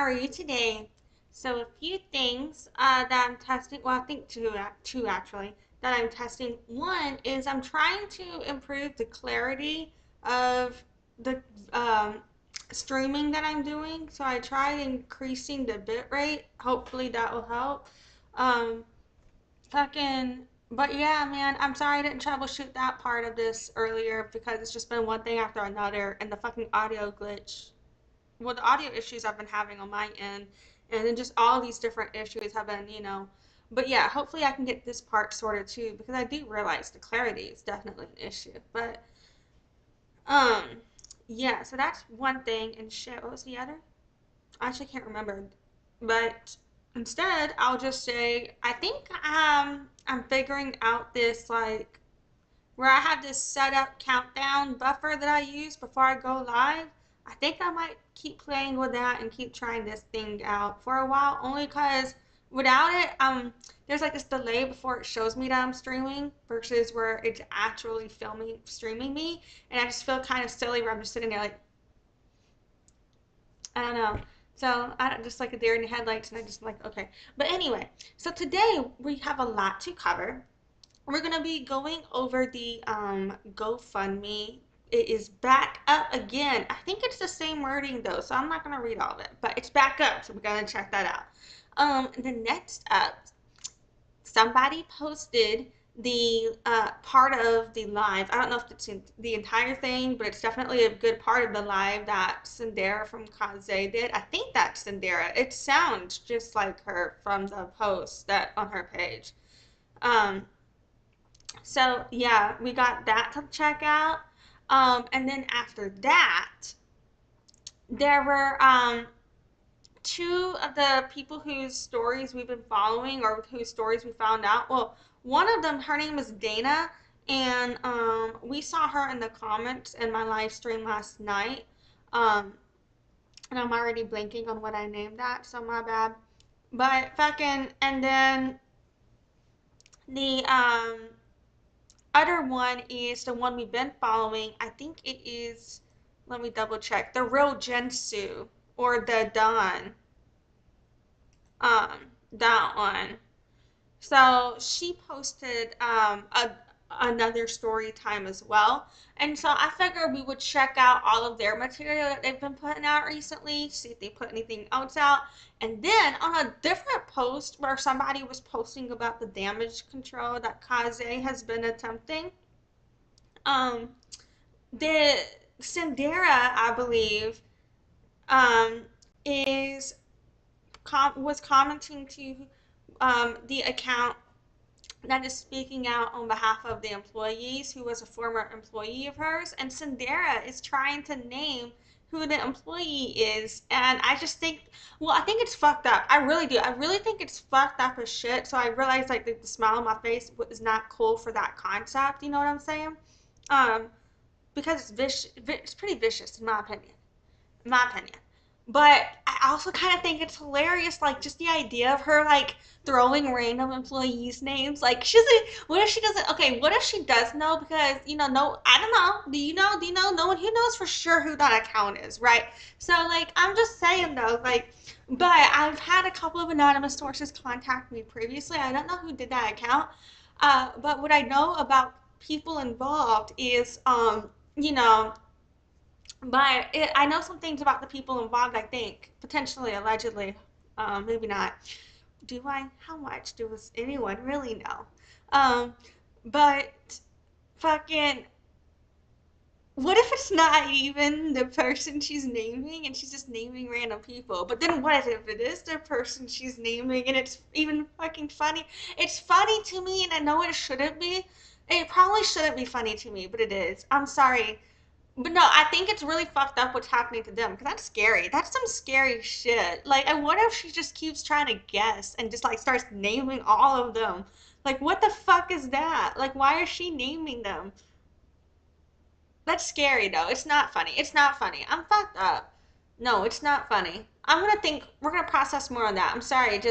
are you today? So a few things that I'm testing, well, I think two actually, that I'm testing. One is I'm trying to improve the clarity of the um, streaming that I'm doing. So I tried increasing the bit rate. Hopefully that will help. Um, fucking, but yeah, man, I'm sorry I didn't troubleshoot that part of this earlier because it's just been one thing after another, and the fucking audio glitch, well, the audio issues I've been having on my end, and then just all these different issues have been. But yeah, hopefully I can get this part sorted too, because I do realize the clarity is definitely an issue. But um, yeah, so that's one thing. And shit, what was the other? I actually can't remember. But instead, I'll just say I think I'm figuring out this like where I have this setup countdown buffer that I use before I go live. I think I might keep playing with that and keep trying this thing out for a while, only because without it, there's like this delay before it shows me that I'm streaming versus where it's actually streaming me, and I just feel kind of silly where I'm just sitting there like, I don't know. So I just like a deer in the headlights, and I just like, okay. But anyway, so today we have a lot to cover. We're gonna be going over the GoFundMe. It is back up again. I think it's the same wording though, so I'm not gonna read all of it, but it's back up, so we're gonna check that out. The next up, somebody posted the part of the live. I don't know if it's in the entire thing, but it's definitely a good part of the live that Cynderra from Casze did. I think that's Cynderra. It sounds just like her from the post that on her page. Um, so yeah, we got that to check out. And then after that, there were two of the people whose stories we've been following or whose stories we found out. Well, one of them, her name is Dana, and we saw her in the comments in my live stream last night. Um, and I'm already blanking on what I named that, so my bad. But fucking, and then the other one is the one we've been following. I think it is, let me double check, the readdressing or the DaDon. That one. So she posted another story time as well. And so I figured we would check out all of their material that they've been putting out recently, see if they put anything else out. And then on a different post where somebody was posting about the damage control that Kaze has been attempting, um, the Cynderra, I believe, um, is was commenting to the account that is speaking out on behalf of the employees who was a former employee of hers, and Cynderra is trying to name who the employee is, and I just think, well, I think it's fucked up. I really do. I really think it's fucked up as shit. So I realized like the smile on my face was not cool for that concept. You know what I'm saying? Um, because it's vicious. It's pretty vicious in my opinion. In my opinion. But I also kind of think it's hilarious, like just the idea of her like throwing random employees' names. Like she's like, what if she doesn't? Okay, what if she does know? Because no, I don't know. Do you know? Do you know? No one who knows for sure who that account is, right? So like, I'm just saying though, like, but I've had a couple of anonymous sources contact me previously. I don't know who did that account, but what I know about people involved is, but I know some things about the people involved, I think. Potentially, allegedly. Maybe not. Do I? How much does anyone really know? Um, but fucking, what if it's not even the person she's naming and she's just naming random people? But then what if it is the person she's naming and it's even fucking funny? It's funny to me and I know it shouldn't be. It probably shouldn't be funny to me, but it is. I'm sorry. But no, I think it's really fucked up what's happening to them because that's scary. That's some scary shit. Like, I wonder if she just keeps trying to guess and just like starts naming all of them. Like, what the fuck is that? Like, why is she naming them? That's scary though. It's not funny. It's not funny. I'm fucked up. No, it's not funny. I'm gonna think we're gonna process more on that. I'm sorry.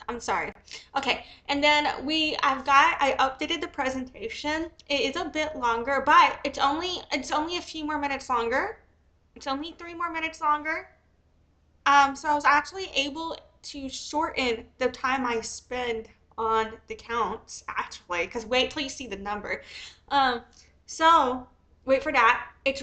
I'm sorry. Okay, and then I updated the presentation. It is a bit longer, but it's only a few more minutes longer. It's only 3 more minutes longer. So I was actually able to shorten the time I spend on the counts, actually, because wait till you see the number. Um, so wait for that. It's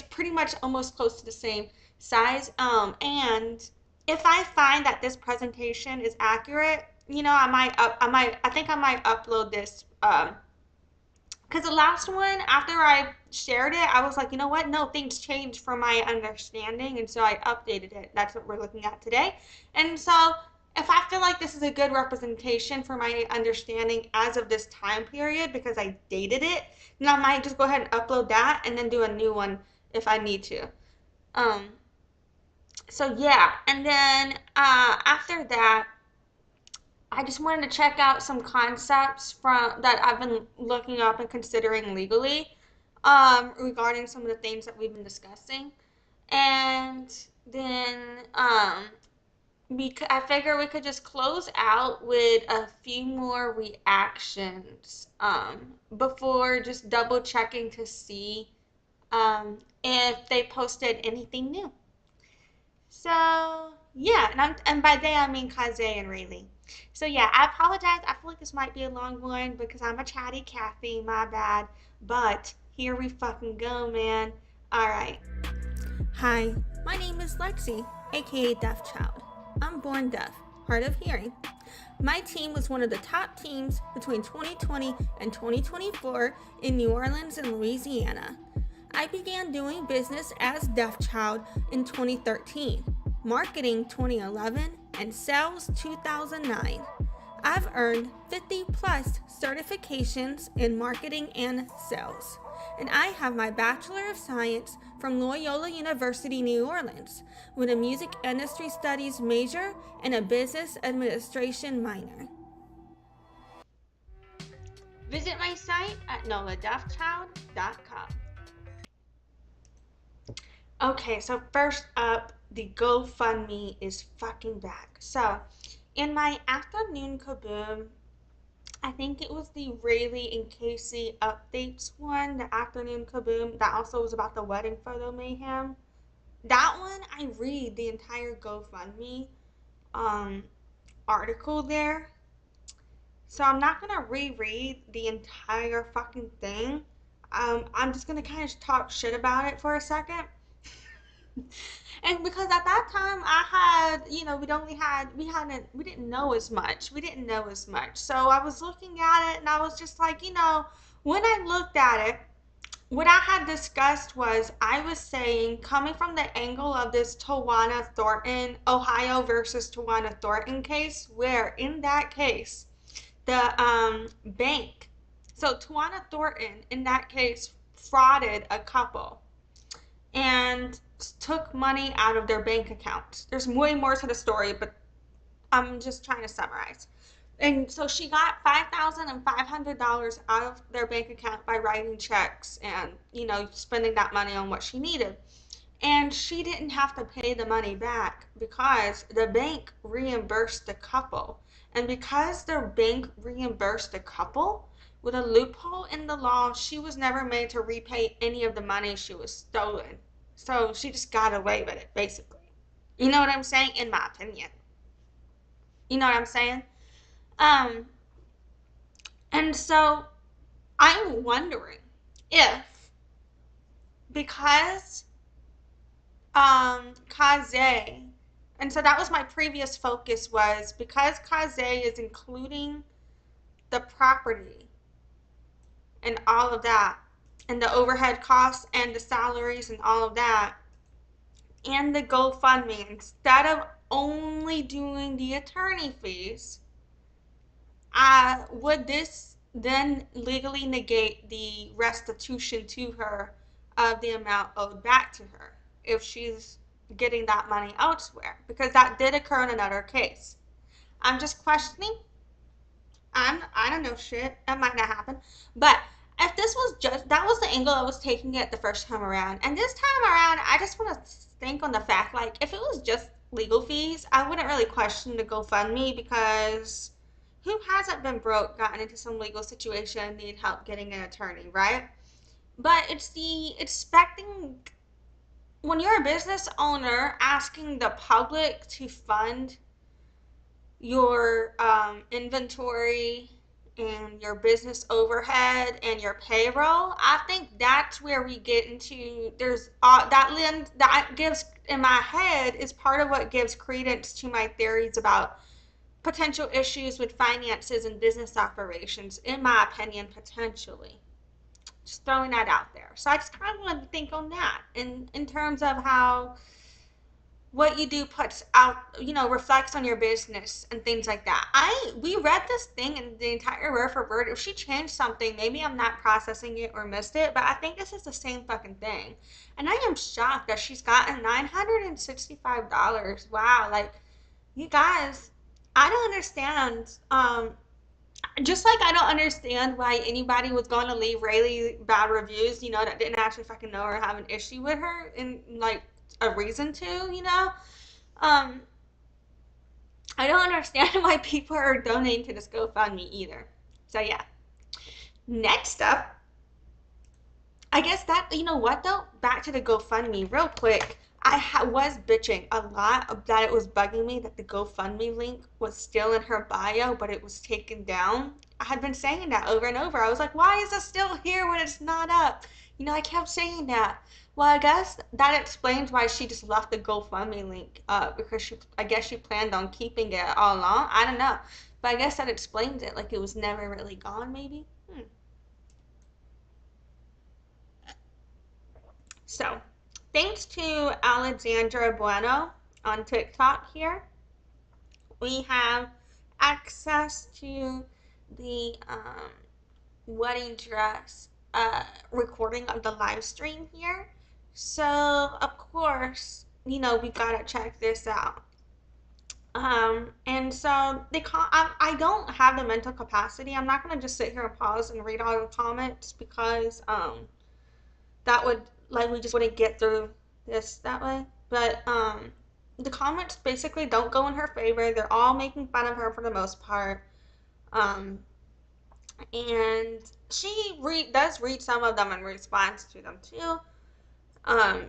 pretty much almost close to the same size. And if I find that this presentation is accurate, I think I might upload this, because the last one, after I shared it, I was like, you know what? No, things changed from my understanding. And so I updated it. That's what we're looking at today. And so if I feel like this is a good representation for my understanding as of this time period, because I dated it, then I might just go ahead and upload that and then do a new one if I need to. Um, so yeah. And then after that, I just wanted to check out some concepts from that I've been looking up and considering legally, regarding some of the things that we've been discussing. And then I figure we could just close out with a few more reactions, before just double checking to see, if they posted anything new. So yeah, and by they I mean Kaze and Raylee. So yeah, I apologize. I feel like this might be a long one because I'm a chatty Kathy. My bad. But here we fucking go, man. All right. Hi, my name is Lexi, aka Deaf Child. I'm born deaf, hard of hearing. My team was one of the top teams between 2020 and 2024 in New Orleans and Louisiana. I began doing business as Deaf Child in 2013, marketing 2011, and sales 2009. I've earned 50 plus certifications in marketing and sales, and I have my Bachelor of Science from Loyola University, New Orleans, with a music industry studies major and a business administration minor. Visit my site at noladeafchild.com. Okay, so first up, the GoFundMe is fucking back. So, in my afternoon kaboom, I think it was the Raylee and Casze updates one, the afternoon kaboom, that also was about the wedding photo mayhem. That one, I read the entire GoFundMe um, article there. So I'm not gonna reread the entire fucking thing. I'm just gonna kind of talk shit about it for a second. And because at that time I had, we didn't know as much. We didn't know as much. So I was looking at it and I was just like, when I looked at it, what I had discussed was I was saying, coming from the angle of this Tawana Thornton, Ohio versus Tawana Thornton case, where in that case, the bank, so Tawana Thornton in that case frauded a couple and took money out of their bank account. There's way more to the story, but I'm just trying to summarize. And so she got $5,500 out of their bank account by writing checks and, spending that money on what she needed. And she didn't have to pay the money back because the bank reimbursed the couple. And because the bank reimbursed the couple, with a loophole in the law, she was never made to repay any of the money she was stolen. So she just got away with it, basically. You know what I'm saying? In my opinion. You know what I'm saying? Um, and so I'm wondering if, because Kaze, and so that was my previous focus, was because Kaze is including the property and all of that, and the overhead costs and the salaries and all of that, and the GoFundMe, instead of only doing the attorney fees, would this then legally negate the restitution to her of the amount owed back to her if she's getting that money elsewhere? Because that did occur in another case. I'm just questioning. I don't know shit. That might not happen. But if this was just, that was the angle I was taking it the first time around. And this time around, I just want to think on the fact, like, if it was just legal fees, I wouldn't really question the GoFundMe, because who hasn't been broke, gotten into some legal situation, need help getting an attorney, right? But it's the expecting when you're a business owner asking the public to fund your inventory and your business overhead and your payroll, I think that's where we get into there's that gives in my head is part of what gives credence to my theories about potential issues with finances and business operations, in my opinion, potentially. Just throwing that out there. So I just kind of wanted to think on that in terms of how what you do puts out, reflects on your business and things like that. We read this thing and the entire word for word. If she changed something, maybe I'm not processing it or missed it, but I think this is the same fucking thing. And I am shocked that she's gotten $965. Wow, like you guys, I don't understand. Just like I don't understand why anybody was going to leave Raylee bad reviews, that didn't actually fucking know her, have an issue with her, and like a reason to. Um, I don't understand why people are donating to this GoFundMe either. So yeah. Next up, I guess that, you know what though? Back to the GoFundMe real quick. Was bitching a lot that it was bugging me that the GoFundMe link was still in her bio, but it was taken down. I had been saying that over and over. I was like, why is it still here when it's not up? I kept saying that. Well, I guess that explains why she just left the GoFundMe link up because I guess she planned on keeping it all along. I don't know. But I guess that explains it. Like it was never really gone, maybe. So, thanks to Alexandra Bueno on TikTok here, we have access to the wedding dress recording of the live stream here. So, of course, we gotta check this out. And so I don't have the mental capacity. I'm not gonna just sit here and pause and read all the comments because that would like we just wouldn't get through this that way. But the comments basically don't go in her favor. They're all making fun of her for the most part. Um, and she does read some of them and responds to them too.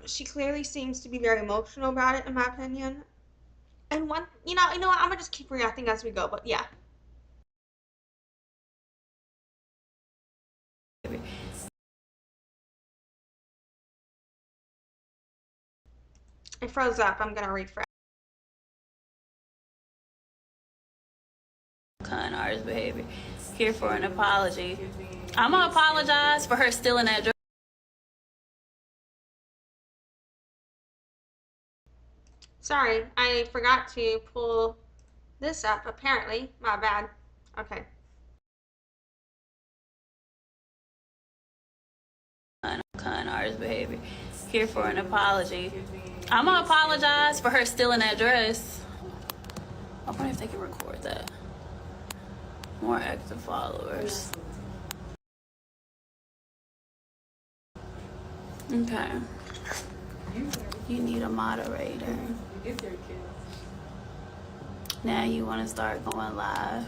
She clearly seems to be very emotional about it, in my opinion. And what? I'm gonna just keep reacting as we go. But yeah. It froze up. I'm gonna refresh. Con artist behavior. Here for an apology. I'm gonna apologize for her stealing that dress. Sorry, I forgot to pull this up. Apparently, my bad. Okay. Con artist behavior. Here for an apology. I'm gonna apologize for her stealing that dress. I wonder if they can record that. More active followers. Okay. You need a moderator. Now you want to start going live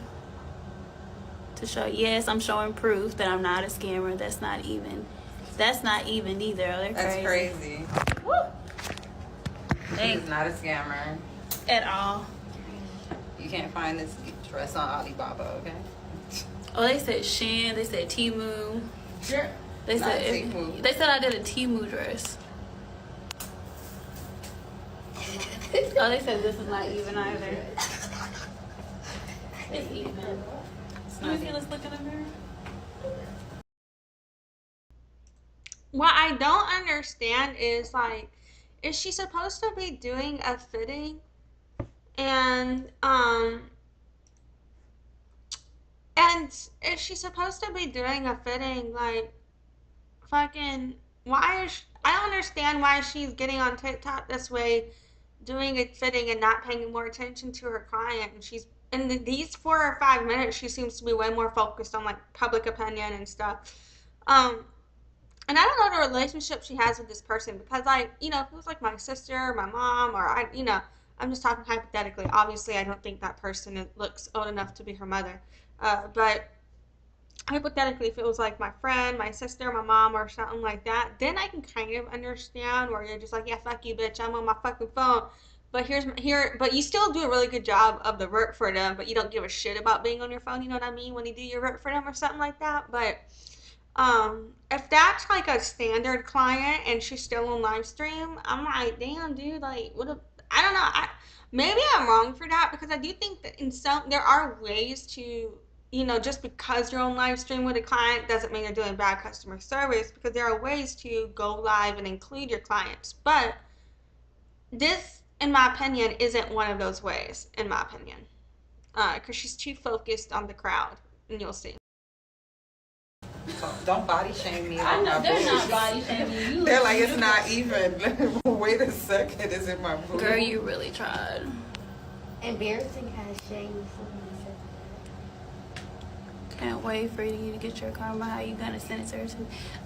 to show. Yes, I'm showing proof that I'm not a scammer. That's not even either. That's crazy. Woo! He's not a scammer At all. You can't find this dress on Alibaba, okay? Oh, they said Shin. They said Temu. Sure. They Not said Temu. they said I did a Temu dress. Oh, they said this is not even either. It's even. Let me see. Let's look in the mirror. What I don't understand is like, is she supposed to be doing a fitting? And is she supposed to be doing a fitting like fucking I don't understand why she's getting on TikTok this way doing a fitting and not paying more attention to her client, and she's in these 4 or 5 minutes she seems to be way more focused on like public opinion and stuff. And I don't know the relationship she has with this person because, like, if it was like my sister, my mom, or I'm just talking hypothetically. Obviously, I don't think that person looks old enough to be her mother. But hypothetically, if it was like my friend, my sister, my mom, or something like that, then I can kind of understand where you're just like, yeah, fuck you, bitch, I'm on my fucking phone. But but you still do a really good job of the work for them, but you don't give a shit about being on your phone. You know what I mean? When you do your work for them or something like that. But if that's like a standard client and she's still on live stream, I'm like, damn, dude, like, what? I don't know. Maybe I'm wrong for that because I do think that there are ways to, just because you're on live stream with a client doesn't mean you're doing bad customer service because there are ways to go live and include your clients. But this, in my opinion, isn't one of those ways, in my opinion, because she's too focused on the crowd, and you'll see. Don't body shame me. I know they're not body shaming you. They're like, it's not even. Wait a second, it's in my boob. Girl, you really tried. Embarrassing has shame. Can't wait for you to get your karma. How you gonna send it to her?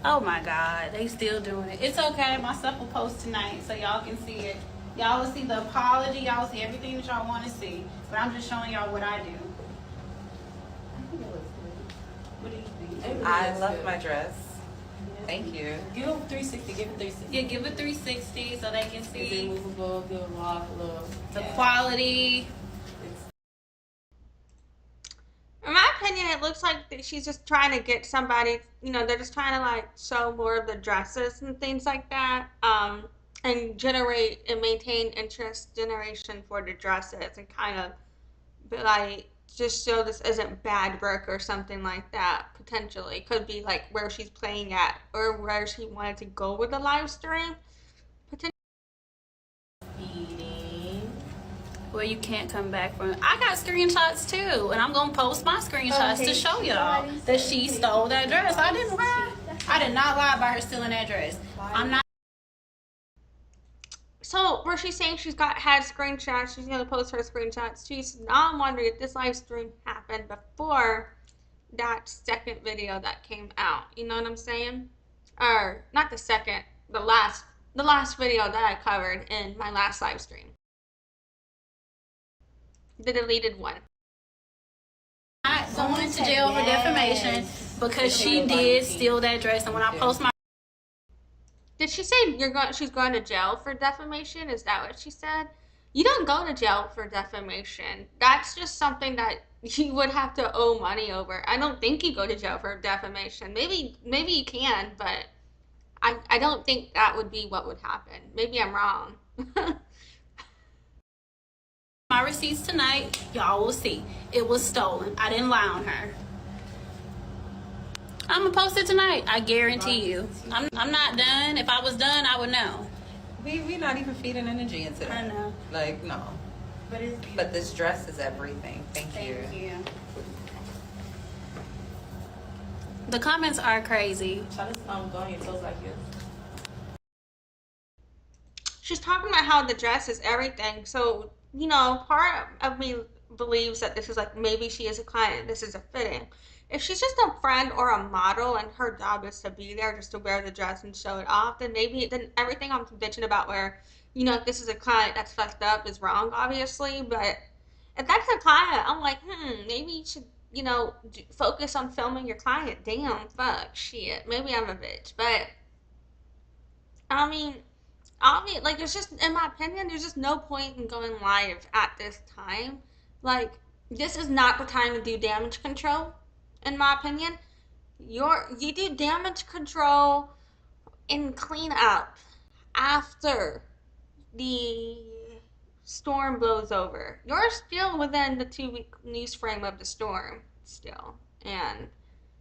Oh my God, they still doing it. It's okay. My stuff will post tonight, so y'all can see it. Y'all will see the apology. Y'all will see everything that y'all want to see. But I'm just showing y'all what I do. What do you think? I love my dress. Thank you. Give them 360. Give them 360. Yeah, give it 360 so they can It's see movable. Give them lock, look. the quality. In my opinion, it looks like she's just trying to get somebody, they're just trying to like show more of the dresses and things like that, and generate and maintain interest generation for the dresses and kind of be like, just show this isn't bad work or something like that, potentially. Could be like where she's playing at or where she wanted to go with the live stream. Where you can't come back from. I got screenshots too, and I'm gonna post my screenshots to show y'all that she stole that dress. I didn't lie. I did not lie about her stealing that dress. I'm not. So where she's saying had screenshots, she's gonna post her screenshots. Now I'm wondering if this live stream happened before that second video that came out. You know what I'm saying? Or not the second, the last video that I covered in my last live stream. The deleted one. Not going to jail for defamation because she did steal that dress. And when I post my, Did she say she's going to jail for defamation? Is that what she said? You don't go to jail for defamation. That's just something that you would have to owe money over. I don't think you go to jail for defamation. Maybe you can, but I don't think that would be what would happen. Maybe I'm wrong. my receipts tonight, y'all will see it was stolen. I didn't lie on her. I'm gonna post it tonight. I guarantee you. I'm not done. If I was done, I would know. We not even feeding energy into that. I know. Like, no. But this dress is everything. Thank you. The comments are crazy. Try to go on your toes like this. She's talking about how the dress is everything. So, part of me believes that this is like, maybe she is a client, this is a fitting. If she's just a friend or a model and her job is to be there just to wear the dress and show it off, then everything I'm bitching about where, if this is a client that's fucked up is wrong, obviously. But if that's a client, I'm like, maybe you should, focus on filming your client. Damn, fuck, shit. Maybe I'm a bitch. But, I mean, like, there's just, in my opinion, there's just no point in going live at this time. Like, this is not the time to do damage control, in my opinion. You do damage control and clean up after the storm blows over. You're still within the 2-week news frame of the storm still. And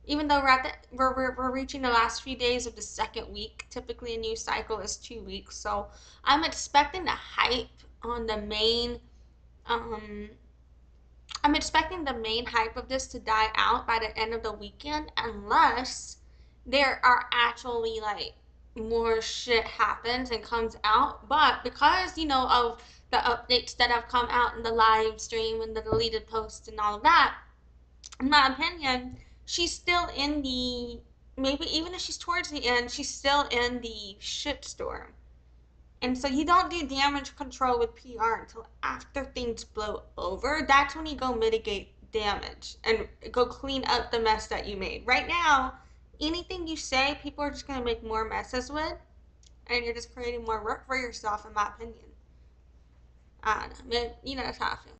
even though we're reaching the last few days of the second week, typically a news cycle is 2 weeks. So I'm expecting the hype on the main, I'm expecting the main hype of this to die out by the end of the weekend, unless there are actually like more shit happens and comes out. But because, of the updates that have come out in the live stream and the deleted posts and all of that, in my opinion, she's still in the, maybe even if she's towards the end, she's still in the shitstorm. And so you don't do damage control with PR until after things blow over. That's when you go mitigate damage and go clean up the mess that you made. Right now, anything you say, people are just going to make more messes with, and you're just creating more work for yourself, in my opinion. I don't know. You know, that's how I feel.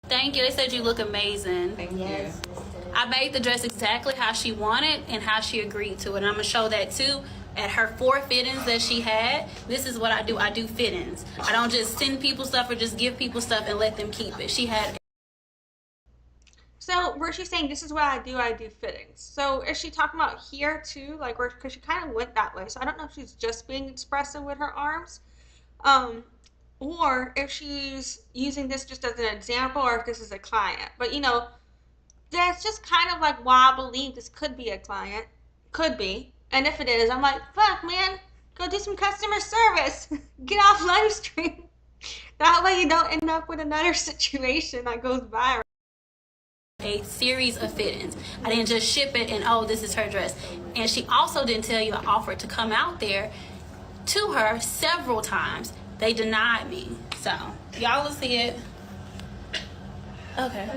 Thank you. They said you look amazing. Thank Yes, you. sister. I made the dress exactly how she wanted and how she agreed to it. And I'm going to show that too. At her 4 fittings that she had, this is what I do. I do fittings. I don't just send people stuff or just give people stuff and let them keep it. She had. So where she's saying this is what I do fittings. So is she talking about here too? Like, where, because she kind of went that way. So I don't know if she's just being expressive with her arms, or if she's using this just as an example, or if this is a client. But you know, that's just kind of like why I believe this could be a client. Could be. And if it is, I'm like, fuck, man, go do some customer service. Get off live stream. That way you don't end up with another situation that goes viral. A series of fittings. I didn't just ship it and, oh, this is her dress. And she also didn't tell you I offered to come out there to her several times. They denied me. So, y'all will see it. Okay.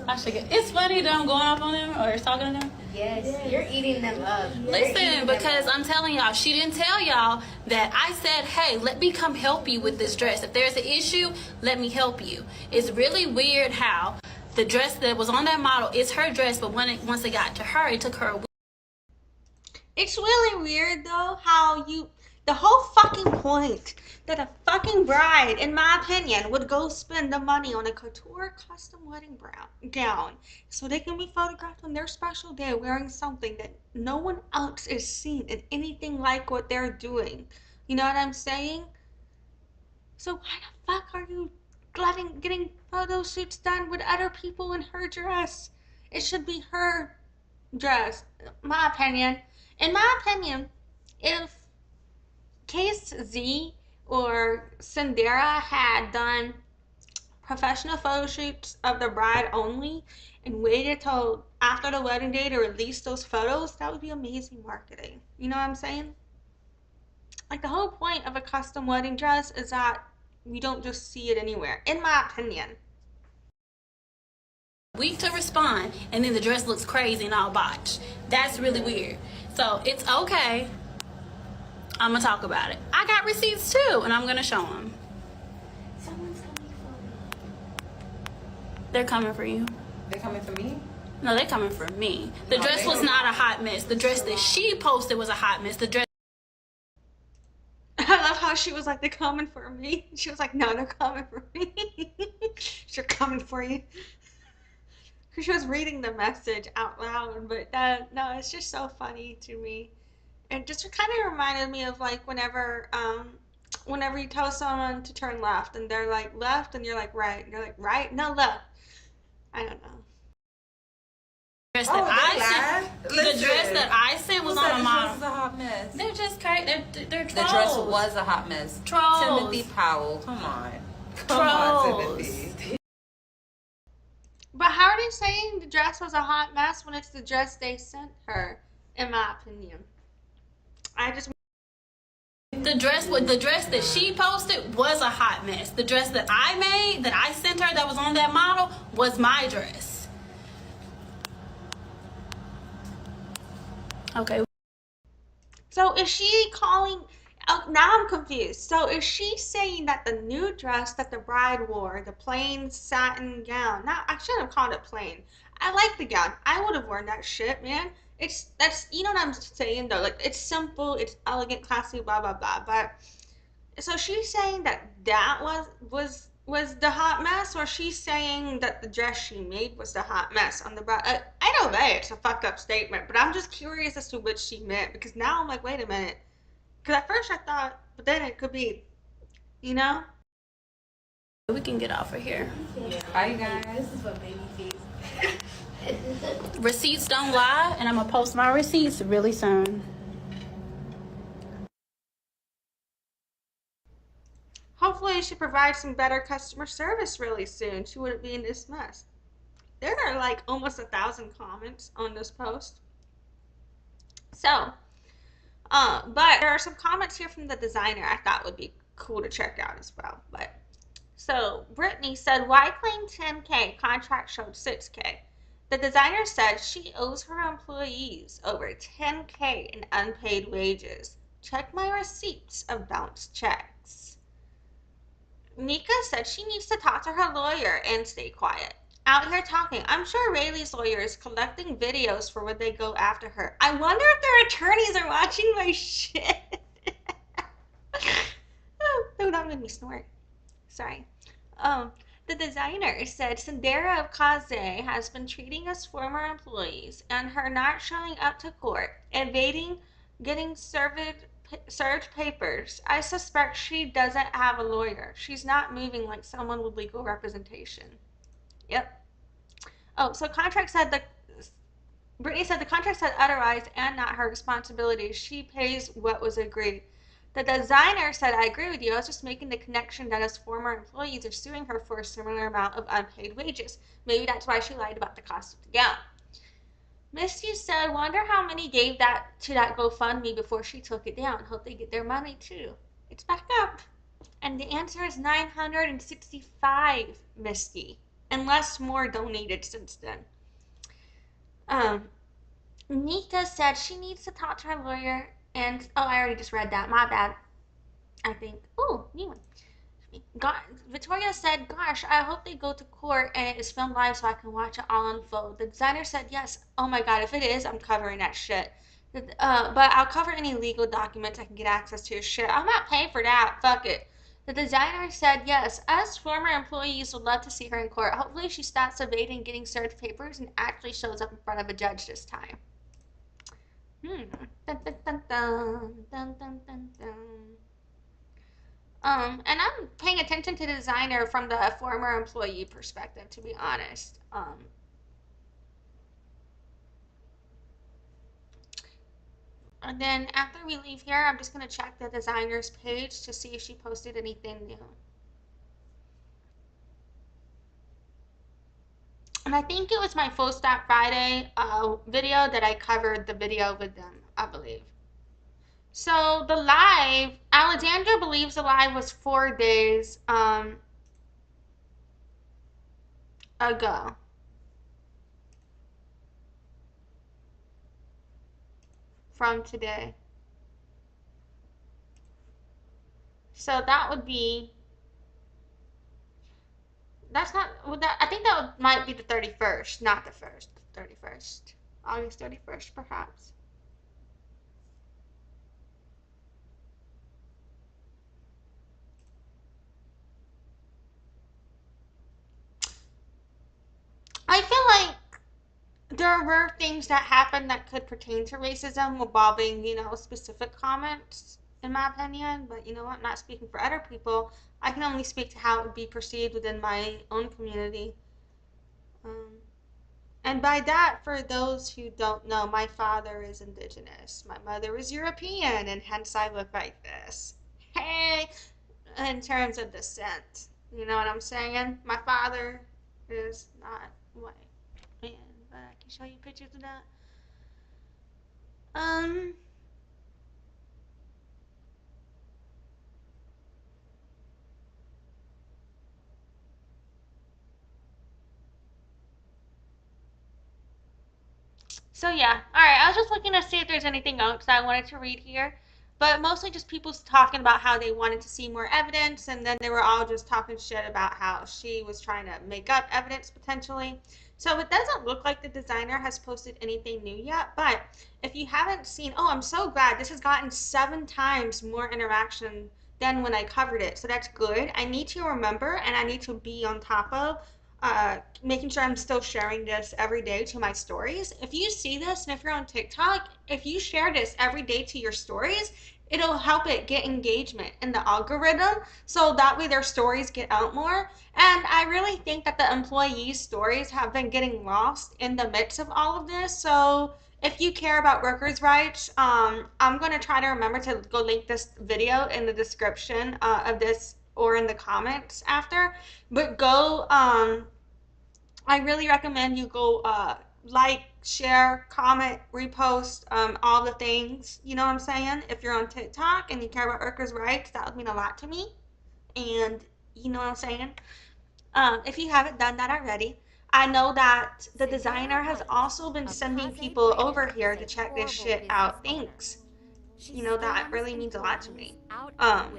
I should get. It's funny that I'm going off on them or talking to them. Yes, you're eating them up. Listen, because I'm telling y'all, she didn't tell y'all that I said, hey, let me come help you with this dress. If there's an issue, let me help you. It's really weird how the dress that was on that model is her dress, but once it got to her, it took her a week. It's really weird though how the whole fucking point that a fucking bride, in my opinion, would go spend the money on a couture custom wedding gown so they can be photographed on their special day wearing something that no one else is seeing in anything like what they're doing. You know what I'm saying? So why the fuck are you getting photo shoots done with other people in her dress? It should be her dress. My opinion. In my opinion, if Casze Z or Cynderra had done professional photo shoots of the bride only and waited till after the wedding day to release those photos, that would be amazing marketing. You know what I'm saying? Like, the whole point of a custom wedding dress is that we don't just see it anywhere, in my opinion. Week to respond, and then the dress looks crazy and all botched. That's really weird. So it's okay. I'm gonna talk about it. I got receipts too, and I'm gonna show them. Someone's coming for me. They're coming for you. They coming for me? No, they're coming for me. The No, dress they was don't. not a hot mess. The dress that she posted was a hot mess. The dress. I love how she was like, they're coming for me. She was like, no, they're coming for me. They're coming for you. Because she was reading the message out loud, but no, it's just so funny to me. It just kind of reminded me of like whenever you tell someone to turn left and they're like left and you're like right and you're like right, no, left. I don't know. Dress Oh, that they the lied? dress that I sent was on a The dress model. was a hot mess. They're just crazy. They're The trolls. dress was a hot mess. Trolls. Timothy Powell, come on. Come on, Trolls. Timothy. But how are they saying the dress was a hot mess when it's the dress they sent her? In my opinion, The dress that she posted was a hot mess. The dress that I made, that I sent her, that was on that model, was my dress. Okay. So is she calling? Oh, now I'm confused. So is she saying that the new dress that the bride wore, the plain satin gown? Now I shouldn't have called it plain. I like the gown. I would have worn that shit, man. That's you know what I'm saying though. Like, it's simple, it's elegant, classy, blah blah blah. But so she's saying that was the hot mess, or she's saying that the dress she made was the hot mess on the bride? I know that it's a fucked up statement, but I'm just curious as to which she meant, because now I'm like, wait a minute. Because at first I thought, but then it could be, you know? We can get off of here. Bye, guys. This is for baby feet. Receipts don't lie, and I'm going to post my receipts really soon. Hopefully she provides some better customer service really soon. She wouldn't be in this mess. There are like almost 1,000 comments on this post. So, but there are some comments here from the designer I thought would be cool to check out as well. But So Brittanie said, why claim 10K? Contract showed 6K. The designer said she owes her employees over 10K in unpaid wages. Check my receipts of bounced checks. Nika said she needs to talk to her lawyer and stay quiet. Out here talking. I'm sure Raylee's lawyer is collecting videos for when they go after her. I wonder if their attorneys are watching my shit. Oh, that made me snort. Sorry. The designer said Cynderra of Casze has been treating us former employees and her not showing up to court, evading getting served papers. I suspect she doesn't have a lawyer. She's not moving like someone with legal representation. Yep. Oh, so Brittanie said the contract said otherwise and not her responsibility. She pays what was agreed. The designer said, I agree with you. I was just making the connection that as former employees are suing her for a similar amount of unpaid wages. Maybe that's why she lied about the cost of the gown. Misty said, wonder how many gave that to that GoFundMe before she took it down. Hope they get their money too. It's back up. And the answer is 965, Misty. Unless more donated since then. Nika said she needs to talk to her lawyer and, oh, I already just read that. My bad. I think. Oh, new one. Victoria said, gosh, I hope they go to court and it is filmed live so I can watch it all unfold. The designer said, yes. Oh my God, if it is, I'm covering that shit. But I'll cover any legal documents I can get access to. Shit, I'm not paying for that. Fuck it. The designer said, yes, us former employees would love to see her in court. Hopefully she stops evading getting served papers and actually shows up in front of a judge this time. Dun, dun, dun, dun, dun, dun, dun, dun. And I'm paying attention to the designer from the former employee perspective, to be honest. And then after we leave here, I'm just going to check the designer's page to see if she posted anything new. And I think it was my Full Stack Friday video that I covered the video with them, I believe. So the live, Alexandra believes the live was 4 days ago. From today. So that would be, that's not, would that, I think that might be the 31st, not the 1st, 31st. August 31st, perhaps. I feel like there were things that happened that could pertain to racism involving, specific comments, in my opinion. But you know what? I'm not speaking for other people. I can only speak to how it would be perceived within my own community. And by that, for those who don't know, my father is indigenous. My mother is European, and hence I look like this. Hey, in terms of descent, you know what I'm saying? My father is not white. Man, but I can show you pictures of that. So yeah, all right. I was just looking to see if there's anything else that I wanted to read here, but mostly just people talking about how they wanted to see more evidence, and then they were all just talking shit about how she was trying to make up evidence potentially. So it doesn't look like the designer has posted anything new yet, but if you haven't seen, oh, I'm so glad this has gotten 7 times more interaction than when I covered it. So that's good. I need to remember and I need to be on top of making sure I'm still sharing this every day to my stories. If you see this and if you're on TikTok, if you share this every day to your stories, it'll help it get engagement in the algorithm so that way their stories get out more. And I really think that the employees' stories have been getting lost in the midst of all of this. So if you care about workers' rights, I'm going to try to remember to go link this video in the description of this or in the comments after. But go, I really recommend you go like, share, comment, repost, all the things. You know what I'm saying? If you're on TikTok and you care about workers' rights, that would mean a lot to me. And You know what I'm saying? If you haven't done that already, I know that the designer has also been sending people over here to check this shit out. Thanks. You know, that really means a lot to me. Um,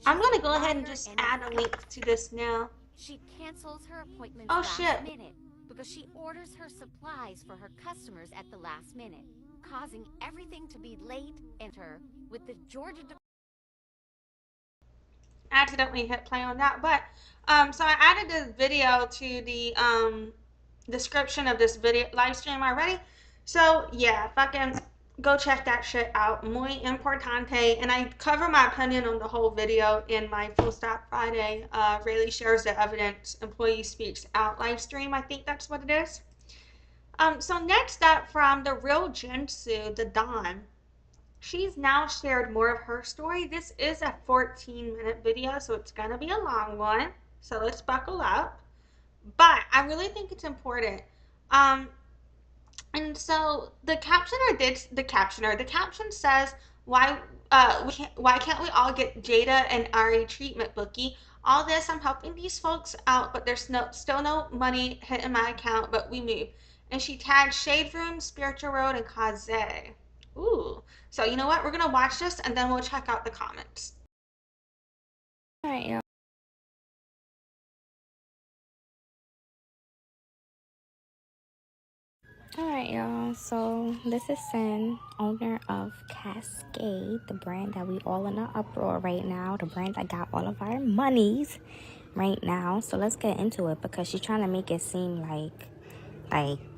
I'm gonna go ahead and just add a link to this now. She cancels her appointments Oh last shit. minute because she orders her supplies for her customers at the last minute, causing everything to be late and her with the Georgia Accidentally hit play on that, but so I added this video to the description of this video live stream already. So yeah, fucking go check that shit out. Muy importante. And I cover my opinion on the whole video in my Full Stop Friday. Raylee shares the evidence. Employee speaks out live stream. I think that's what it is. So next up from the real Jinsu, DaDon. She's now shared more of her story. This is a 14-minute video, so it's gonna be a long one. So let's buckle up. But I really think it's important. Um, and so the caption says, why can't we all get Jada and Ari treatment bookie? All this, I'm helping these folks out, but there's still no money hitting my account, but we move. And she tagged Shade Room, Spiritual Road, and Casze. Ooh. So you know what? We're gonna watch this and then we'll check out the comments. Alright, y'all. Alright, y'all. So this is Sin, owner of Casze, the brand that we all in an uproar right now. The brand that got all of our monies right now. So let's get into it because she's trying to make it seem like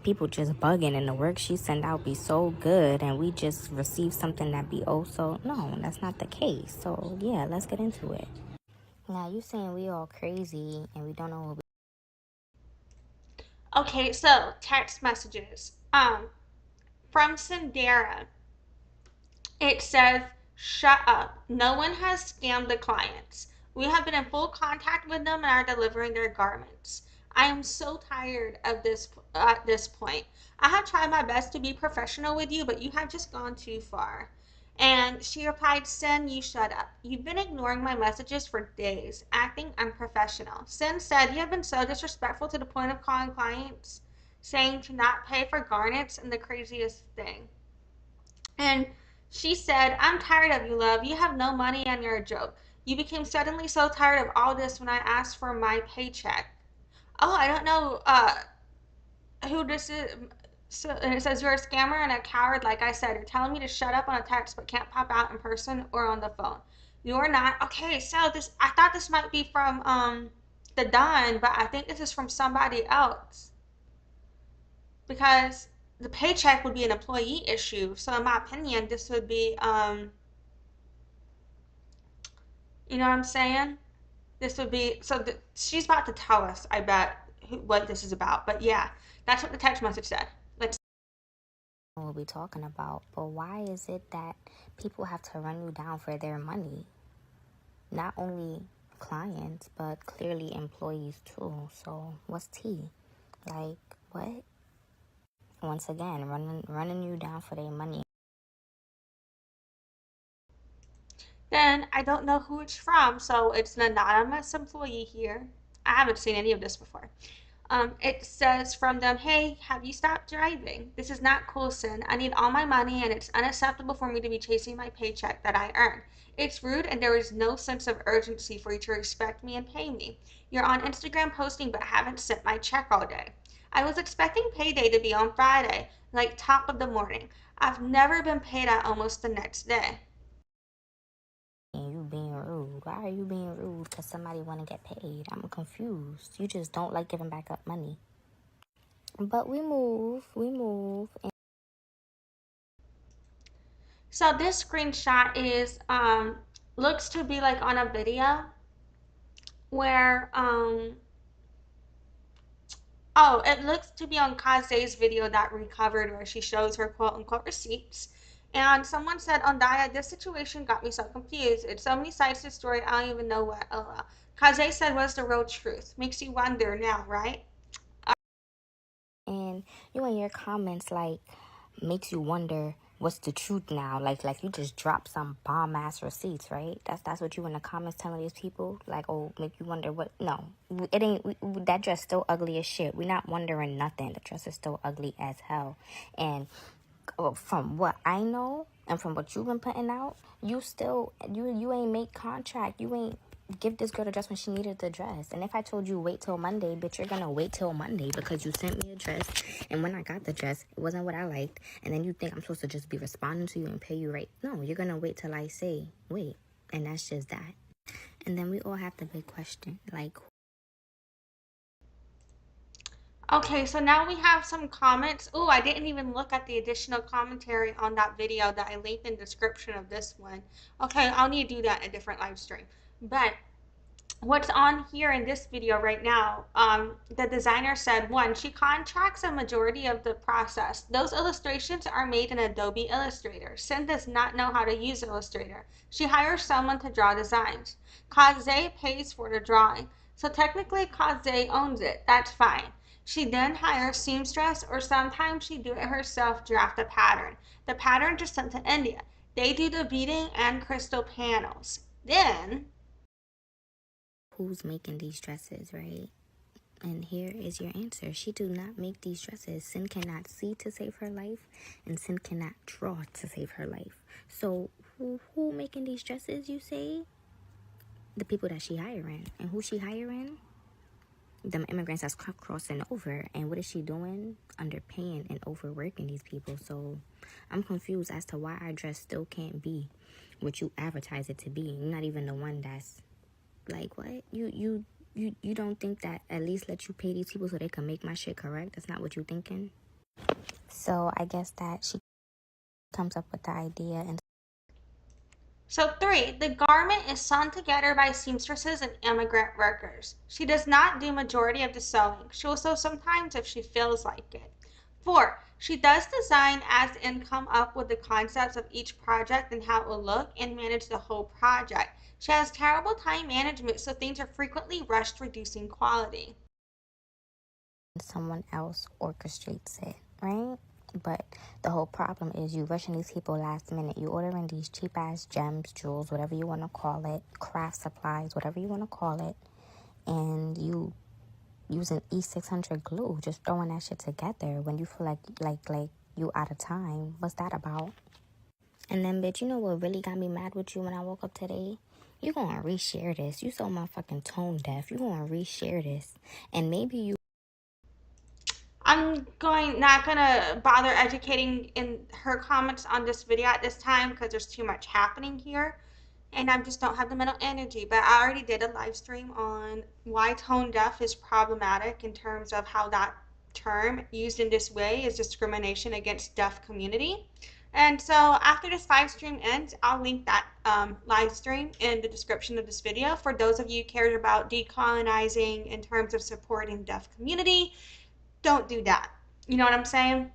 people just bugging and the work she send out be so good and we just receive something that be oh so. No, that's not the case. So yeah, let's get into it. Now you saying we all crazy and we don't know what we... Okay, so text messages. From Cynderra, it says, "Shut up. No one has scammed the clients. We have been in full contact with them and are delivering their garments. I am so tired of this at this point. I have tried my best to be professional with you, but you have just gone too far." And she replied, "Sin, you shut up. You've been ignoring my messages for days, acting unprofessional." Sin said, "You have been so disrespectful to the point of calling clients, saying to not pay for garments, and the craziest thing." And she said, "I'm tired of you, love. You have no money and you're a joke. You became suddenly so tired of all this when I asked for my paycheck." Oh, I don't know who this is. So, and it says, "You're a scammer and a coward, like I said. You're telling me to shut up on a text but can't pop out in person or on the phone. You're not." Okay, so this, I thought this might be from DaDon, but I think this is from somebody else. Because the paycheck would be an employee issue. So in my opinion, this would be you know what I'm saying? This would be so she's about to tell us, I bet, what this is about. But yeah, that's what the text message said. Let's we'll be talking about, but why is it that people have to run you down for their money? Not only clients, but clearly employees too. So what's tea? Like what? Once again, running you down for their money. Then I don't know who it's from, so it's an anonymous employee here. I haven't seen any of this before. It says from them, "Hey, have you stopped driving? This is not cool, Sin. I need all my money and it's unacceptable for me to be chasing my paycheck that I earn. It's rude and there is no sense of urgency for you to respect me and pay me. You're on Instagram posting but haven't sent my check all day. I was expecting payday to be on Friday, like top of the morning. I've never been paid out almost the next day." And you being rude. Why are you being rude? Because somebody want to get paid. I'm confused. You just don't like giving back up money. But we move. And So this screenshot is looks to be like on a video where oh, it looks to be on Kaze's video that recovered where she shows her quote unquote receipts. And someone said, "On Daya, this situation got me so confused. It's so many sides to the story, I don't even know what." LOL. Kaze said, "What's the real truth?" Makes you wonder now, right? you in your comments like makes you wonder what's the truth now? Like you just dropped some bomb ass receipts, right? That's what you in the comments telling these people. Like, oh, make you wonder what? No, it ain't. That dress still ugly as shit. We not wondering nothing. The dress is still ugly as hell. And from what I know and from what you've been putting out, you ain't make contract. You ain't give this girl the dress when she needed the dress. And if I told you wait till Monday, bitch, you're gonna wait till Monday because you sent me a dress, and when I got the dress, it wasn't what I liked, and then you think I'm supposed to just be responding to you and pay you right. No, you're gonna wait till I say wait, and that's just that. And then we all have the big question, like, Okay, so now we have some comments. Oh, I didn't even look at the additional commentary on that video that I linked in the description of this one. Okay, I'll need to do that in a different live stream. But what's on here in this video right now, the designer said, one, she contracts a majority of the process. Those illustrations are made in Adobe Illustrator. Cyn does not know how to use Illustrator. She hires someone to draw designs. Casze pays for the drawing. So technically Casze owns it. That's fine. She then hires seamstress, or sometimes she do it herself, draft a pattern. The pattern is sent to India. They do the beading and crystal panels. Then who's making these dresses, right? And here is your answer. She do not make these dresses. Cyn cannot see to save her life, and Cyn cannot draw to save her life. So who making these dresses, you say? The people that she hiring. And who she hiring? Them immigrants that's crossing over. And what is she doing? Underpaying and overworking these people. So I'm confused as to why our dress still can't be what you advertise it to be. You're not even the one that's like, what? You don't think that at least let you pay these people so they can make my shit correct? That's not what you thinking? So I guess that she comes up with the idea. And so 3, the garment is sewn together by seamstresses and immigrant workers. She does not do majority of the sewing. She will sew sometimes if she feels like it. 4, she does design as in come up with the concepts of each project and how it will look and manage the whole project. She has terrible time management, so things are frequently rushed, reducing quality. someone else orchestrates it, right? But the whole problem is you rushing these people last minute. You ordering these cheap ass gems, jewels, whatever you want to call it, craft supplies, whatever you want to call it, and you using E600 glue, just throwing that shit together when you feel like you out of time. What's that about? And then, bitch, you know what really got me mad with you when I woke up today? You gonna reshare this. You so motherfucking tone deaf. You gonna reshare this. And maybe you... I'm not gonna bother educating in her comments on this video at this time because there's too much happening here. And I just don't have the mental energy. But I already did a live stream on why tone deaf is problematic in terms of how that term used in this way is discrimination against deaf community. And so after this live stream ends, I'll link that live stream in the description of this video for those of you who cared about decolonizing in terms of supporting deaf community. Don't do that. You know what I'm saying?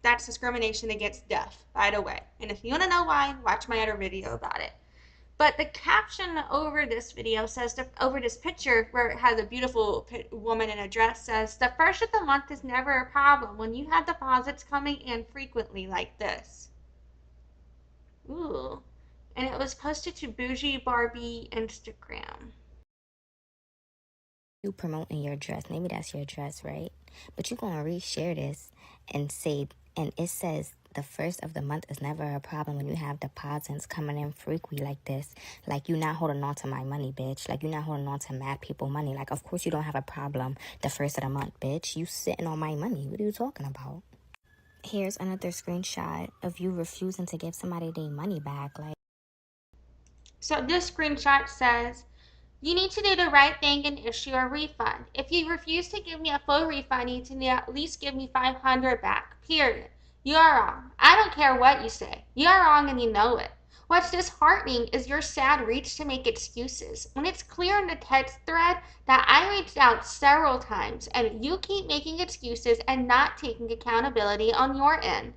That's discrimination against deaf, by the way. And if you want to know why, watch my other video about it. But the caption over this video says, over this picture where it has a beautiful woman in a dress, says, the first of the month is never a problem when you have deposits coming in frequently like this. Ooh. And it was posted to Bougie Barbie Instagram. You promoting your dress. Maybe that's your dress, right? But you're going to reshare this and say, and it says, the first of the month is never a problem when you have deposits coming in frequently like this. Like, you're not holding on to my money, bitch. Like, you're not holding on to mad people money. Like, of course you don't have a problem the first of the month, bitch. You sitting on my money. What are you talking about? Here's another screenshot of you refusing to give somebody their money back. Like, so this screenshot says, you need to do the right thing and issue a refund. If you refuse to give me a full refund, you need to at least give me $500 back, period. You are wrong. I don't care what you say. You are wrong and you know it. What's disheartening is your sad reach to make excuses, when it's clear in the text thread that I reached out several times and you keep making excuses and not taking accountability on your end.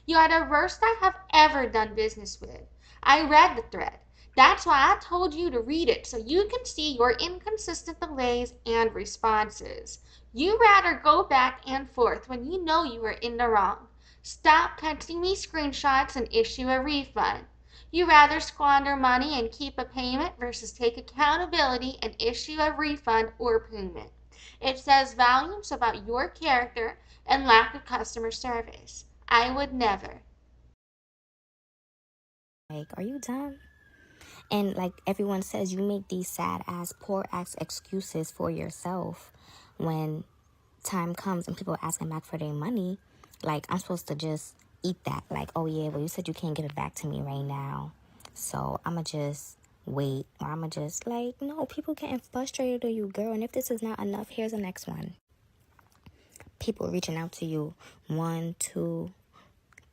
You are the worst I have ever done business with. I read the thread. That's why I told you to read it so you can see your inconsistent delays and responses. You rather go back and forth when you know you are in the wrong. Stop texting me screenshots and issue a refund. You rather squander money and keep a payment versus take accountability and issue a refund or payment. It says volumes about your character and lack of customer service. I would never. Like, are you dumb? And like everyone says, you make these sad ass, poor ass excuses for yourself when time comes and people are asking back for their money. Like, I'm supposed to just eat that. Like, oh yeah, well, you said you can't give it back to me right now, so I'ma just wait, or I'ma just, like, no, people getting frustrated with you, girl. And if this is not enough, here's the next one. People reaching out to you, 1, 2,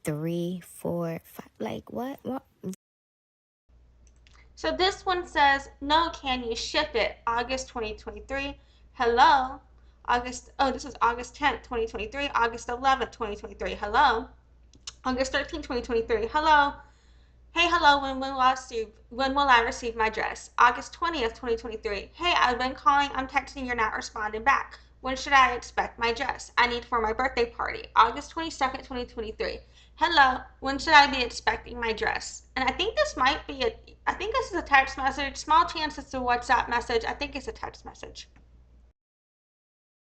3, 4, 5. Like, what? So this one says, no, can you ship it? August 2023. Hello. This is August 10th, 2023. August 11th, 2023. Hello. August 13th, 2023. Hello. Hey, hello, when will I receive my dress? August 20th, 2023. Hey, I've been calling, I'm texting, you're not responding back. When should I expect my dress? I need for my birthday party. August 22nd, 2023. Hello, when should I be expecting my dress? And I think this is a text message. Small chance it's a WhatsApp message. I think it's a text message.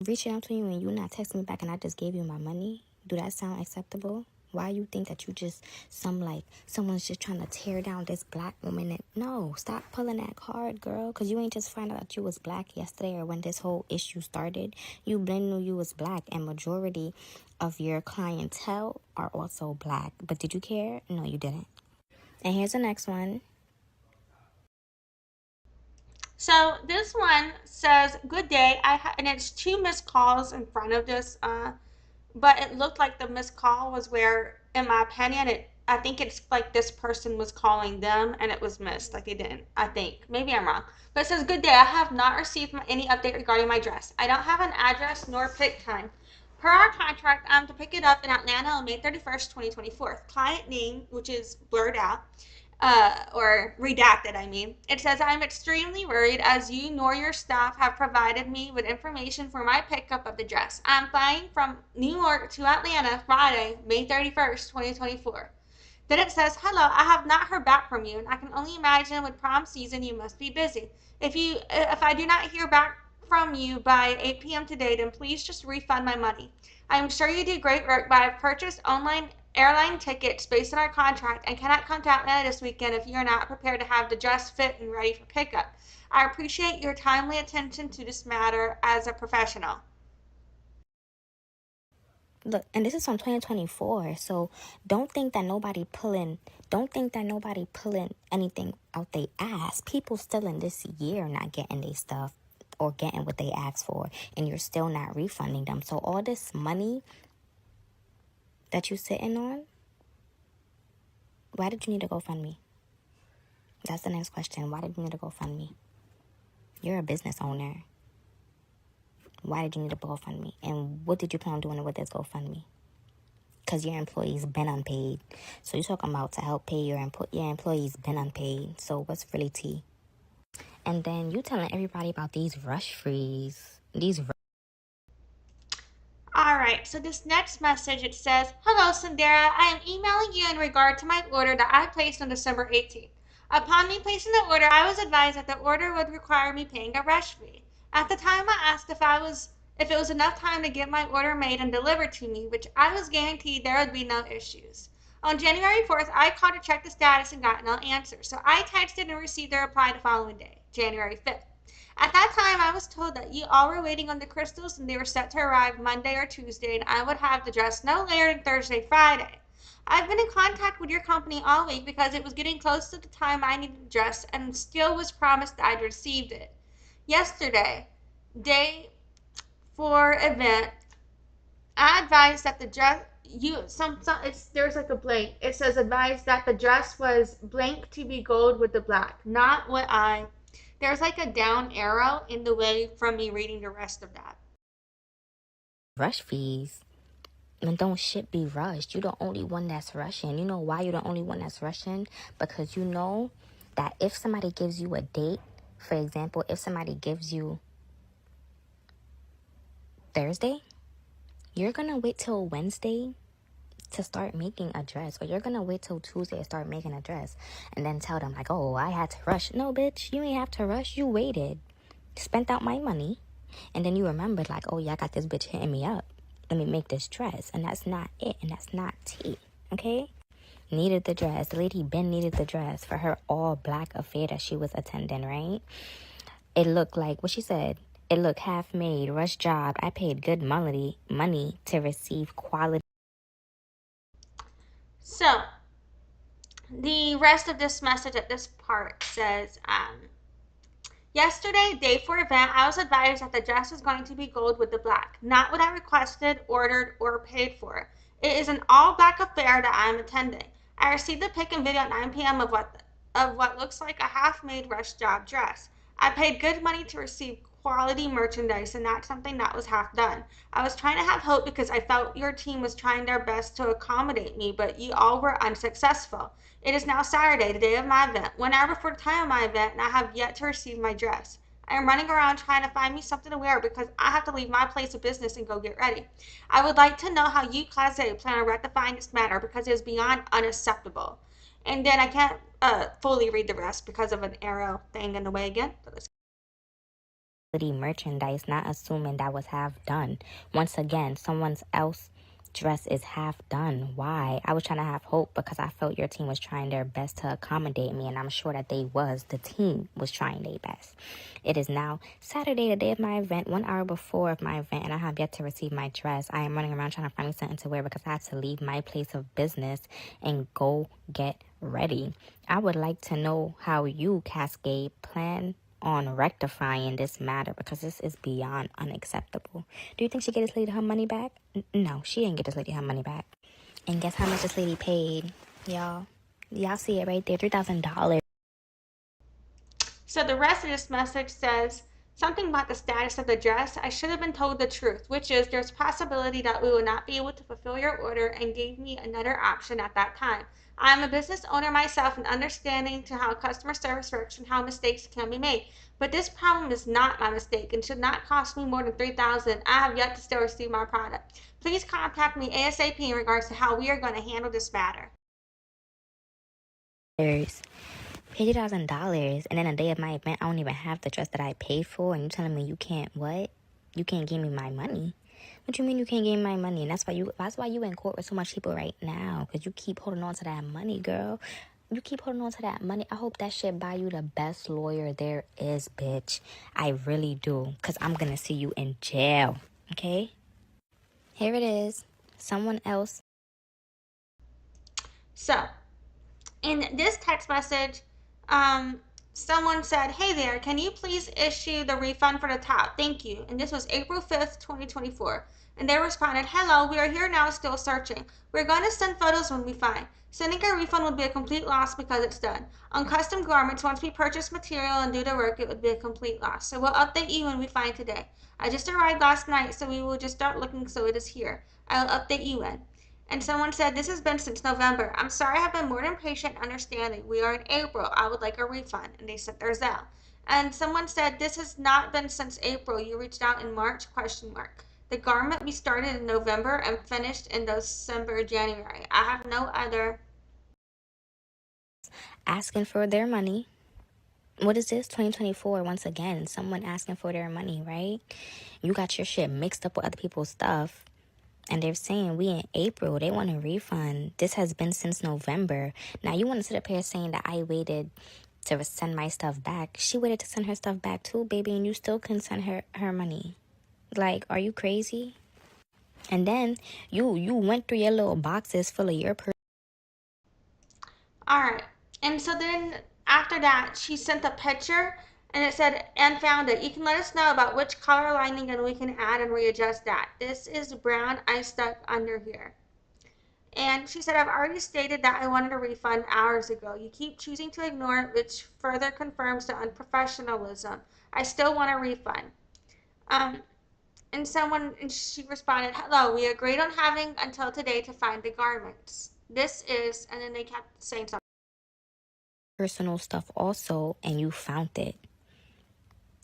Reaching out to you and you not texting me back and I just gave you my money? Do that sound acceptable? Why you think that you just someone's just trying to tear down this black woman? And no, stop pulling that card, girl, because you ain't just find out that you was black yesterday or when this whole issue started. You been knew you was black, and majority of your clientele are also black. But did you care? No, you didn't. And here's the next one. So this one says, good day, and it's 2 missed calls in front of this, but it looked like the missed call was where, in my opinion, I think it's like this person was calling them and it was missed. Like they didn't, I think. Maybe I'm wrong. But it says, good day, I have not received any update regarding my dress. I don't have an address nor pick time. Per our contract, I'm to pick it up in Atlanta on May 31st, 2024. Client name, which is blurred out, or redacted, I mean. It says, I'm extremely worried as you nor your staff have provided me with information for my pickup of the dress. I'm flying from New York to Atlanta Friday, May 31st, 2024. Then it says, hello, I have not heard back from you, and I can only imagine with prom season you must be busy. If I do not hear back from you by 8 p.m. today, then please just refund my money. I'm sure you do great work, but I've purchased online airline tickets based on our contract and cannot come to Atlanta this weekend if you're not prepared to have the dress fit and ready for pickup. I appreciate your timely attention to this matter as a professional. Look, and this is from 2024, so don't think that nobody pulling anything out they ass. People still in this year not getting their stuff or getting what they asked for, and you're still not refunding them. So all this money that you sitting on, why did you need to GoFundMe? That's the next question. Why did you need to GoFundMe? You're a business owner. Why did you need a GoFundMe? And what did you plan on doing with this GoFundMe? Because your employees been unpaid. So you're talking about to help pay your employees been unpaid. So what's really tea? And then you telling everybody about these rush fees. Alright, so this next message, it says, hello Cynderra, I am emailing you in regard to my order that I placed on December 18th. Upon me placing the order, I was advised that the order would require me paying a rush fee. At the time, I asked if it was enough time to get my order made and delivered to me, which I was guaranteed there would be no issues. On January 4th, I called to check the status and got no answer, so I texted and received a reply the following day, January 5th. At that time, I was told that you all were waiting on the crystals and they were set to arrive Monday or Tuesday, and I would have the dress no later than Thursday, Friday. I've been in contact with your company all week because it was getting close to the time I needed the dress and still was promised that I'd received it. Yesterday, day 4 event, I advised that the dress there's like a blank. It says advised that the dress was blank to be gold with the black. Not what there's like a down arrow in the way from me reading the rest of that. Rush fees. And don't shit be rushed. You're the only one that's rushing. You know why you're the only one that's rushing? Because you know that if somebody gives you a date, for example, if somebody gives you Thursday, you're going to wait till Wednesday to start making a dress, or you're gonna wait till Tuesday to start making a dress and then tell them like, oh, I had to rush. No, bitch, you ain't have to rush. You waited, spent out my money, and then you remembered like, oh yeah, I got this bitch hitting me up. Let me make this dress. And that's not it, and that's not tea, okay? Needed the dress. The lady Ben needed the dress for her all black affair that she was attending, right? It looked like what she said. It looked half made, rush job. I paid good money to receive quality. So, the rest of this message at this part says, yesterday, day 4 event, I was advised that the dress was going to be gold with the black. Not what I requested, ordered, or paid for. It is an all-black affair that I am attending. I received the pic and video at 9 p.m. of what looks like a half-made rush job dress. I paid good money to receive quality merchandise and not something that was half done. I was trying to have hope because I felt your team was trying their best to accommodate me, but you all were unsuccessful. It is now Saturday, the day of my event, 1 hour before the time of my event, and I have yet to receive my dress. I am running around trying to find me something to wear because I have to leave my place of business and go get ready. I would like to know how you, Class A, plan on rectifying this matter because it is beyond unacceptable. And then I can't fully read the rest because of an arrow thing in the way again. Merchandise, not assuming that was half done. Once again, someone else's dress is half done. Why? I was trying to have hope because I felt your team was trying their best to accommodate me, and I'm sure that they was. The team was trying their best. It is now Saturday, the day of my event, 1 hour before of my event, and I have yet to receive my dress. I am running around trying to find me something to wear because I have to leave my place of business and go get ready. I would like to know how you, Cascade, plan on rectifying this matter because this is beyond unacceptable. Do you think she get this lady her money back? No, she didn't get this lady her money back. And guess how much this lady paid, y'all? Y'all see it right there, $3,000. So the rest of this message says something about the status of the dress. I should have been told the truth, which is there's a possibility that we will not be able to fulfill your order, and gave me another option at that time. I am a business owner myself and understanding to how customer service works and how mistakes can be made. But this problem is not my mistake and should not cost me more than $3,000. I have yet to still receive my product. Please contact me ASAP in regards to how we are going to handle this matter. $50,000, and then the day of my event, I don't even have the dress that I paid for, and you telling me you can't what? You can't give me my money? What you mean you can't give me my money? And that's why you in court with so much people right now, because you keep holding on to that money, girl. You keep holding on to that money. I hope that shit buy you the best lawyer there is, bitch. I really do, because I'm gonna see you in jail, okay? Here it is. Someone else. So, in this text message, someone said, hey there, can you please issue the refund for the top? Thank you. And this was April 5th, 2024. And they responded, hello, we are here now still searching. We're going to send photos when we find. Sending a refund would be a complete loss because it's done. On custom garments, once we purchase material and do the work, it would be a complete loss. So we'll update you when we find today. I just arrived last night, so we will just start looking, so it is here. I will update you when. And someone said, this has been since November. I'm sorry I have been more than patient and understanding. We are in April. I would like a refund. And they sent their Zelle. And someone said, this has not been since April. You reached out in March, ? The garment we started in November and finished in December, January. I have no other. Asking for their money. What is this? 2024, once again. Someone asking for their money, right? You got your shit mixed up with other people's stuff. And they're saying we in April. They want a refund. This has been since November. Now you want to sit up here saying that I waited to send my stuff back. She waited to send her stuff back too, baby, and you still couldn't send her money. Like, are you crazy? And then you went through your little boxes full of your All right. And so then after that, she sent a picture and it said, and found it. You can let us know about which color lining and we can add and readjust that. This is brown. I stuck under here. And she said, I've already stated that I wanted a refund hours ago. You keep choosing to ignore it, which further confirms the unprofessionalism. I still want a refund. And she responded, hello, we agreed on having until today to find the garments. This is, and then they kept saying something. personal stuff also, and you found it.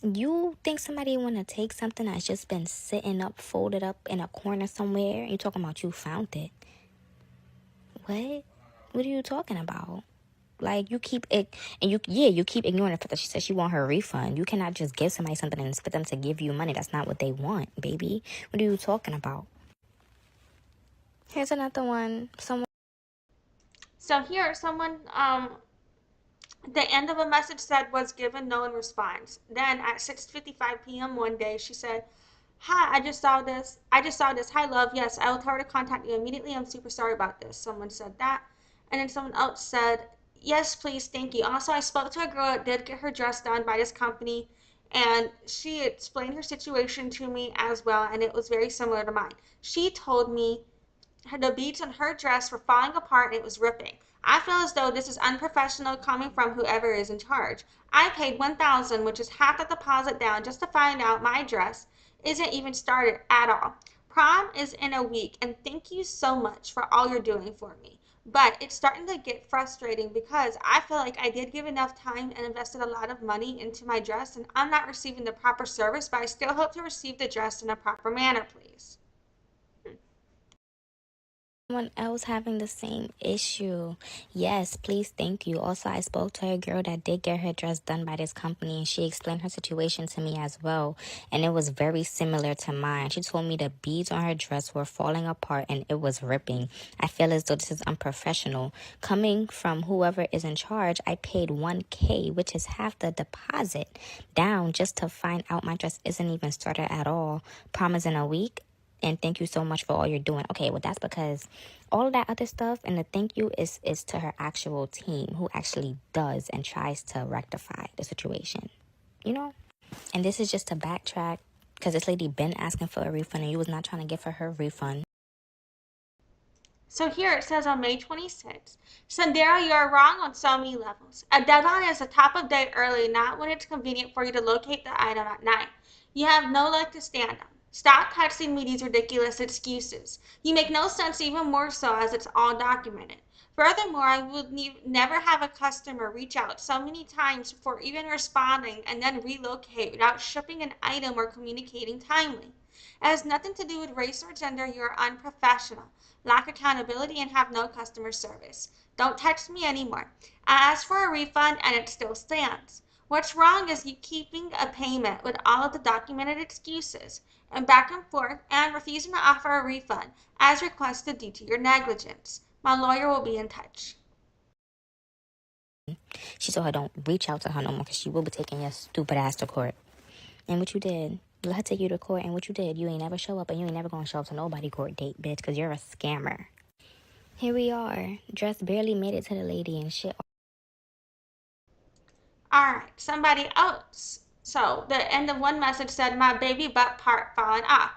You think somebody want to take something that's just been sitting up, folded up in a corner somewhere, and you talking about you found it? what? What are you talking about? Like, you keep it, and you keep ignoring the fact that she said she want her refund. You cannot just give somebody something and expect them to give you money. That's not what they want, baby. What are you talking about? Here's another one. So here, someone, the end of a message said was given no response. Then at 6:55 p.m. one day, she said, "Hi, I just saw this. Hi, love. Yes, I will tell her to contact you immediately. I'm super sorry about this." Someone said that. And then someone else said, "Yes, please, thank you. Also, I spoke to a girl that did get her dress done by this company, and she explained her situation to me as well, and it was very similar to mine. She told me the beads on her dress were falling apart and it was ripping. I feel as though this is unprofessional coming from whoever is in charge. I paid $1,000, which is half the deposit down, just to find out my dress isn't even started at all. Prom is in a week, and thank you so much for all you're doing for me. But it's starting to get frustrating because I feel like I did give enough time and invested a lot of money into my dress, and I'm not receiving the proper service, but I still hope to receive the dress in a proper manner, please." Someone else having the same issue. Yes, please, thank you. Also, I spoke to a girl that did get her dress done by this company, and she explained her situation to me as well, and it was very similar to mine. She told me the beads on her dress were falling apart and it was ripping. I feel as though this is unprofessional. Coming from whoever is in charge, I paid $1,000, which is half the deposit, down just to find out my dress isn't even started at all. Prom is in a week. And thank you so much for all you're doing. Okay, well, that's because all of that other stuff and the thank you is to her actual team who actually does and tries to rectify the situation. You know? And this is just to backtrack because this lady been asking for a refund and you was not trying to give her refund. So here it says on May 26th, "Cynderra, you are wrong on so many levels. A deadline is a top of day early, not when it's convenient for you to locate the item at night. You have no leg to stand on. Stop texting me these ridiculous excuses. You make no sense, even more so as it's all documented. Furthermore, I would never have a customer reach out so many times before even responding and then relocate without shipping an item or communicating timely. It has nothing to do with race or gender. You are unprofessional, lack accountability, and have no customer service. Don't text me anymore. I asked for a refund and it still stands. What's wrong is you keeping a payment with all of the documented excuses and back and forth and refusing to offer a refund as requested due to your negligence. My lawyer will be in touch." She told her don't reach out to her no more because she will be taking your stupid ass to court. And what you did, let her take you to court, and what you did, you ain't never show up, and you ain't never gonna show up to nobody court date, bitch, because you're a scammer. Here we are. Dress barely made it to the lady and shit. Alright, somebody else. So the end of one message said, "My baby butt part falling off."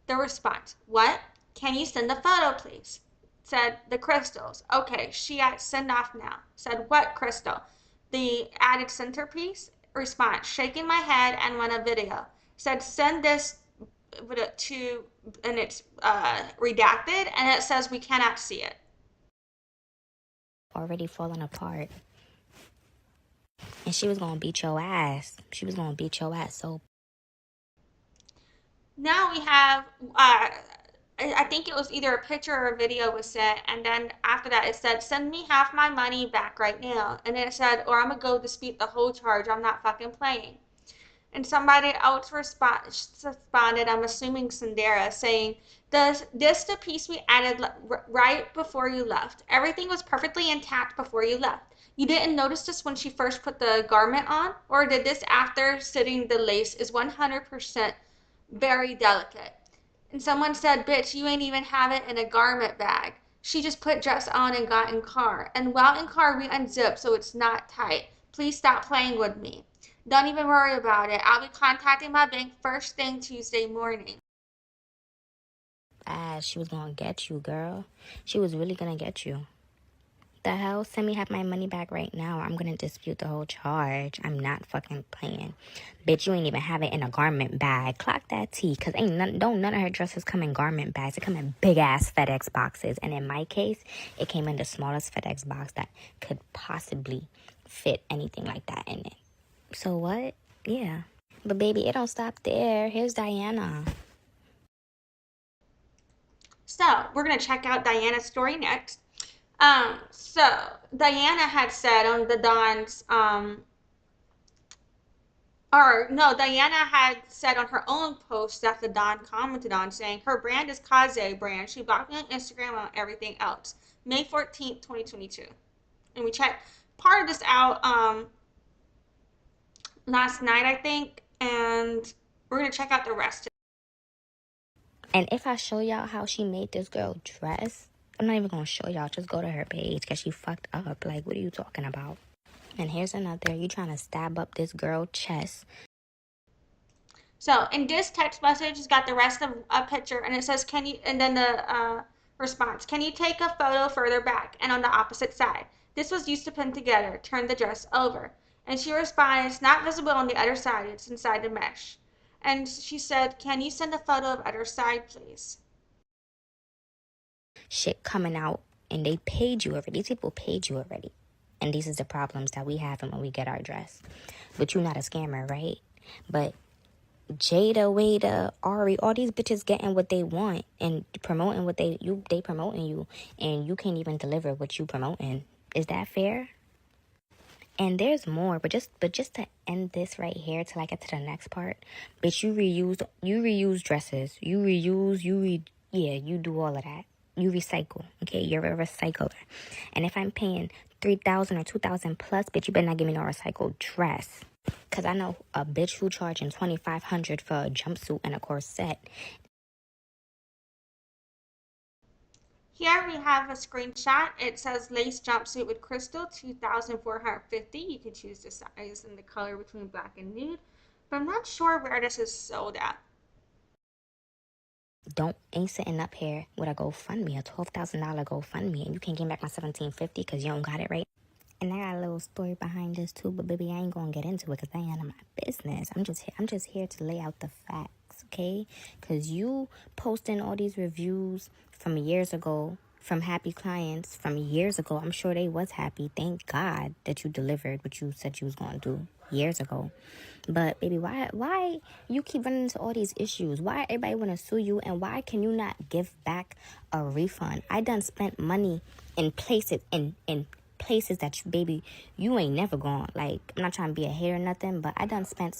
The response, "What? Can you send the photo, please?" Said, "The crystals." Okay, she at send off now. Said, "What crystal?" The added centerpiece. Response, shaking my head and want a video. Said, "Send this to," and it's redacted, and it says we cannot see it. Already falling apart. And she was gonna beat your ass. She was gonna beat your ass so. Now we have, I think it was either a picture or a video was sent, and then after that it said, "Send me half my money back right now." And then it said, "Or I'm gonna go dispute the whole charge. I'm not fucking playing." And somebody else responded, I'm assuming Cynderra, saying, this the piece we added right before you left. Everything was perfectly intact before you left. You didn't notice this when she first put the garment on? Or did this after sitting the lace is 100% very delicate?" And someone said, "Bitch, you ain't even have it in a garment bag. She just put dress on and got in car. And while in car, we unzipped so it's not tight. Please stop playing with me. Don't even worry about it. I'll be contacting my bank first thing Tuesday morning." She was gonna get you, girl. She was really gonna get you. The hell? Send me half my money back right now. I'm gonna dispute the whole charge. I'm not fucking playing. Bitch, you ain't even have it in a garment bag. Clock that T, because none of her dresses come in garment bags. They come in big-ass FedEx boxes. And in my case, it came in the smallest FedEx box that could possibly fit anything like that in it. So what? Yeah. But baby, it don't stop there. Here's Diana. So we're going to check out Diana's story next. So Diana had said on the Don's or no, Diana had said on her own post that the Don commented on, saying her brand is Casze brand. She blocked me on Instagram and on everything else. May 14th, 2022. And we checked part of this out last night, I think, and we're gonna check out the rest. And if I show y'all how she made this girl dress, I'm not even gonna show y'all. Just go to her page because she fucked up. Like, what are you talking about? And here's another. You trying to stab up this girl chest. So in this text message, it's got the rest of a picture, and it says, "Can you?" And then the response, "Can you take a photo further back and on the opposite side? This was used to pin together. Turn the dress over." And she responds, "It's not visible on the other side. It's inside the mesh." And she said, "Can you send a photo of other side, please?" Shit coming out, and they paid you already. These people paid you already. And these is the problems that we have when we get our dress. But you not a scammer, right? But Jada, Wada, Ari, all these bitches getting what they want and promoting what they promoting you, and you can't even deliver what you promoting. Is that fair? And there's more, but just to end this right here till I get to the next part, bitch, you reuse dresses, you do all of that. You recycle, okay? You're a recycler. And if I'm paying $3,000 or $2,000 plus, bitch, you better not give me no recycled dress. Cause I know a bitch who charging $2,500 for a jumpsuit and a corset. Here we have a screenshot. It says lace jumpsuit with crystal, $2,450. You can choose the size and the color between black and nude. But I'm not sure where this is sold at. Ain't sitting up here with a GoFundMe, a $12,000 GoFundMe, and you can't get back my $1,750 because you don't got it right. And I got a little story behind this too, but baby, I ain't gonna get into it because that ain't none of my business. I'm just here to lay out the facts, okay? Because you posting all these reviews from years ago, from happy clients from years ago. I'm sure they was happy. Thank God that you delivered what you said you was gonna do years ago. But baby, why you keep running into all these issues? Why everybody want to sue you, and why can you not give back a refund? I done spent money in places places that you ain't never gone. Like, I'm not trying to be a hater or nothing, but I done spent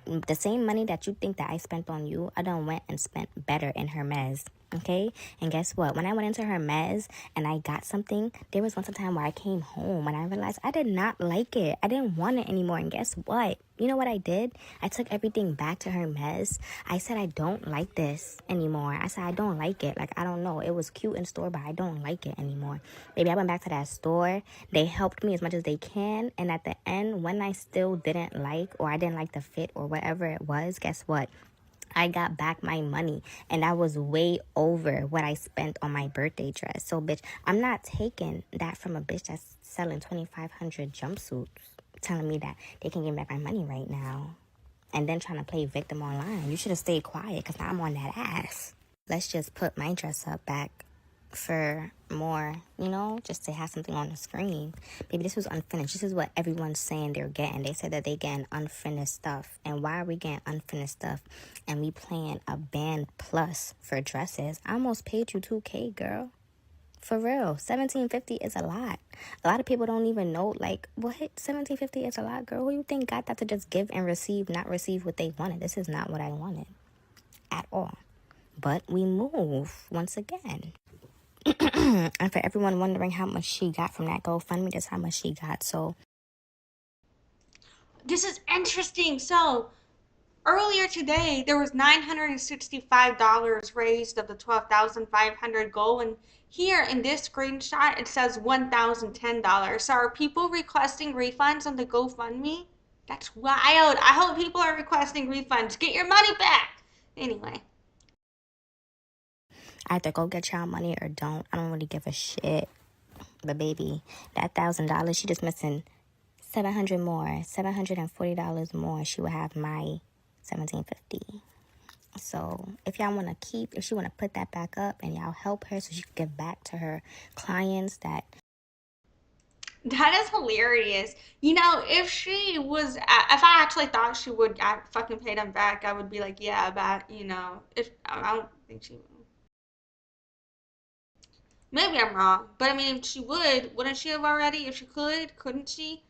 the same money that you think that I spent on you, I done went and spent better in Hermes. Okay, and guess what? When I went into Hermes and I got something, there was once a time where I came home and I realized I did not like it. I didn't want it anymore. And guess what? You know what I did? I took everything back to Hermes. I said, I don't like this anymore. I said, I don't like it. Like, I don't know. It was cute in store, but I don't like it anymore. Baby, I went back to that store. They helped me as much as they can. And at the end, when I still didn't like, or I didn't like the fit or whatever it was, guess what? I got back my money, and that was way over what I spent on my birthday dress. So, bitch, I'm not taking that from a bitch that's selling 2,500 jumpsuits, telling me that they can give back my money right now, and then trying to play victim online. You should have stayed quiet, because now I'm on that ass. Let's just put my dress up back for more, just to have something on the screen. Baby, this was unfinished. This is what everyone's saying they're getting. They said that they getting unfinished stuff. And why are we getting unfinished stuff and we playing a band plus for dresses? I almost paid you $2,000, girl. For real. $1,750 is a lot. A lot of people don't even know, like, what? $1,750 is a lot, girl. Who you think got that to just give and receive, not receive what they wanted? This is not what I wanted at all. But we move once again. And for everyone wondering how much she got from that GoFundMe, that's how much she got. So this is interesting. So earlier today, there was $965 raised of the $12,500 goal, and here in this screenshot, it says $1,010. So are people requesting refunds on the GoFundMe? That's wild. I hope people are requesting refunds. Get your money back. Anyway. either go get y'all money or don't. I don't really give a shit. But baby, that $1,000, she just missing $700 more, $740 more. She would have my $1,750. So if y'all want to if she want to put that back up and y'all help her so she can give back to her clients that is hilarious. If she was, if I actually thought she would fucking pay them back, I would be like, yeah, but, if I don't think she would. Maybe I'm wrong, but I mean, if she would, wouldn't she have already? If she could, couldn't she?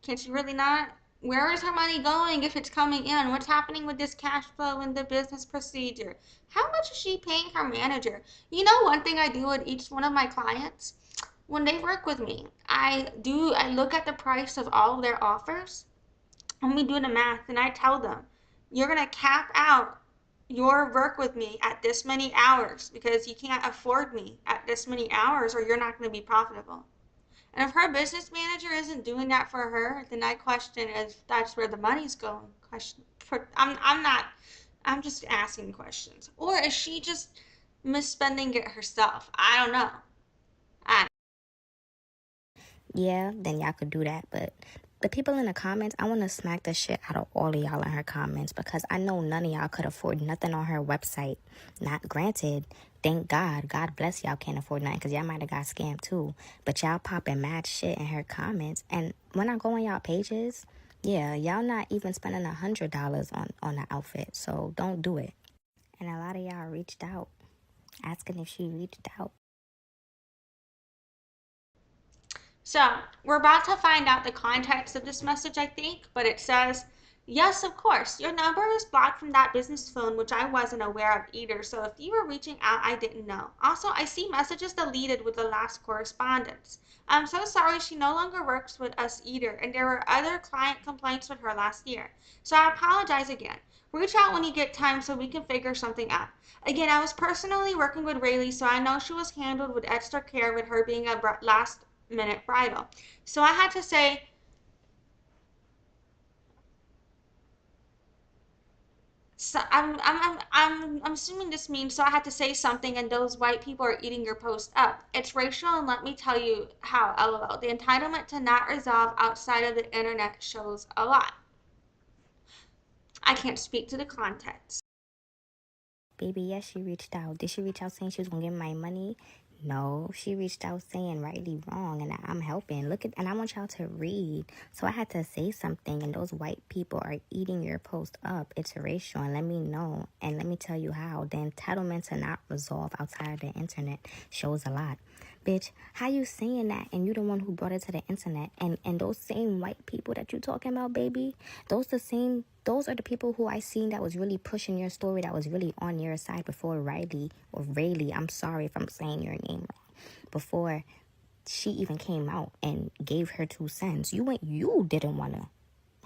Can she really not? Where is her money going if it's coming in? What's happening with this cash flow and the business procedure? How much is she paying her manager? You know, one thing I do with each one of my clients, when they work with me, I look at the price of all of their offers, and we do the math, and I tell them, you're going to cap out your work with me at this many hours because you can't afford me at this many hours or you're not going to be profitable. And if her business manager isn't doing that for her, then I question if that's where the money's going. I'm just asking questions. Or is she just misspending it herself? I don't know. Yeah, then y'all could do that. But the people in the comments, I want to smack the shit out of all of y'all in her comments because I know none of y'all could afford nothing on her website. Not granted, thank God. God bless y'all can't afford nothing because y'all might have got scammed too. But y'all popping mad shit in her comments. And when I go on y'all pages, yeah, y'all not even spending $100 on the outfit. So don't do it. And a lot of y'all reached out, asking if she reached out. So we're about to find out the context of this message, I think, but it says, yes, of course, your number was blocked from that business phone, which I wasn't aware of either. So if you were reaching out, I didn't know. Also, I see messages deleted with the last correspondence. I'm so sorry she no longer works with us either, and there were other client complaints with her last year. So I apologize again. Reach out when you get time so we can figure something out. Again, I was personally working with Raylee, so I know she was handled with extra care with her being a last minute bridal. So I had to say, so I'm assuming this means so I had to say something and those white people are eating your post up. It's racial and let me tell you how, lol. The entitlement to not resolve outside of the internet shows a lot. I can't speak to the context. Baby, yes, she reached out. Did she reach out saying she was going to give me my money? No, she reached out saying rightly wrong, and I'm helping. Look at, and I want y'all to read. So I had to say something, and those white people are eating your post up. It's racial, and let me know, and let me tell you how. The entitlement to not resolve outside of the internet shows a lot. Bitch, how you saying that and you the one who brought it to the internet? And those same white people that you talking about, baby, those are the people who I seen that was really pushing your story, that was really on your side before Riley or Raylee. I'm sorry if I'm saying your name wrong. Before she even came out and gave her 2 cents. You didn't want to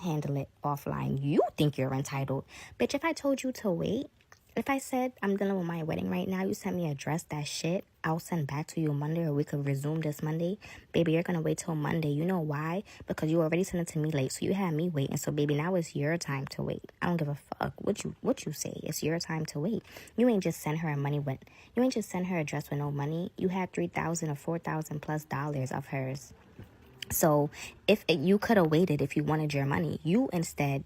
handle it offline. You think you're entitled. Bitch, if I told you to wait, if I said I'm dealing with my wedding right now, you sent me a dress, that shit, I'll send back to you Monday or we could resume this Monday. Baby, you're going to wait till Monday. You know why? Because you already sent it to me late. So you had me waiting. So baby, now it's your time to wait. I don't give a fuck what you say. It's your time to wait. You ain't just send her you ain't just send her a dress with no money. You had $3,000 or $4,000 plus dollars of hers. So if you could have waited if you wanted your money, you instead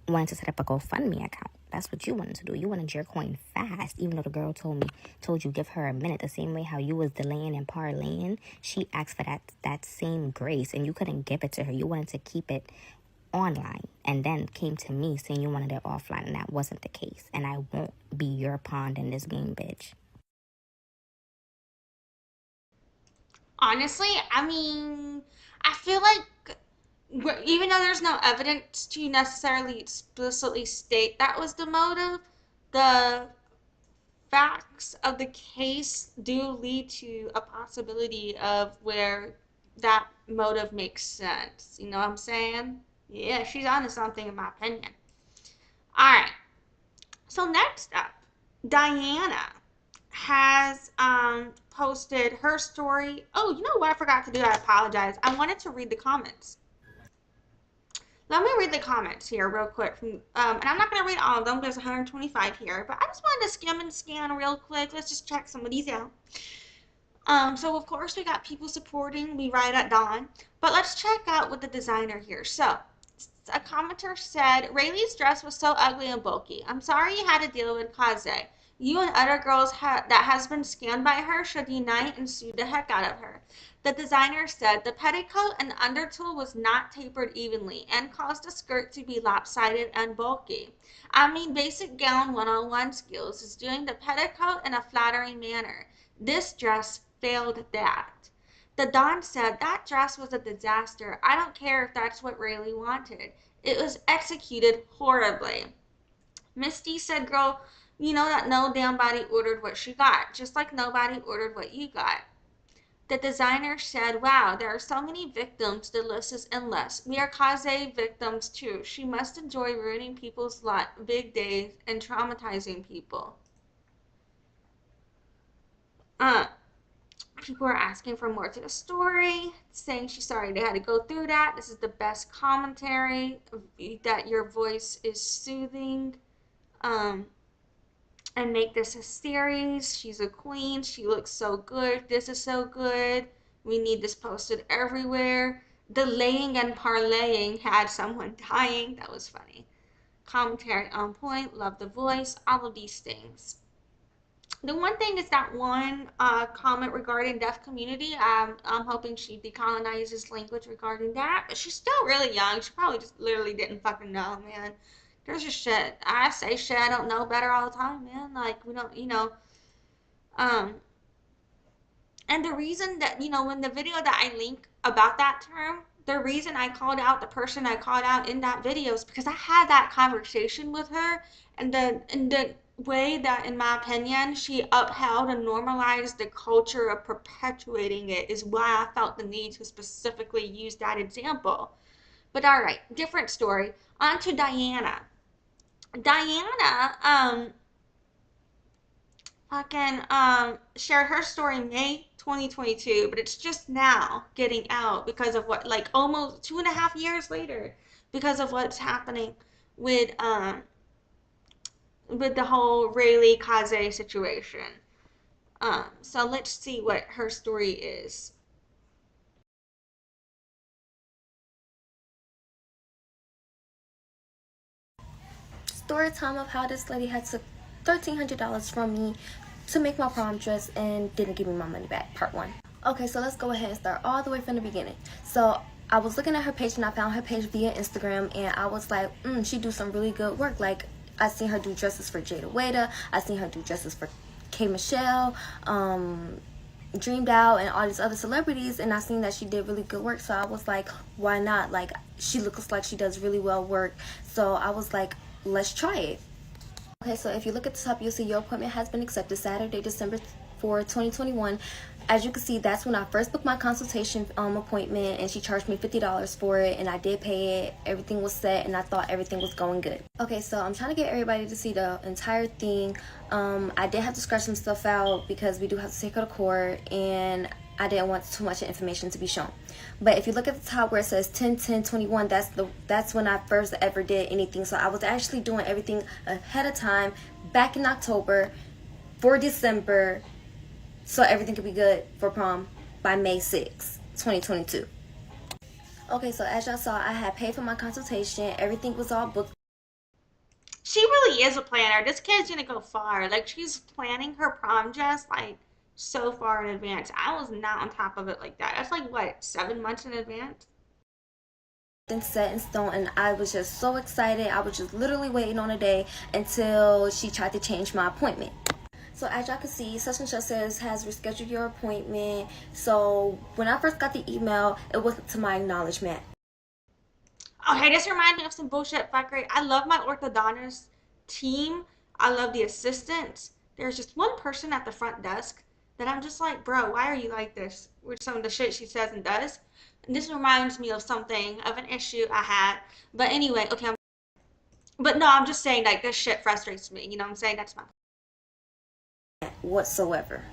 wanted to set up a GoFundMe account. That's what you wanted to do. You wanted your coin fast, even though the girl told you give her a minute. The same way how you was delaying and parlaying, she asked for that same grace, and you couldn't give it to her. You wanted to keep it online, and then came to me saying you wanted it offline, and that wasn't the case. And I won't be your pawn in this game, bitch. Honestly, I mean, I feel like even though there's no evidence to necessarily explicitly state that was the motive, the facts of the case do lead to a possibility of where that motive makes sense. You know what I'm saying? Yeah, she's onto something in my opinion. Alright, so next up, Diana has posted her story. Oh, you know what I forgot to do? I apologize. I wanted to read the comments. Let me read the comments here real quick. And I'm not going to read all of them. There's 125 here. But I just wanted to skim and scan real quick. Let's just check some of these out. So, of course, we got people supporting We Ride at Dawn. But let's check out with the designer here. So, a commenter said, Rayleigh's dress was so ugly and bulky. I'm sorry you had to deal with Casze. You and other girls that has been scammed by her should unite and sue the heck out of her. The designer said the petticoat and undertool was not tapered evenly and caused the skirt to be lopsided and bulky. I mean, basic gown 101 skills is doing the petticoat in a flattering manner. This dress failed that. DaDon said, that dress was a disaster. I don't care if that's what Raylee wanted. It was executed horribly. Misty said, girl, you know that no damn body ordered what she got, just like nobody ordered what you got. The designer said, wow, there are so many victims, the list is endless. We are Casze victims too. She must enjoy ruining people's big days and traumatizing people. People are asking for more to the story, saying she's sorry they had to go through that. This is the best commentary, that your voice is soothing, and make this a series. She's a queen. She looks so good. This is so good. We need this posted everywhere. Delaying and parlaying had someone dying. That was funny. Commentary on point. Love the voice. All of these things. The one thing is that one comment regarding deaf community. I'm hoping she decolonizes language regarding that. But she's still really young. She probably just literally didn't fucking know, man. There's just shit. I say shit I don't know better all the time, man. Like, we don't, and the reason that, when the video that I link about that term, the reason I called out the person I called out in that video is because I had that conversation with her, and the way that, in my opinion, she upheld and normalized the culture of perpetuating it is why I felt the need to specifically use that example. But all right, different story. On to Diana. Diana shared her story May 2022, but it's just now getting out because of what, like, almost 2.5 years later, because of what's happening with the whole Raylee Casze situation. So let's see what her story is. Story time of how this lady had took $1,300 from me to make my prom dress and didn't give me my money back, part 1. Okay, so let's go ahead and start all the way from the beginning. So I was looking at her page and I found her page via Instagram, and I was like, she do some really good work. Like, I seen her do dresses for Jada Waiter, I seen her do dresses for K. Michelle, Dreamed Out, and all these other celebrities, and I seen that she did really good work. So I was like, why not? Like, she looks like she does really well work. So I was like, let's try it. Okay, so if you look at the top, you'll see your appointment has been accepted, Saturday, December 4, 2021. As you can see, that's when I first booked my consultation appointment, and she charged me $50 for it, and I did pay it. Everything was set, and I thought everything was going good. Okay, so I'm trying to get everybody to see the entire thing. I did have to scratch some stuff out because we do have to take her to court, and I didn't want too much information to be shown. But if you look at the top where it says 10/10/21, that's when I first ever did anything. So I was actually doing everything ahead of time back in October for December, so everything could be good for prom by May 6, 2022. Okay, so as y'all saw, I had paid for my consultation. Everything was all booked. She really is a planner. This kid's gonna go far. Like, she's planning her prom dress, like, so far in advance. I was not on top of it like that. That's like, what, 7 months in advance? Set in stone, and I was just so excited. I was just literally waiting on a day until she tried to change my appointment. So as y'all can see, such and such says has rescheduled your appointment. So when I first got the email, it wasn't to my acknowledgement. Okay, this reminds me of some bullshit fuckery. I love my orthodontist team. I love the assistants. There's just one person at the front desk that I'm just like, bro, why are you like this with some of the shit she says and does? And this reminds me of something, of an issue I had. But anyway, okay, but no, I'm just saying, like, this shit frustrates me. You know what I'm saying? That's my whatsoever.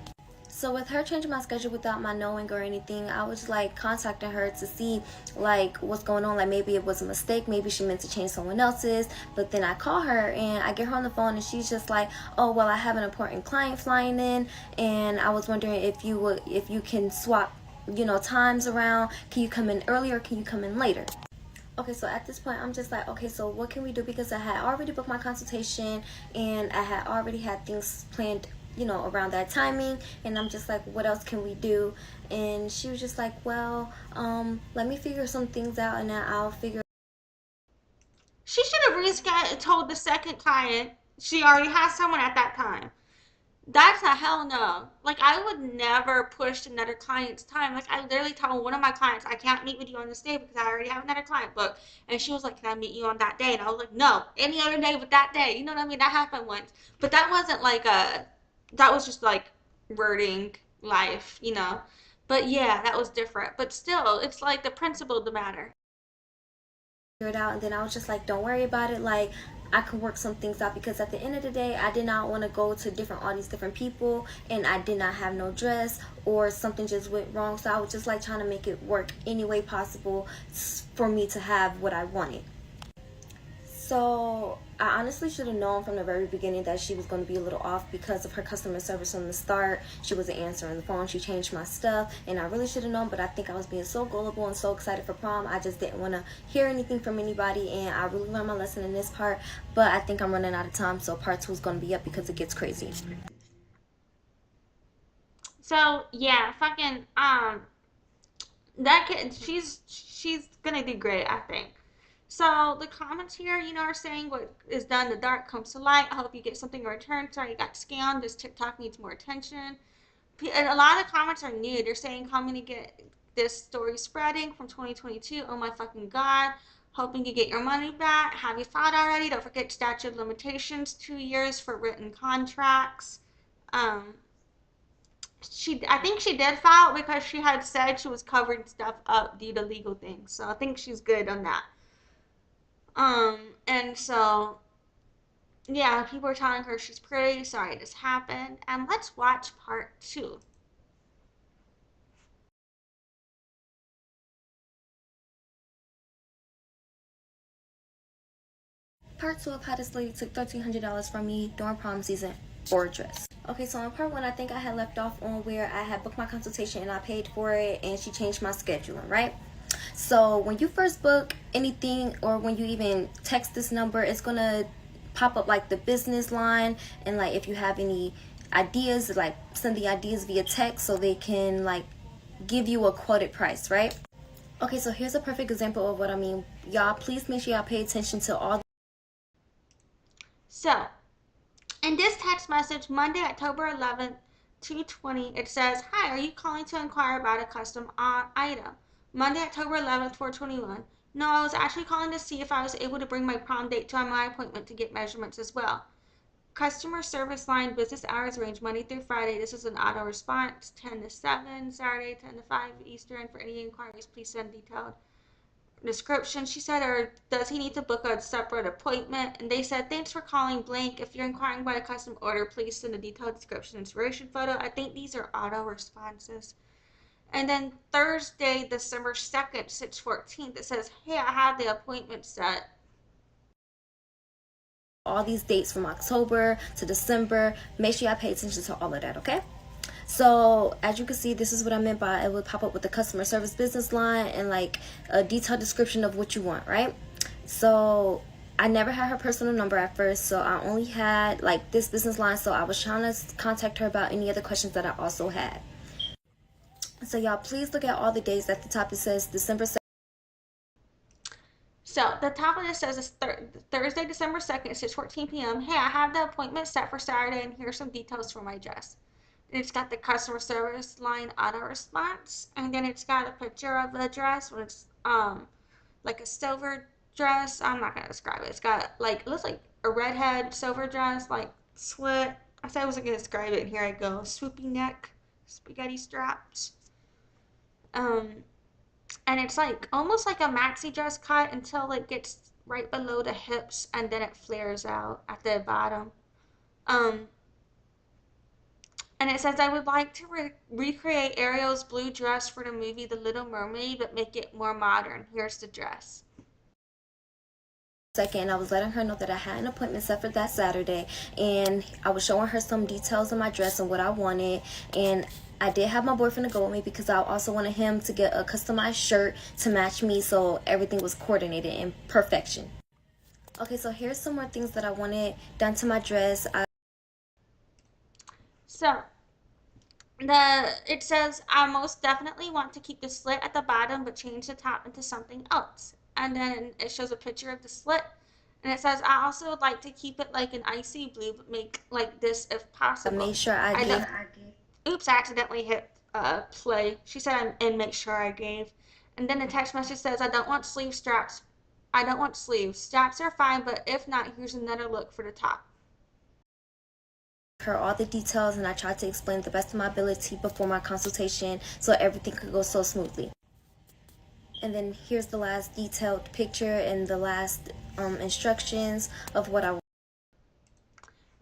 So with her changing my schedule without my knowing or anything, I was like contacting her to see like what's going on. Like, maybe it was a mistake, maybe she meant to change someone else's. But then I call her and I get her on the phone, and she's just like, oh well, I have an important client flying in, and I was wondering if you can swap, times around. Can you come in earlier, or can you come in later? Okay, so at this point, I'm just like, okay, so what can we do? Because I had already booked my consultation, and I had already had things planned, around that timing. And I'm just like, what else can we do? And she was just like, well, let me figure some things out, and then I'll figure. She should have told the second client. She already has someone at that time. That's a hell no. Like, I would never push another client's time. Like, I literally told one of my clients, I can't meet with you on this day because I already have another client booked. And she was like, can I meet you on that day? And I was like, no, any other day but that day. You know what I mean? That happened once. But that wasn't like that was just like wording life, you know? But yeah, that was different. But still, it's like the principle of the matter. It out, and then I was just like, don't worry about it, like I can work some things out, because at the end of the day I did not want to go to all these different people and I did not have no dress, or something just went wrong, so I was just like trying to make it work any way possible for me to have what I wanted. So I honestly should have known from the very beginning that she was going to be a little off because of her customer service from the start. She wasn't answering the phone. She changed my stuff, and I really should have known, but I think I was being so gullible and so excited for prom. I just didn't want to hear anything from anybody, and I really learned my lesson in this part, but I think I'm running out of time, so part 2 is going to be up because it gets crazy. So yeah, fucking that kid, she's gonna do great, I think. So the comments here, you know, are saying what is done in the dark comes to light. I hope you get something in return. Sorry you got scammed. This TikTok needs more attention. And a lot of the comments are new. They're saying how many get this story spreading from 2022. Oh my fucking god. Hoping you get your money back. Have you filed already? Don't forget statute of limitations. 2 years for written contracts. Um, I think she did file because she had said she was covering stuff up due to legal things. So I think she's good on that. And so yeah, people are telling her she's pretty, sorry this happened, and let's watch part 2. Part 2 of how this lady took $1,300 from me during prom season for a dress. Okay, so in part 1, I think I had left off on where I had booked my consultation and I paid for it, and she changed my scheduling, right? So when you first book anything, or when you even text this number, it's gonna pop up like the business line, and like if you have any ideas, like send the ideas via text so they can like give you a quoted price, right? Okay, so here's a perfect example of what I mean. Y'all, please make sure y'all pay attention to all. So in this text message, Monday, October 11th, 2:20, it says, hi, are you calling to inquire about a custom item? Monday, October 11th, 4:21. No, I was actually calling to see if I was able to bring my prom date to my appointment to get measurements as well. Customer service line, business hours range Monday through Friday. This is an auto response, 10 to 7, Saturday 10 to 5 Eastern. For any inquiries, please send detailed description. She said, or does he need to book a separate appointment? And they said, thanks for calling blank. If you're inquiring about a custom order, please send a detailed description inspiration photo. I think these are auto responses. And then Thursday, December 2nd, 6:14, it says, hey, I have the appointment set. All these dates from October to December. Make sure y'all pay attention to all of that, okay? So as you can see, this is what I meant by it would pop up with the customer service business line and like a detailed description of what you want, right? So I never had her personal number at first, so I only had like this business line, so I was trying to contact her about any other questions that I also had. So y'all, please look at all the days at the top. It says December 2nd. So the top of this says it's Thursday, December 2nd, 6:14 p.m. Hey, I have the appointment set for Saturday, and here's some details for my dress. It's got the customer service line auto response, and then it's got a picture of the dress when it's like a silver dress. I'm not gonna describe it. It's got like, it looks like a redhead silver dress, like slit. I said I wasn't gonna describe it, and here I go. Swoopy neck, spaghetti straps. And it's like almost like a maxi dress cut until it gets right below the hips, and then it flares out at the bottom. Um, And it says, I would like to recreate Ariel's blue dress for the movie The Little Mermaid, but make it more modern. Here's the dress. Second, I was letting her know that I had an appointment set for that Saturday, and I was showing her some details of my dress and what I wanted, and I did have my boyfriend to go with me because I also wanted him to get a customized shirt to match me, so everything was coordinated in perfection. Okay, so here's some more things that I wanted done to my dress. So it says, I most definitely want to keep the slit at the bottom but change the top into something else. And then it shows a picture of the slit, And it says, I also would like to keep it like an icy blue, but make like this if possible. Make sure I gave. Oops, I accidentally hit play. She said, and make sure I gave. And then the text message says, I don't want sleeve straps. I don't want sleeves. Straps are fine, but if not, here's another look for the top. Her all the details, and I tried to explain the best of my ability before my consultation so everything could go so smoothly. And then here's the last detailed picture and the last instructions of what I want.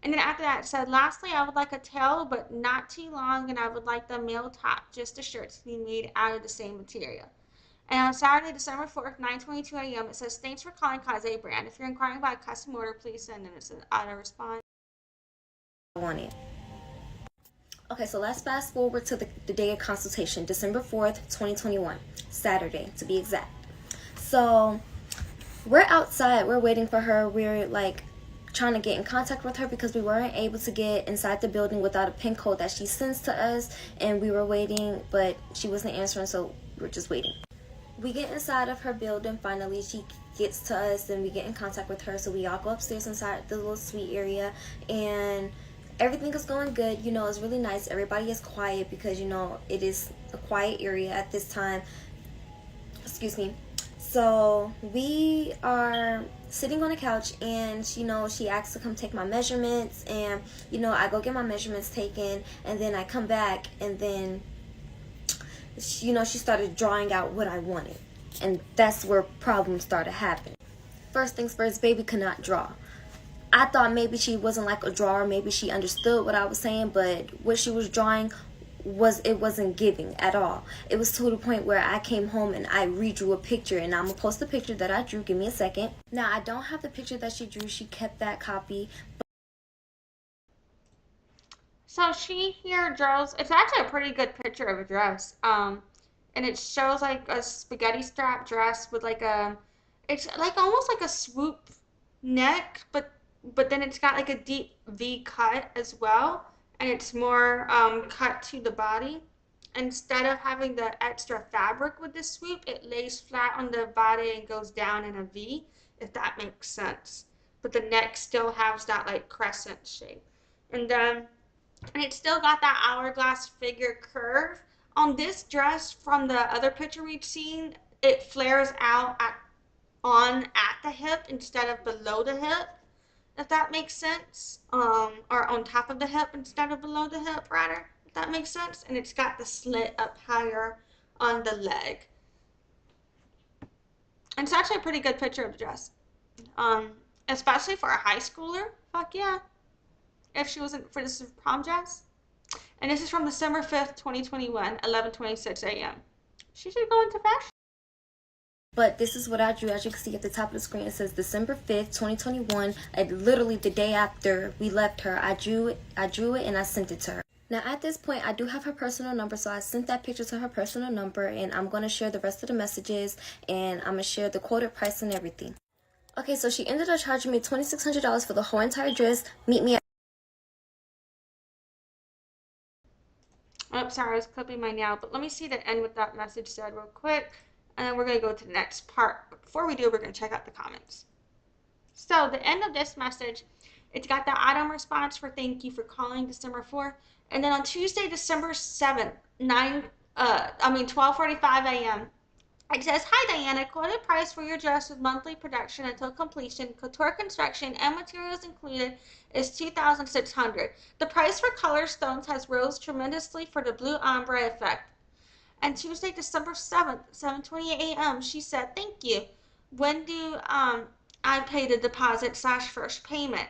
And then after that it said, lastly, I would like a tail, but not too long, and I would like the male top, just the shirts to be made out of the same material. And on Saturday, December 4th, 9:22 a.m., it says, thanks for calling Casze brand. If you're inquiring about a custom order, please send in an auto response. I wanted. Okay, so let's fast forward to the day of consultation, December 4th, 2021, Saturday to be exact. So we're outside, we're waiting for her, we're like trying to get in contact with her because we weren't able to get inside the building without a pin code that she sends to us, and we were waiting, but she wasn't answering, so we're just waiting. We get inside of her building, finally she gets to us and we get in contact with her, so we all go upstairs inside the little suite area, and everything is going good. You know, it's really nice. Everybody is quiet because, you know, it is a quiet area at this time. Excuse me. So we are sitting on a couch, and, you know, she asks to come take my measurements, and, you know, I go get my measurements taken, and then I come back, and then, you know, she started drawing out what I wanted, and that's where problems started happening. First things first, baby could not draw. I thought maybe she wasn't like a drawer, maybe she understood what I was saying, but what she was drawing wasn't giving at all. It was to the point where I came home and I redrew a picture, and I'm gonna post the picture that I drew. Give me a second. Now I don't have the picture that she drew. She kept that copy. So she here draws, it's actually a pretty good picture of a dress. And it shows like a spaghetti strap dress with like it's like almost like a swoop neck, but then it's got like a deep V cut as well, and it's more cut to the body. Instead of having the extra fabric with the swoop, it lays flat on the body and goes down in a V, if that makes sense. But the neck still has that like crescent shape. And it still got that hourglass figure curve. On this dress, from the other picture we've seen, it flares out at the hip instead of below the hip, if that makes sense, or on top of the hip instead of below the hip, rather, if that makes sense. And it's got the slit up higher on the leg. And it's actually a pretty good picture of the dress, especially for a high schooler. Fuck yeah, if she wasn't for this prom dress. And this is from December 5th, 2021, 11:26 a.m. She should go into fashion. But this is what I drew. As you can see at the top of the screen, it says December 5th, 2021. Literally the day after we left her, I drew it and I sent it to her. Now at this point, I do have her personal number, so I sent that picture to her personal number, and I'm going to share the rest of the messages, and I'm going to share the quoted price and everything. Okay, so she ended up charging me $2,600 for the whole entire dress. Meet me at... Oh, sorry, I was clipping my nail, but let me see the end what that message said real quick, and then we're going to go to the next part. But before we do, we're going to check out the comments. So the end of this message, it's got the item response for thank you for calling December 4th, and then on Tuesday, December 7th, 12:45 a.m., it says, hi Diana, quoted price for your dress with monthly production until completion, couture construction, and materials included is $2,600. The price for color stones has rose tremendously for the blue ombre effect. And Tuesday, December 7th, 7:28 a.m., she said, thank you. When do I pay the deposit / first payment?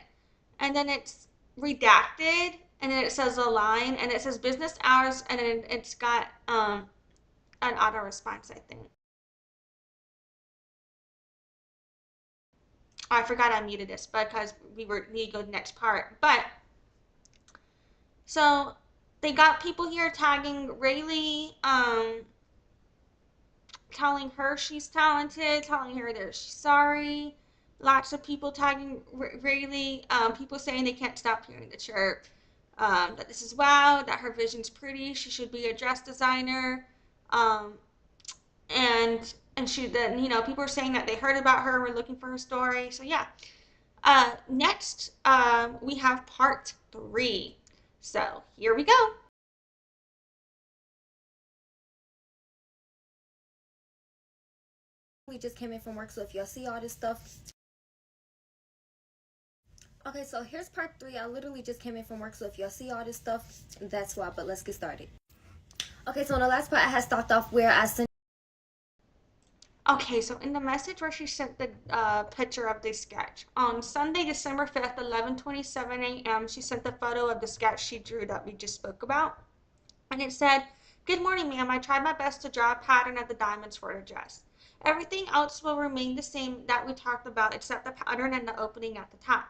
And then it's redacted, and then it says a line, and it says business hours, and then it's got an auto response, I think. Oh, I forgot I muted this because we need to go to the next part. But so they got people here tagging Raylee, telling her she's talented, telling her that she's sorry. Lots of people tagging Raylee, people saying they can't stop hearing the chirp, that this is wow, that her vision's pretty, she should be a dress designer, and she then, you know, people are saying that they heard about her and were looking for her story. So yeah, Next, we have part 3. So here we go. We just came in from work, so if y'all see all this stuff. Okay, so here's part 3. I literally just came in from work, so if y'all see all this stuff, that's why, but let's get started. Okay, so in the last part, I had stopped off where I sent. Okay, so in the message where she sent the picture of the sketch, on Sunday, December 5th, 11:27 a.m., she sent the photo of the sketch she drew that we just spoke about. And it said, "Good morning, ma'am. I tried my best to draw a pattern of the diamonds for the dress. Everything else will remain the same that we talked about except the pattern and the opening at the top."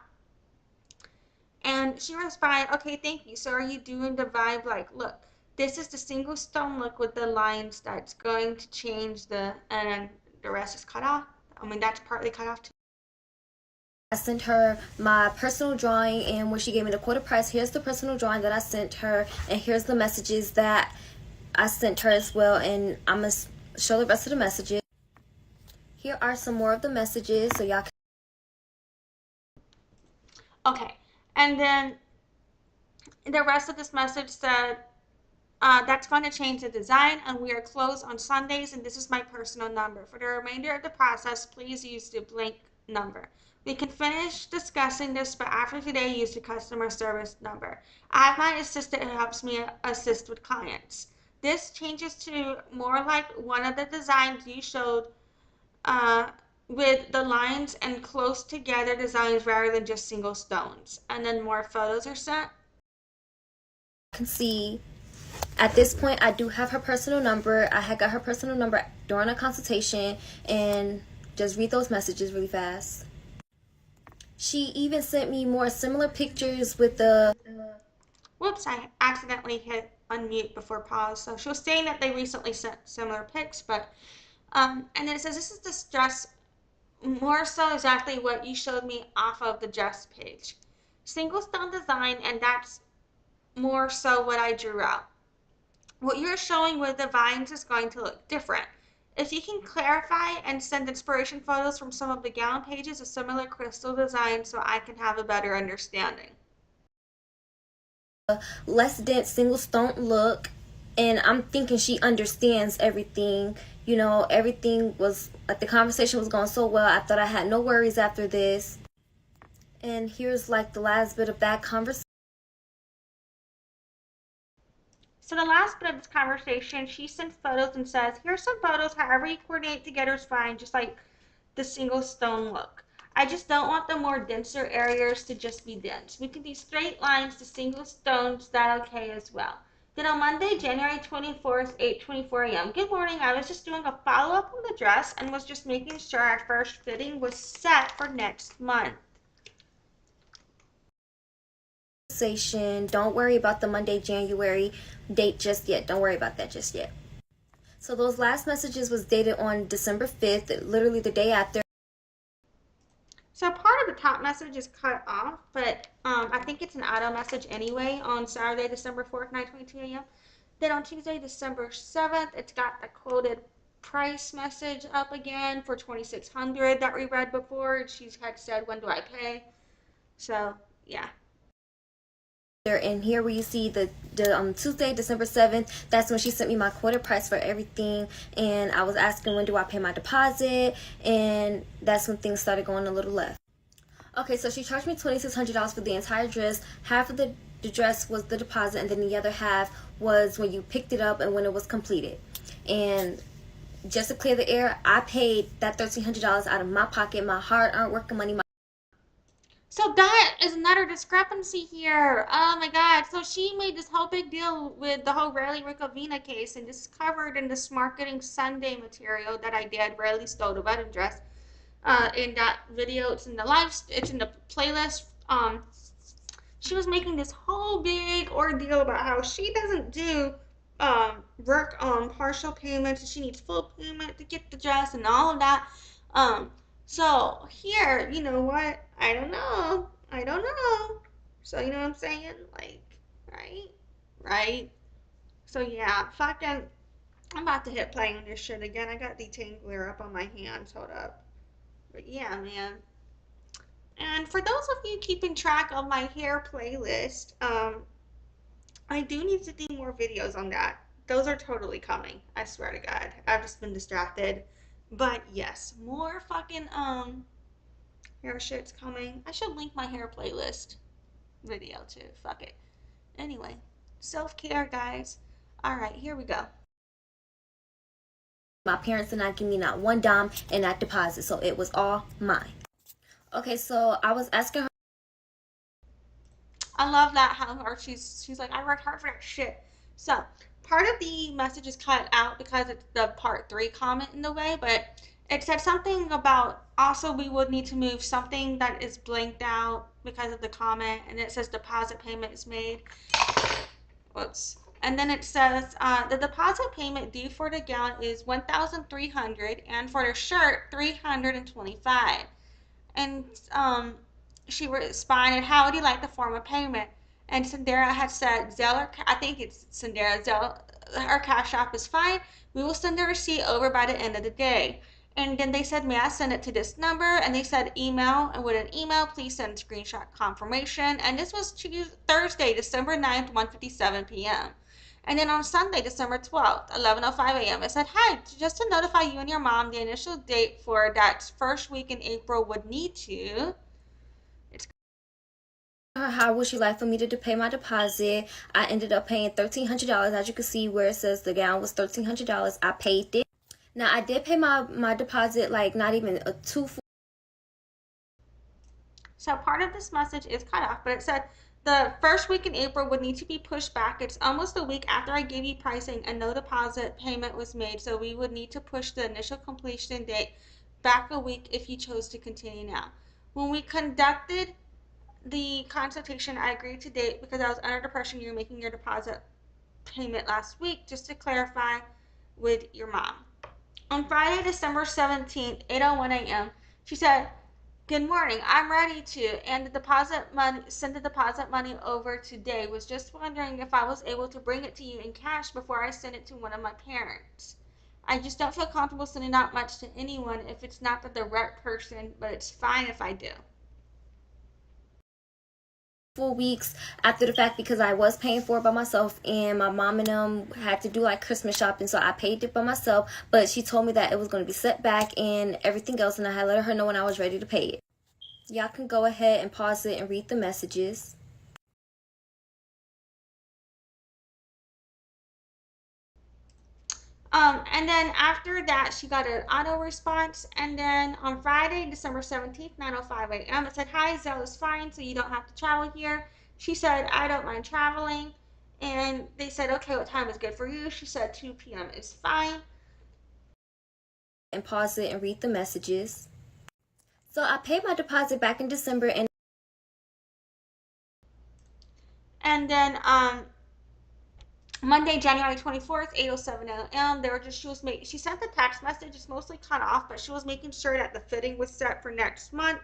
And she responded, "Okay, thank you. So are you doing the vibe like, look, this is the single stone look with the lines that's going to change and then the rest is cut off? I mean, that's partly cut off too." I sent her my personal drawing, and when she gave me the quarter price, here's the personal drawing that I sent her, and here's the messages that I sent her as well, and I'm going to show the rest of the messages. Here are some more of the messages, so y'all can. Okay, and then the rest of this message said, "That's going to change the design, and we are closed on Sundays, and this is my personal number. For the remainder of the process, please use the blank number. We can finish discussing this, but after today, use the customer service number. I have my assistant who helps me assist with clients." This changes to more like one of the designs you showed, with the lines and close together designs rather than just single stones. And then more photos are sent. Can see at this point I do have her personal number. I had got her personal number during a consultation, and just read those messages really fast. She even sent me more similar pictures with the Whoops, I accidentally hit unmute before pause. So she was saying that they recently sent similar pics, but and then it says, "This is the dress, more so exactly what you showed me off of the dress page. Single stone design, and that's more so what I drew out. What you're showing with the vines is going to look different. If you can clarify and send inspiration photos from some of the gown pages of similar crystal designs so I can have a better understanding." less dense single stone look, and I'm thinking she understands everything. You know, everything was like the conversation was going so well. I thought I had no worries after this. And here's like the last bit of that conversation. So the last bit of this conversation, she sends photos and says, "Here's some photos. However you coordinate together is fine, just like the single stone look. I just don't want the more denser areas to just be dense. We can do straight lines to single stones, that okay as well." Then on Monday, January 24th, 8:24 a.m. "Good morning. I was just doing a follow-up on the dress and was just making sure our first fitting was set for next month." Don't worry about the Monday, January date just yet. Don't worry about that just yet. So those last messages was dated on December 5th, literally the day after. So part of the top message is cut off, but I think it's an auto message anyway on Saturday, December 4th, 9:22 a.m. Then on Tuesday, December 7th, it's got the quoted price message up again for $2,600 that we read before. She had said, "When do I pay?" So, yeah. And here where you see the Tuesday, December 7th, that's when she sent me my quarter price for everything, and I was asking when do I pay my deposit, and that's when things started going a little left. Okay, so she charged me $2,600 for the entire dress. Half of the dress was the deposit, and then the other half was when you picked it up and when it was completed. And just to clear the air, I paid that $1,300 out of my pocket, my hard-earned working money. So that is another discrepancy here. Oh my God. So she made this whole big deal with the whole Raylee Rukavina case, and this is covered in this marketing Sunday material that I did. Raylee stole the wedding dress. In that video, it's in the playlist. She was making this whole big ordeal about how she doesn't do work on partial payments, and she needs full payment to get the dress and all of that. So here, you know what? I don't know. So you know what I'm saying? Like, right? Right? So yeah, fucking, I'm about to hit play on this shit again. I got detangler up on my hands. Hold up. But yeah, man. And for those of you keeping track of my hair playlist, I do need to do more videos on that. Those are totally coming. I swear to God. I've just been distracted. But yes, more fucking hair shit's coming. I should link my hair playlist video too. Fuck it. Anyway, self-care, guys. All right, here we go. My parents did not give me not one dime in that deposit, so it was all mine. Okay, so I was asking her. I love that how her she's like, I worked hard for that shit. So part of the message is cut out because it's the part 3 comment in the way, but it said something about also we would need to move something that is blanked out because of the comment, and it says deposit payment is made. Whoops. And then it says the deposit payment due for the gown is $1,300, and for the shirt $325. And she responded, "How would you like the form of payment?" And Cynderra had said, "Zelle, I think it's Cynderra, Zelle, her cash app is fine. We will send the receipt over by the end of the day." And then they said, "May I send it to this number?" And they said, "Email." And with an email, please send screenshot confirmation. And this was Thursday, December 9th, 1:57 p.m. And then on Sunday, December 12th, 11:05 a.m., it said, "Hi, just to notify you and your mom, the initial date for that first week in April would need to." How would she like for me to pay my deposit? I ended up paying $1,300. As you can see where it says the gown was $1,300. I paid it. Now, I did pay my deposit, like, not even a 2 4. So part of this message is cut off, but it said the first week in April would need to be pushed back. It's almost a week after I gave you pricing and no deposit payment was made, so we would need to push the initial completion date back a week if you chose to continue now. When we conducted the consultation, I agreed to date because I was under the impression you were making your deposit payment last week, just to clarify with your mom. On Friday, December 17th, 8:01 a.m., she said, "Good morning. I'm ready to and send the deposit money over today. Was just wondering if I was able to bring it to you in cash before I send it to one of my parents. I just don't feel comfortable sending out much to anyone if it's not the direct person, but it's fine if I do." 4 weeks after the fact because I was paying for it by myself, and my mom and them had to do like Christmas shopping, so I paid it by myself. But she told me that it was going to be set back and everything else, and I had let her know when I was ready to pay it. Y'all can go ahead and pause it and read the messages. And then after that, she got an auto response. And then on Friday, December 17th, 9:05 a.m., it said, "Hi, Zelle is fine, so you don't have to travel here." She said, "I don't mind traveling." And they said, "Okay, what time is good for you?" She said, 2 p.m. is fine. And pause it and read the messages. So I paid my deposit back in December, and then Monday, January 24th, 8:07 a.m. She sent the text message. It's mostly cut off, but she was making sure that the fitting was set for next month.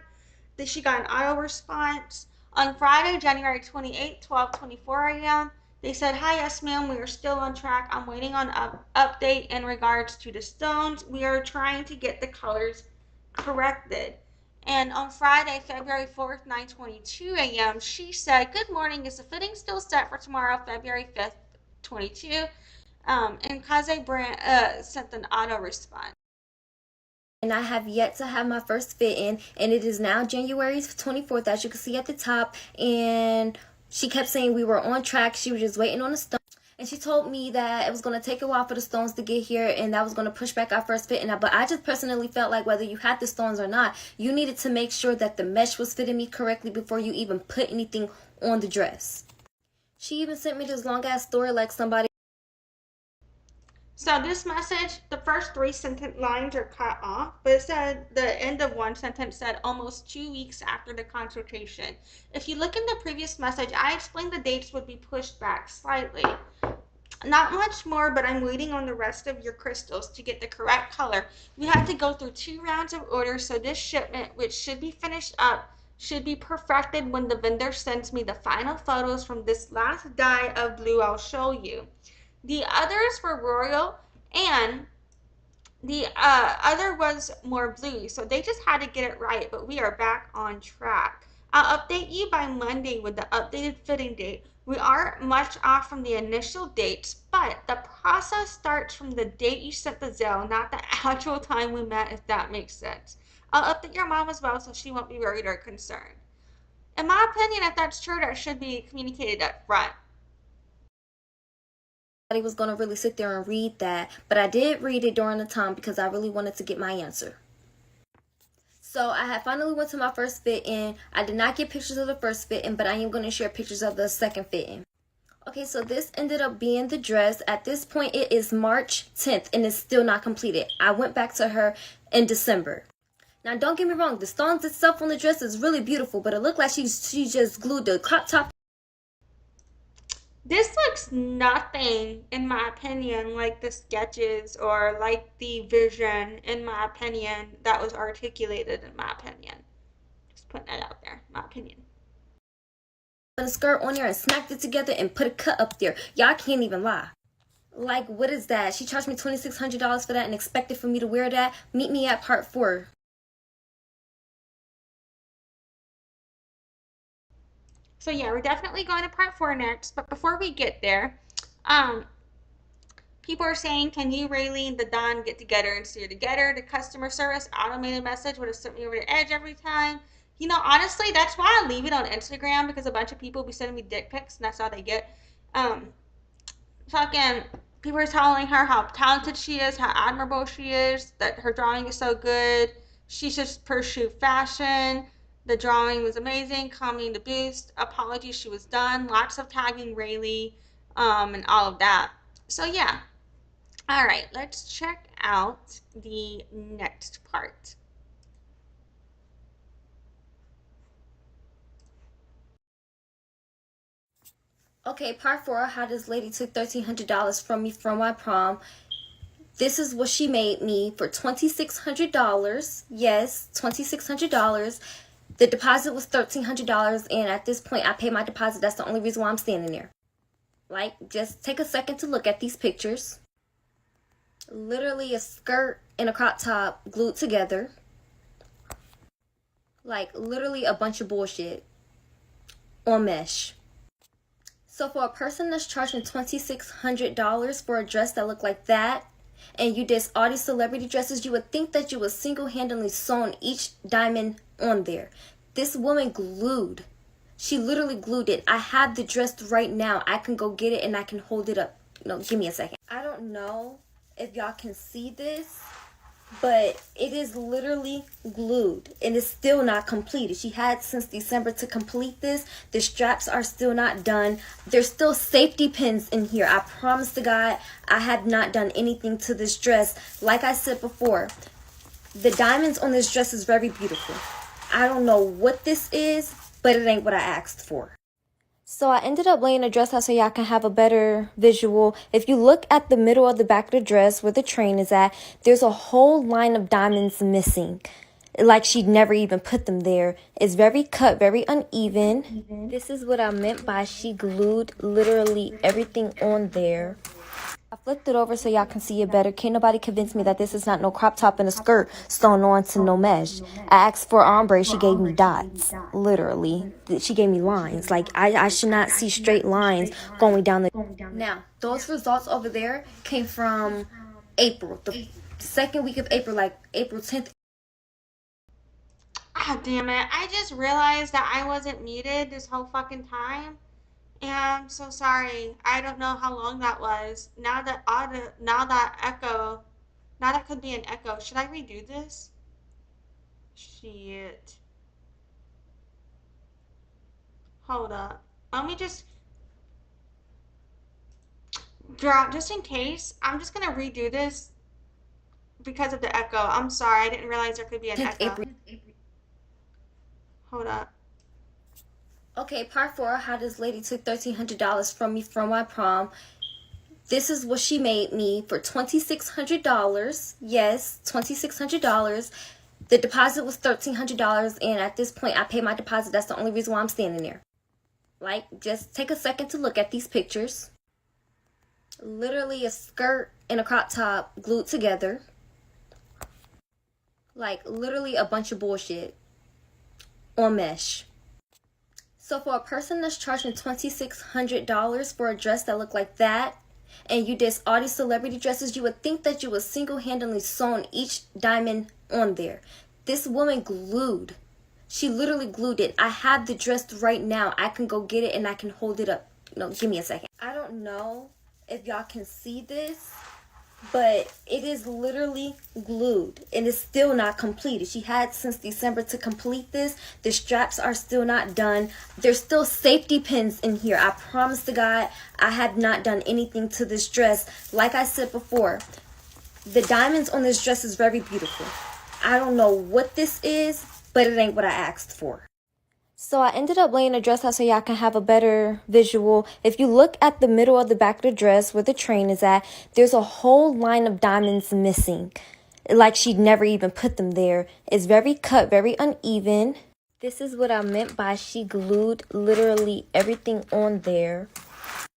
Then she got an auto response. On Friday, January 28th, 12:24 a.m., they said, "Hi, yes, ma'am, we are still on track. I'm waiting on update in regards to the stones. We are trying to get the colors corrected." And on Friday, February 4th, 9:22 a.m., she said, "Good morning. Is the fitting still set for tomorrow, February 5th, 22?" And Casze sent an auto response. And I have yet to have my first fit in, and it is now January 24th, as you can see at the top. And she kept saying we were on track. She was just waiting on the stone. And she told me that it was going to take a while for the stones to get here, and that was going to push back our first fit. But I just personally felt like whether you had the stones or not, you needed to make sure that the mesh was fitting me correctly before you even put anything on the dress. She even sent me this long-ass story like somebody. So this message, the first 3 sentence lines are cut off, but it said the end of one sentence said almost 2 weeks after the consultation. If you look in the previous message, I explained the dates would be pushed back slightly. Not much more, but I'm waiting on the rest of your crystals to get the correct color. We have to go through 2 rounds of orders, so this shipment, which should be finished up, should be perfected when the vendor sends me the final photos from this last dye of blue I'll show you. The others were royal and The other was more blue, so they just had to get it right, but we are back on track. I'll update you by Monday with the updated fitting date. We aren't much off from the initial dates, but the process starts from the date you sent the Zelle, not the actual time we met, if that makes sense. I'll update your mom as well so she won't be worried or concerned. In my opinion, if that's true, that should be communicated up front. I was going to really sit there and read that, but I did read it during the time because I really wanted to get my answer. So I had finally went to my first fit-in. I did not get pictures of the first fit-in, but I am going to share pictures of the second fit-in. Okay, so this ended up being the dress. At this point, it is March 10th, and it's still not completed. I went back to her in December. Now, don't get me wrong. The stones itself on the dress is really beautiful, but it looked like she just glued the crop top. This looks nothing, in my opinion, like the sketches or like the vision, in my opinion, that was articulated, in my opinion. Just putting that out there, my opinion. A skirt on there and smacked it together and put a cut up there. Y'all can't even lie. Like, what is that? She charged me $2,600 for that and expected for me to wear that? Meet me at part 4. So yeah, we're definitely going to part 4 next. But before we get there, people are saying, can you, Raylee, and DaDon get together and steer together? The customer service automated message would have sent me over the edge every time. You know, honestly, that's why I leave it on Instagram, because a bunch of people be sending me dick pics, and that's all they get. Fucking people are telling her how talented she is, how admirable she is, that her drawing is so good. She should pursue fashion. The drawing was amazing. Comedy to boost. Apologies, she was done. Lots of tagging Raylee, and all of that. So yeah. All right, let's check out the next part. Okay, part 4, how this lady took $1,300 from me from my prom. This is what she made me for $2,600. Yes, $2,600. The deposit was $1,300, and at this point, I paid my deposit. That's the only reason why I'm standing there. Like, just take a second to look at these pictures. Literally a skirt and a crop top glued together. Like, literally a bunch of bullshit on mesh. So for a person that's charging $2,600 for a dress that looked like that, and you did all these celebrity dresses, you would think that you would single-handedly sewn each diamond on there. This woman glued. She literally glued it. I have the dress right now. I can go get it and I can hold it up. No, give me a second. I don't know if y'all can see this, but it is literally glued and it's still not completed. She had since December to complete this. The straps are still not done. There's still safety pins in here. I promise to God, I have not done anything to this dress. Like I said before, the diamonds on this dress is very beautiful. I don't know what this is, but it ain't what I asked for. So I ended up laying the dress out so y'all can have a better visual. If you look at the middle of the back of the dress where the train is at, there's a whole line of diamonds missing. Like she'd never even put them there. It's very cut, very uneven. This is what I meant by she glued literally everything on there. I flipped it over so y'all can see it better. Can't nobody convince me that this is not no crop top and a skirt sewn on to no mesh. I asked for ombre, she gave me dots. Literally. She gave me lines. Like, I should not see straight lines going down the... Now, those results over there came from April. The second week of April, like April 10th. Ah, damn it. I just realized that I wasn't muted this whole fucking time. And I'm so sorry. I don't know how long that was. Now that could be an echo. Should I redo this? Shit. Hold up. Let me just just in case, I'm just gonna redo this because of the echo. I'm sorry, I didn't realize there could be an echo. Hold up. Okay, part 4, how this lady took $1,300 from me from my prom. This is what she made me for $2,600. Yes, $2,600. The deposit was $1,300, and at this point, I paid my deposit. That's the only reason why I'm standing there. Like, just take a second to look at these pictures. Literally a skirt and a crop top glued together. Like, literally a bunch of bullshit on mesh. So for a person that's charging $2,600 for a dress that looked like that, and you did all these celebrity dresses, you would think that you would single-handedly sewn each diamond on there. This woman glued. She literally glued it. I have the dress right now. I can go get it and I can hold it up. No, give me a second. I don't know if y'all can see this, but it is literally glued and it's still not completed. She had since December to complete this. The straps are still not done. There's still safety pins in here. I promise to God, I have not done anything to this dress. Like I said before, the diamonds on this dress is very beautiful. I don't know what this is, but it ain't what I asked for. So I ended up laying the dress out so y'all can have a better visual. If you look at the middle of the back of the dress where the train is at, there's a whole line of diamonds missing. Like she'd never even put them there. It's very cut, very uneven. This is what I meant by she glued literally everything on there.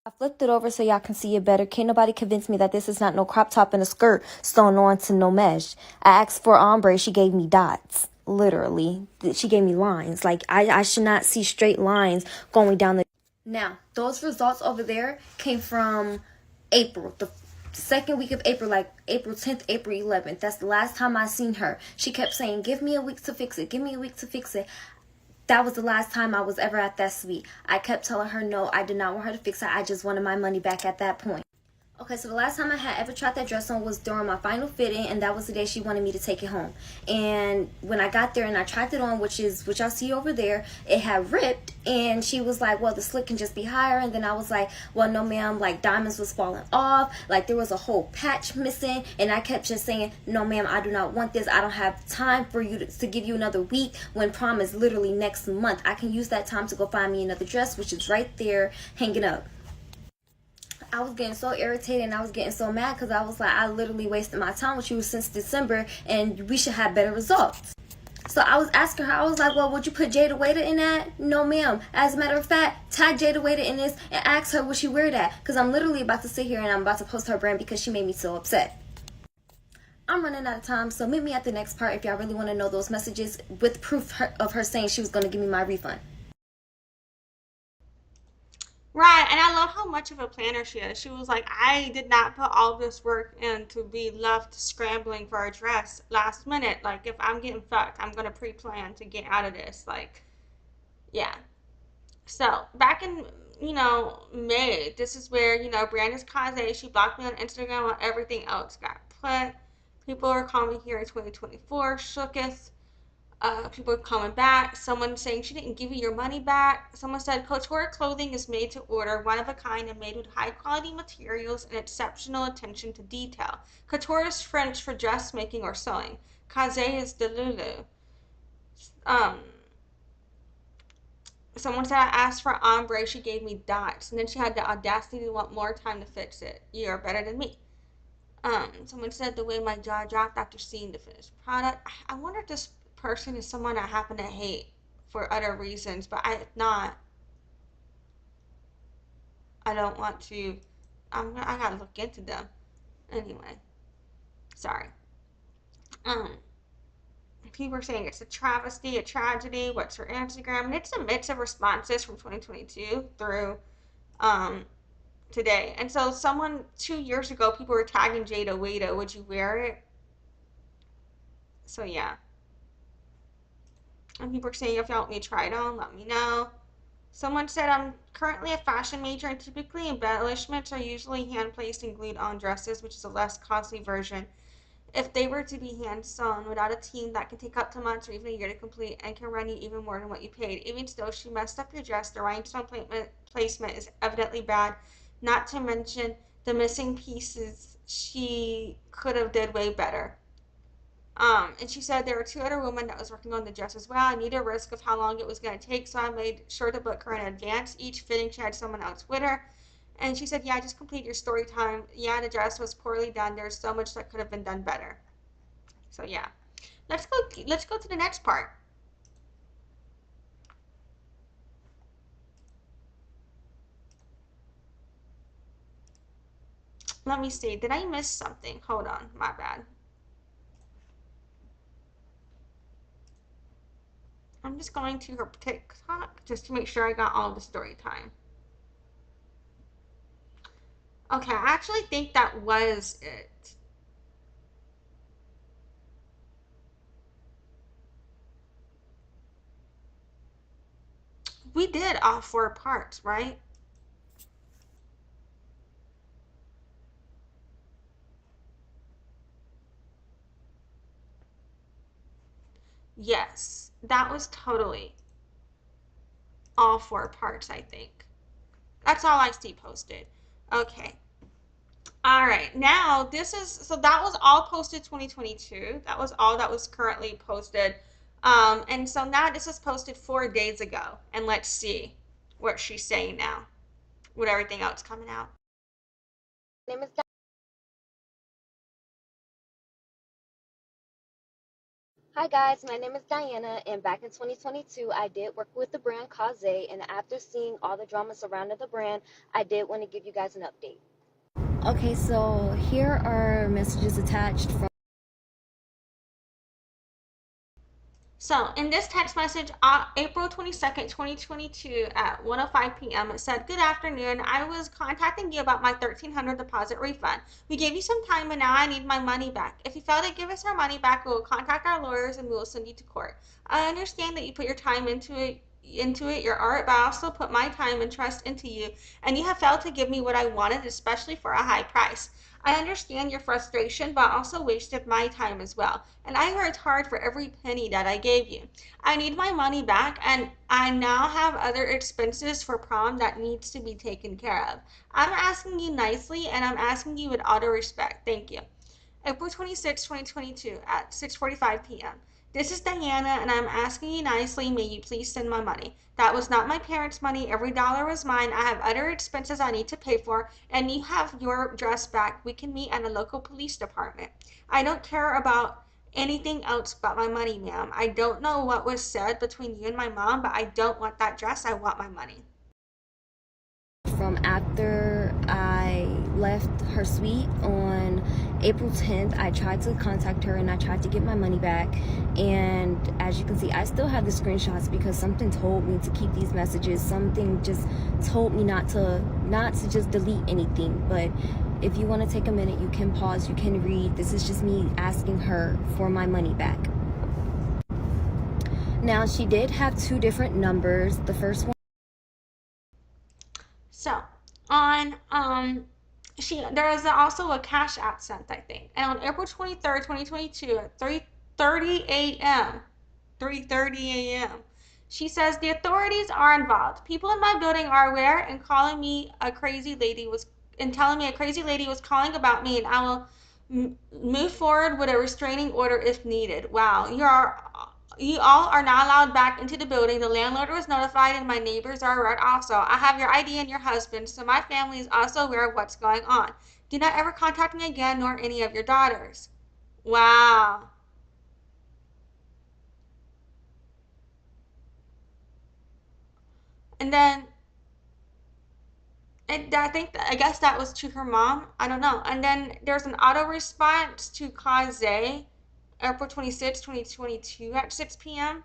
I flipped it over so y'all can see it better. Can't nobody convince me that this is not no crop top and a skirt sewn on to no mesh. I asked for ombre, she gave me dots. Literally, she gave me lines. Like, I should not see straight lines going down the... Now, those results over there came from April, the second week of April, like April 10th, April 11th. That's the last time I seen her. She kept saying, give me a week to fix it, give me a week to fix it. That was the last time I was ever at that suite. I kept telling her no, I did not want her to fix it. I just wanted my money back at that point. Okay, so the last time I had ever tried that dress on was during my final fitting, and that was the day she wanted me to take it home. And when I got there and I tried it on, which y'all see over there, it had ripped, and she was like, well, the slit can just be higher. And then I was like, well, no, ma'am, like diamonds was falling off, like there was a whole patch missing. And I kept just saying, no, ma'am, I do not want this. I don't have time for you to give you another week when prom is literally next month. I can use that time to go find me another dress, which is right there hanging up. I was getting so irritated and I was getting so mad because I was like, I literally wasted my time with you since December and we should have better results. So I was asking her, I was like, well, would you put Jada Waiter in that? No, ma'am. As a matter of fact, tag Jada Waiter in this and ask her would she wear that? Because I'm literally about to sit here and I'm about to post her brand because she made me so upset. I'm running out of time, so meet me at the next part if y'all really want to know those messages with proof of her saying she was going to give me my refund. Right, and I love how much of a planner she is. She was like, I did not put all this work in to be left scrambling for a dress last minute. Like, if I'm getting fucked, I'm going to pre-plan to get out of this. Like, yeah. So, back in, May, this is where, Brandon's Casze, she blocked me on Instagram while everything else got put. People are calling me here in 2024, shooketh. People are coming back. Someone saying she didn't give you your money back. Someone said couture clothing is made to order, one of a kind, and made with high quality materials and exceptional attention to detail. Couture is French for dressmaking or sewing. Casze is Delulu. Someone said I asked for ombre, she gave me dots, and then she had the audacity to want more time to fix it. You're better than me. Someone said the way my jaw dropped after seeing the finished product. I wonder if this person is someone I happen to hate for other reasons, but if not, I don't want to. I gotta look into them. Anyway, sorry. People are saying it's a travesty, a tragedy. What's her Instagram? And it's a mix of responses from 2022 through today. And so, 2 years ago, people were tagging Jada Waiter. Would you wear it? So yeah. And people are saying if y'all want me to try it on, let me know. Someone said I'm currently a fashion major and typically embellishments are usually hand placed and glued on dresses, which is a less costly version. If they were to be hand sewn without a team, that can take up to months or even a year to complete and can run you even more than what you paid. Even still, she messed up your dress. The rhinestone placement is evidently bad, not to mention the missing pieces. She could have did way better. And she said there were 2 other women that was working on the dress as well. I knew the risk of how long it was going to take, so I made sure to book her in advance. Each fitting, she had someone else with her. And she said, yeah, just complete your story time. Yeah, the dress was poorly done. There's so much that could have been done better. So, yeah. Let's go to the next part. Let me see. Did I miss something? Hold on. My bad. I'm just going to her TikTok just to make sure I got all the story time. Okay, I actually think that was it. We did all 4 parts, right? Yes, that was totally all 4 parts, I think. That's all I see posted. Okay. All right. Now, so that was all posted 2022. That was all that was currently posted. And so now this was posted 4 days ago. And let's see what she's saying now with everything else coming out. Name is Hi guys, my name is Diana, and back in 2022, I did work with the brand Casze, and after seeing all the drama surrounding the brand, I did want to give you guys an update. Okay, so here are messages attached from. So in this text message, April 22nd, 2022 at 1:05 p.m., it said, "Good afternoon. I was contacting you about my $1,300 deposit refund. We gave you some time and now I need my money back. If you fail to give us our money back, we will contact our lawyers and we will send you to court. I understand that you put your time into it, your art, but I also put my time and trust into you, and you have failed to give me what I wanted, especially for a high price. I understand your frustration, but also wasted my time as well. And I worked hard for every penny that I gave you. I need my money back, and I now have other expenses for prom that needs to be taken care of. I'm asking you nicely, and I'm asking you with all due respect. Thank you. April 26, 2022 at 6:45 p.m. This is Diana, and I'm asking you nicely, may you please send my money. That was not my parents' money. Every dollar was mine. I have other expenses I need to pay for, and you have your dress back. We can meet at a local police department. I don't care about anything else but my money, ma'am. I don't know what was said between you and my mom, but I don't want that dress. I want my money." From after I left her suite on April 10th, I tried to contact her and I tried to get my money back. And as you can see, I still have the screenshots because something told me to keep these messages. Something just told me not to just delete anything. But if you want to take a minute, you can pause, you can read. This is just me asking her for my money back. Now, she did have 2 different numbers. The first one. So on there was also a cash app sent, I think. And on April 23rd, 2022 at 3:30 a.m. 3:30 a.m. She says, "The authorities are involved. People in my building are aware and telling me a crazy lady was calling about me, and I will move forward with a restraining order if needed." Wow, you all are not allowed back into the building. The landlord was notified and my neighbors are aware also. I have your ID and your husband, so my family is also aware of what's going on. Do not ever contact me again, nor any of your daughters. Wow. And then I guess that was to her mom. I don't know. And then there's an auto response to Casze, April 26, 2022 at 6 p.m.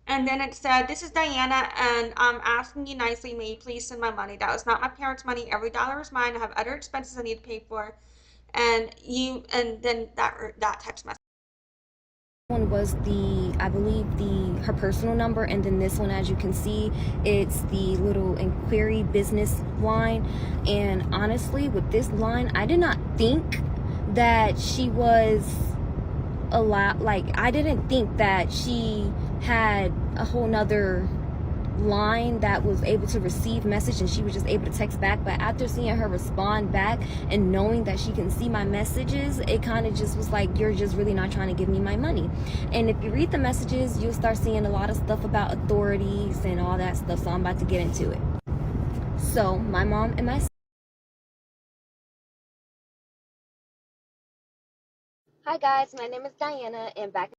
And then it said, "This is Diana, and I'm asking you nicely, may you please send my money. That was not my parents' money. Every dollar is mine. I have other expenses I need to pay for." And then that text message. One was I believe her personal number, and then this one, as you can see, it's the little inquiry business line. And honestly, with this line, I did not think that she was I didn't think that she had a whole nother line that was able to receive message and she was just able to text back. But after seeing her respond back and knowing that she can see my messages, it kind of just was like, you're just really not trying to give me my money. And if you read the messages, you'll start seeing a lot of stuff about authorities and all that stuff, so I'm about to get into it. So my mom and my Hi guys, my name is Diana, and back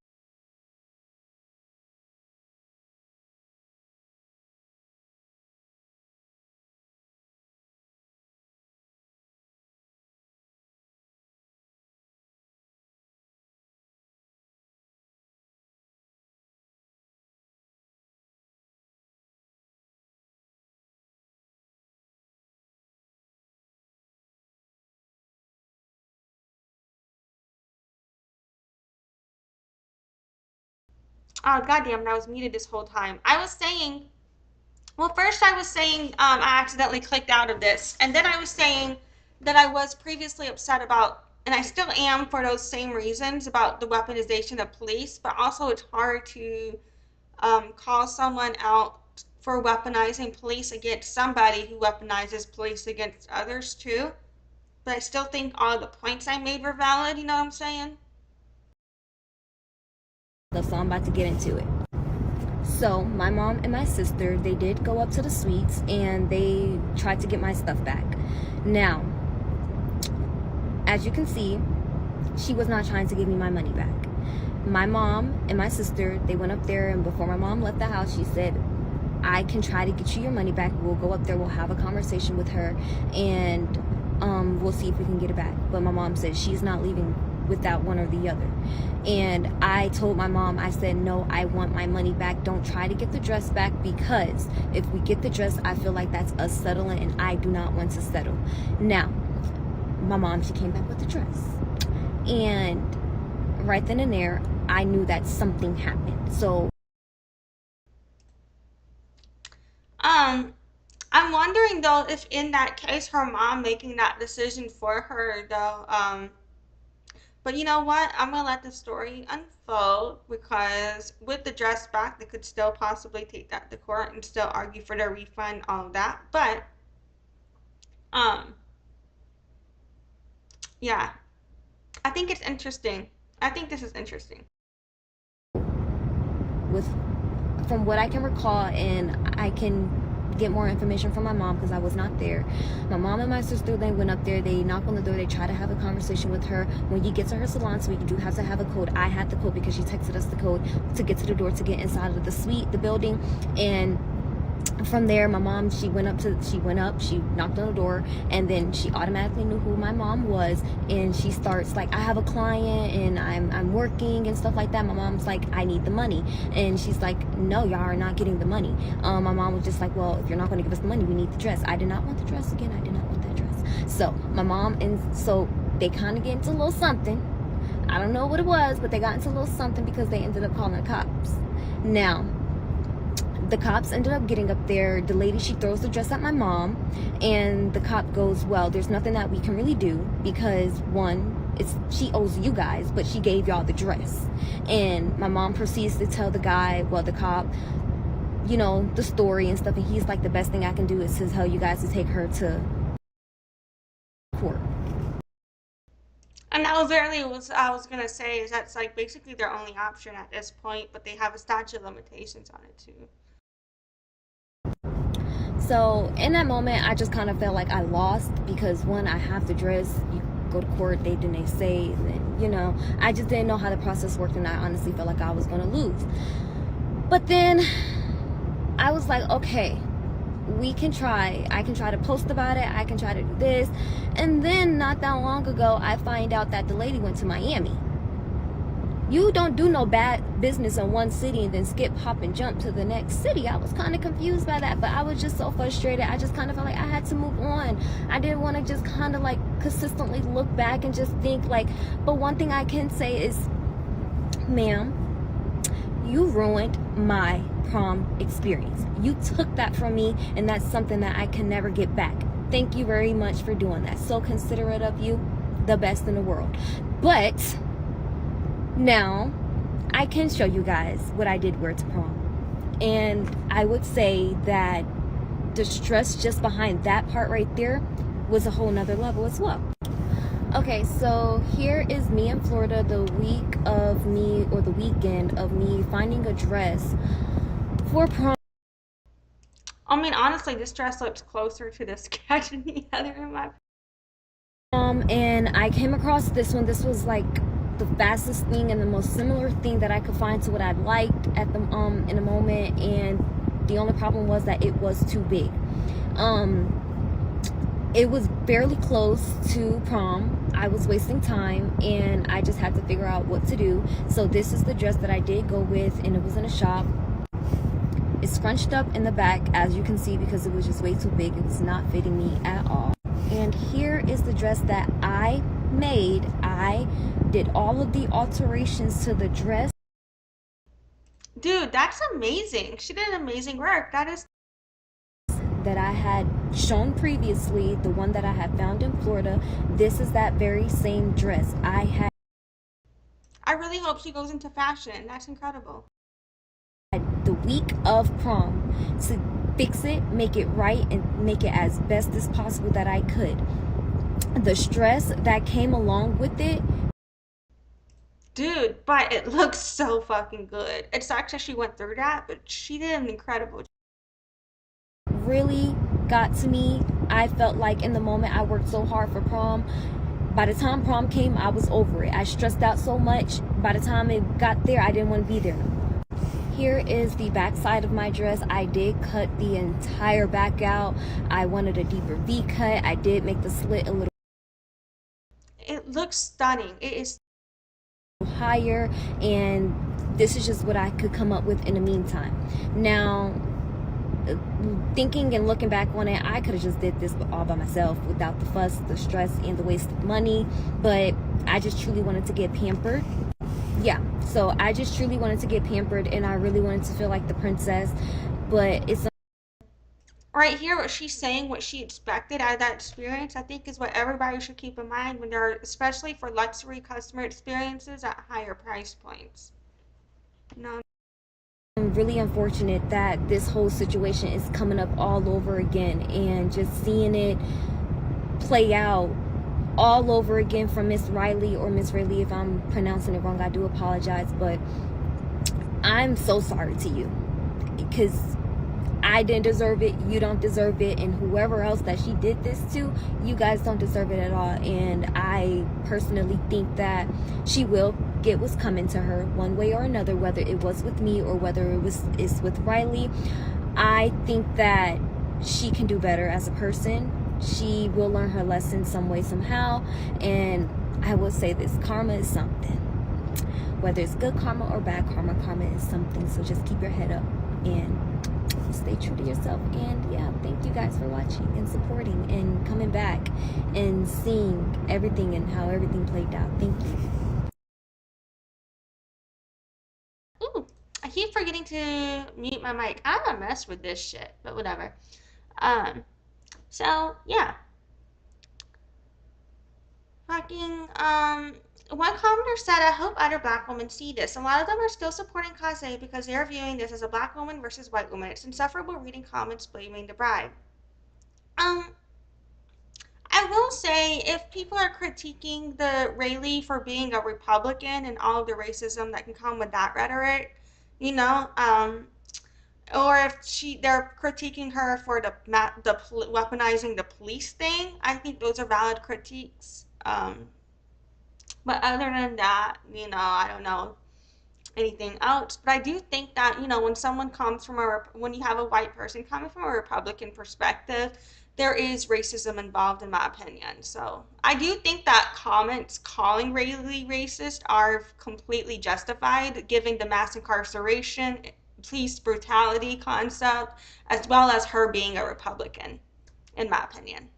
Oh, goddamn, I was muted this whole time. I was saying, well, first I was saying I accidentally clicked out of this. And then I was saying that I was previously upset about, and I still am for those same reasons, about the weaponization of police. But also it's hard to call someone out for weaponizing police against somebody who weaponizes police against others too. But I still think all the points I made were valid, you know what I'm saying? So I'm about to get into it. So my mom and my sister, they did go up to the suites and they tried to get my stuff back. Now, as you can see, she was not trying to give me my money back. My mom and my sister, they went up there, and before my mom left the house, she said, I can try to get you your money back. We'll go up there, we'll have a conversation with her, and we'll see if we can get it back. But my mom said she's not leaving without one or the other. And I told my mom, I said, no, I want my money back. Don't try to get the dress back, because if we get the dress, I feel like that's us settling, and I do not want to settle. Now, my mom, she came back with the dress. And right then and there, I knew that something happened. So I'm wondering though if in that case her mom making that decision for her though, but you know what? I'm gonna let the story unfold, because with the dress back, they could still possibly take that to court and still argue for their refund, all of that. But, yeah, I think it's interesting. I think this is interesting. From what I can recall, and I can get more information from my mom because I was not there. My mom and my sister, they went up there, they knocked on the door, they tried to have a conversation with her. When you get to her salon, so we do have to have a code. I had the code because she texted us the code to get to the door to get inside of the suite, the building. And from there, my mom, she knocked on the door, and then she automatically knew who my mom was, and she starts like, I have a client and I'm working and stuff like that. My mom's like, I need the money, and she's like, no, y'all are not getting the money. My mom was just like, well, if you're not going to give us the money, we need the dress. I did not want the dress. Again, I did not want that dress. So my mom, and so they kind of get into a little something. I don't know what it was, but they got into a little something because they ended up calling the cops. Now, the cops ended up getting up there. The lady, she throws the dress at my mom, and the cop goes, well, there's nothing that we can really do, because one, she owes you guys, but she gave y'all the dress. And my mom proceeds to tell the guy, well, the cop, you know, the story and stuff, and he's like, the best thing I can do is to tell you guys to take her to court. And that was literally what I was gonna say, is that's like basically their only option at this point, but they have a statute of limitations on it too. So in that moment, I just kind of felt like I lost, because one, I have the dress, you go to court, they didn't say, and then, you know, I just didn't know how the process worked, and I honestly felt like I was going to lose. But then I was like, okay, we can try. I can try to post about it. I can try to do this. And then not that long ago, I find out that the lady went to Miami. You don't do no bad business in one city and then skip, hop, and jump to the next city. I was kind of confused by that, but I was just so frustrated. I just kind of felt like I had to move on. I didn't want to just kind of like consistently look back and just think like, but one thing I can say is, ma'am, you ruined my prom experience. You took that from me, and that's something that I can never get back. Thank you very much for doing that. So considerate of you, the best in the world. But now I can show you guys what I did wear to prom, and I would say that the stress just behind that part right there was a whole nother level as well. Okay, so here is me in Florida, the week of me, or the weekend of me finding a dress for prom. I mean, honestly, this dress looks closer to the sketch than the other in my. And I came across this one. This was like the fastest thing and the most similar thing that I could find to what I liked at the in a moment. And the only problem was that it was too big. It was barely close to prom. I was wasting time, and I just had to figure out what to do. So this is the dress that I did go with, and it was in a shop. It's scrunched up in the back, as you can see, because it was just way too big. It was not fitting me at all. And here is the dress that I made. I did all of the alterations to the dress. Dude, that's amazing. She did amazing work. That is. That I had shown previously, the one that I had found in Florida, this is that very same dress. I really hope she goes into fashion. That's incredible. had the week of prom to fix it, make it right, and make it as best as possible that I could. The stress that came along with it. Dude, but it looks so fucking good. It sucks that she went through that, but she did an incredible job. Really got to me. I felt like in the moment I worked so hard for prom. By the time prom came, I was over it. I stressed out so much. By the time it got there, I didn't want to be there no more. Here is the back side of my dress. I did cut the entire back out. I wanted a deeper V cut. I did make the slit a little. It looks stunning. It is Higher, and this is just what I could come up with in the meantime. Now, thinking and looking back on it, I could have just did this all by myself without the fuss, the stress, and the waste of money, but I just truly wanted to get pampered. Yeah, so I just truly wanted to get pampered, and I really wanted to feel like the princess, but it's right here what she's saying, what she expected out of that experience, I think is what everybody should keep in mind when they're, especially for luxury customer experiences at higher price points. No. I'm really unfortunate that this whole situation is coming up all over again, and just seeing it play out all over again from Miss Riley, or Miss Raylee, if I'm pronouncing it wrong, I do apologize, but I'm so sorry to you, because I didn't deserve it, you don't deserve it, and whoever else that she did this to, you guys don't deserve it at all. And I personally think that she will get what's coming to her one way or another, whether it was with me or whether it's with Riley. I think that she can do better as a person. She will learn her lesson some way, somehow. And I will say this, karma is something. Whether it's good karma or bad karma, karma is something. So just keep your head up and stay true to yourself. And yeah, thank you guys for watching and supporting and coming back and seeing everything and how everything played out. Thank you. Ooh, I keep forgetting to mute my mic. I'm a mess with this shit, but whatever. So yeah. Fucking, one commenter said, I hope other black women see this. A lot of them are still supporting Casze because they're viewing this as a black woman versus white woman. It's insufferable reading comments blaming the bride. I will say, if people are critiquing the Raylee for being a Republican and all of the racism that can come with that rhetoric, you know, or if they're critiquing her for the weaponizing the police thing, I think those are valid critiques. But other than that, you know, I don't know anything else. But I do think that, you know, when someone comes from when you have a white person coming from a Republican perspective, there is racism involved, in my opinion. So I do think that comments calling Rayleigh racist are completely justified, given the mass incarceration, police brutality concept, as well as her being a Republican, in my opinion.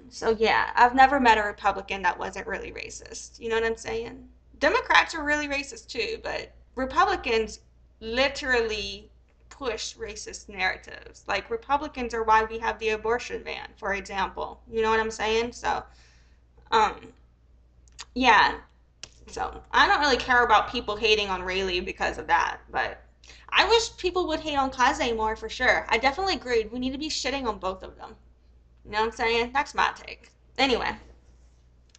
So yeah, I've never met a Republican that wasn't really racist. You know what I'm saying? Democrats are really racist too, but Republicans literally push racist narratives. Like, Republicans are why we have the abortion ban, for example. You know what I'm saying? So, um, yeah. So I don't really care about people hating on Rayleigh because of that, but I wish people would hate on Casze more, for sure. I definitely agreed. We need to be shitting on both of them. You know what I'm saying? That's my take. Anyway,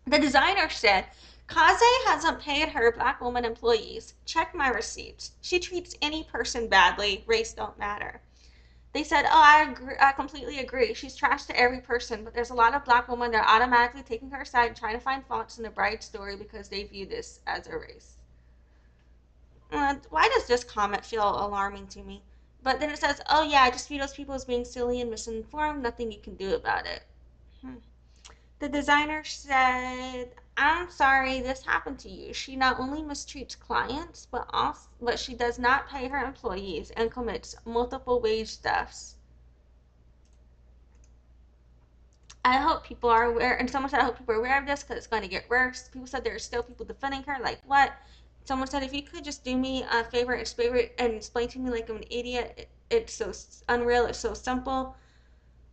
the designer said, Casze hasn't paid her black woman employees. Check my receipts. She treats any person badly. Race don't matter. They said, oh, I completely agree. She's trash to every person, but there's a lot of black women that are automatically taking her side and trying to find faults in the bride's story because they view this as a race. Why does this comment feel alarming to me? But then it says, oh yeah, I just view those people as being silly and misinformed. Nothing you can do about it. The designer said, I'm sorry this happened to you. She not only mistreats clients, but she does not pay her employees and commits multiple wage thefts. I hope people are aware, and someone said, I hope people are aware of this because it's going to get worse. People said there are still people defending her. Like, what? Someone said, if you could just do me a favor and explain to me like I'm an idiot. It's so unreal. It's so simple.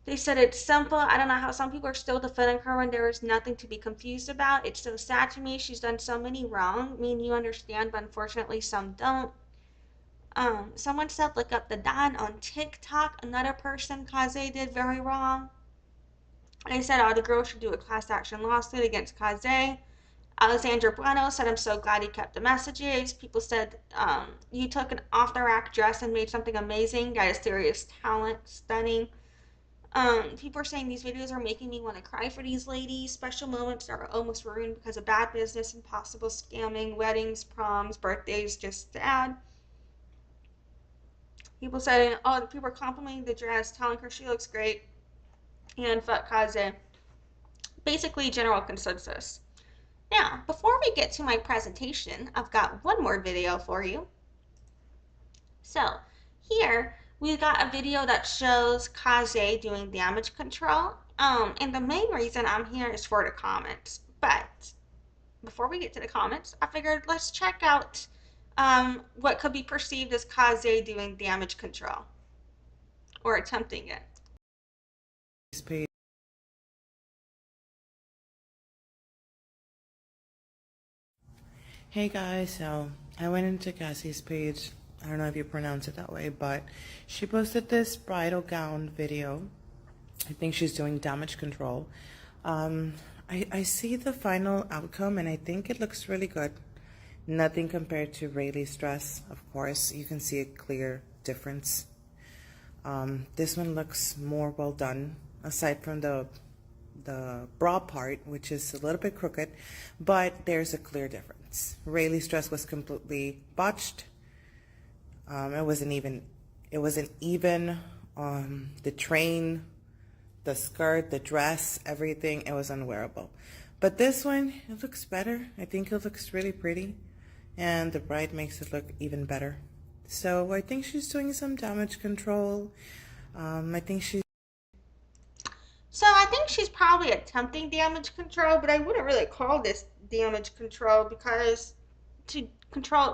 They said it's simple. I don't know how some people are still defending her when there is nothing to be confused about. It's so sad to me. She's done so many wrong. I mean, you understand, but unfortunately some don't. Someone said look up DaDon on TikTok. Another person Casze did very wrong. They said all the girls should do a class action lawsuit against Casze. Alexandra Bueno said, I'm so glad he kept the messages. People said, you took an off-the-rack dress and made something amazing. Got a serious talent. Stunning. People are saying these videos are making me want to cry for these ladies. Special moments are almost ruined because of bad business, impossible scamming, weddings, proms, birthdays, just sad. People said, oh, the people are complimenting the dress, telling her she looks great, and fuck Casze. Basically, general consensus. Now, before we get to my presentation, I've got one more video for you. So, here, we got a video that shows Casze doing damage control. And the main reason I'm here is for the comments. But, before we get to the comments, I figured let's check out what could be perceived as Casze doing damage control. Or attempting it. Hey guys, so I went into Cassie's page. I don't know if you pronounce it that way, but she posted this bridal gown video. I think she's doing damage control. I see the final outcome and I think it looks really good. Nothing compared to Raylee's dress, of course. You can see a clear difference. This one looks more well done, aside from the bra part, which is a little bit crooked, but there's a clear difference. Raylee's dress was completely botched. It wasn't even. The train, the skirt, the dress, everything, it was unwearable. But this one, it looks better. I think it looks really pretty, and the bride makes it look even better. So I think she's doing some damage control. I think she's probably attempting damage control, but I wouldn't really call this damage control because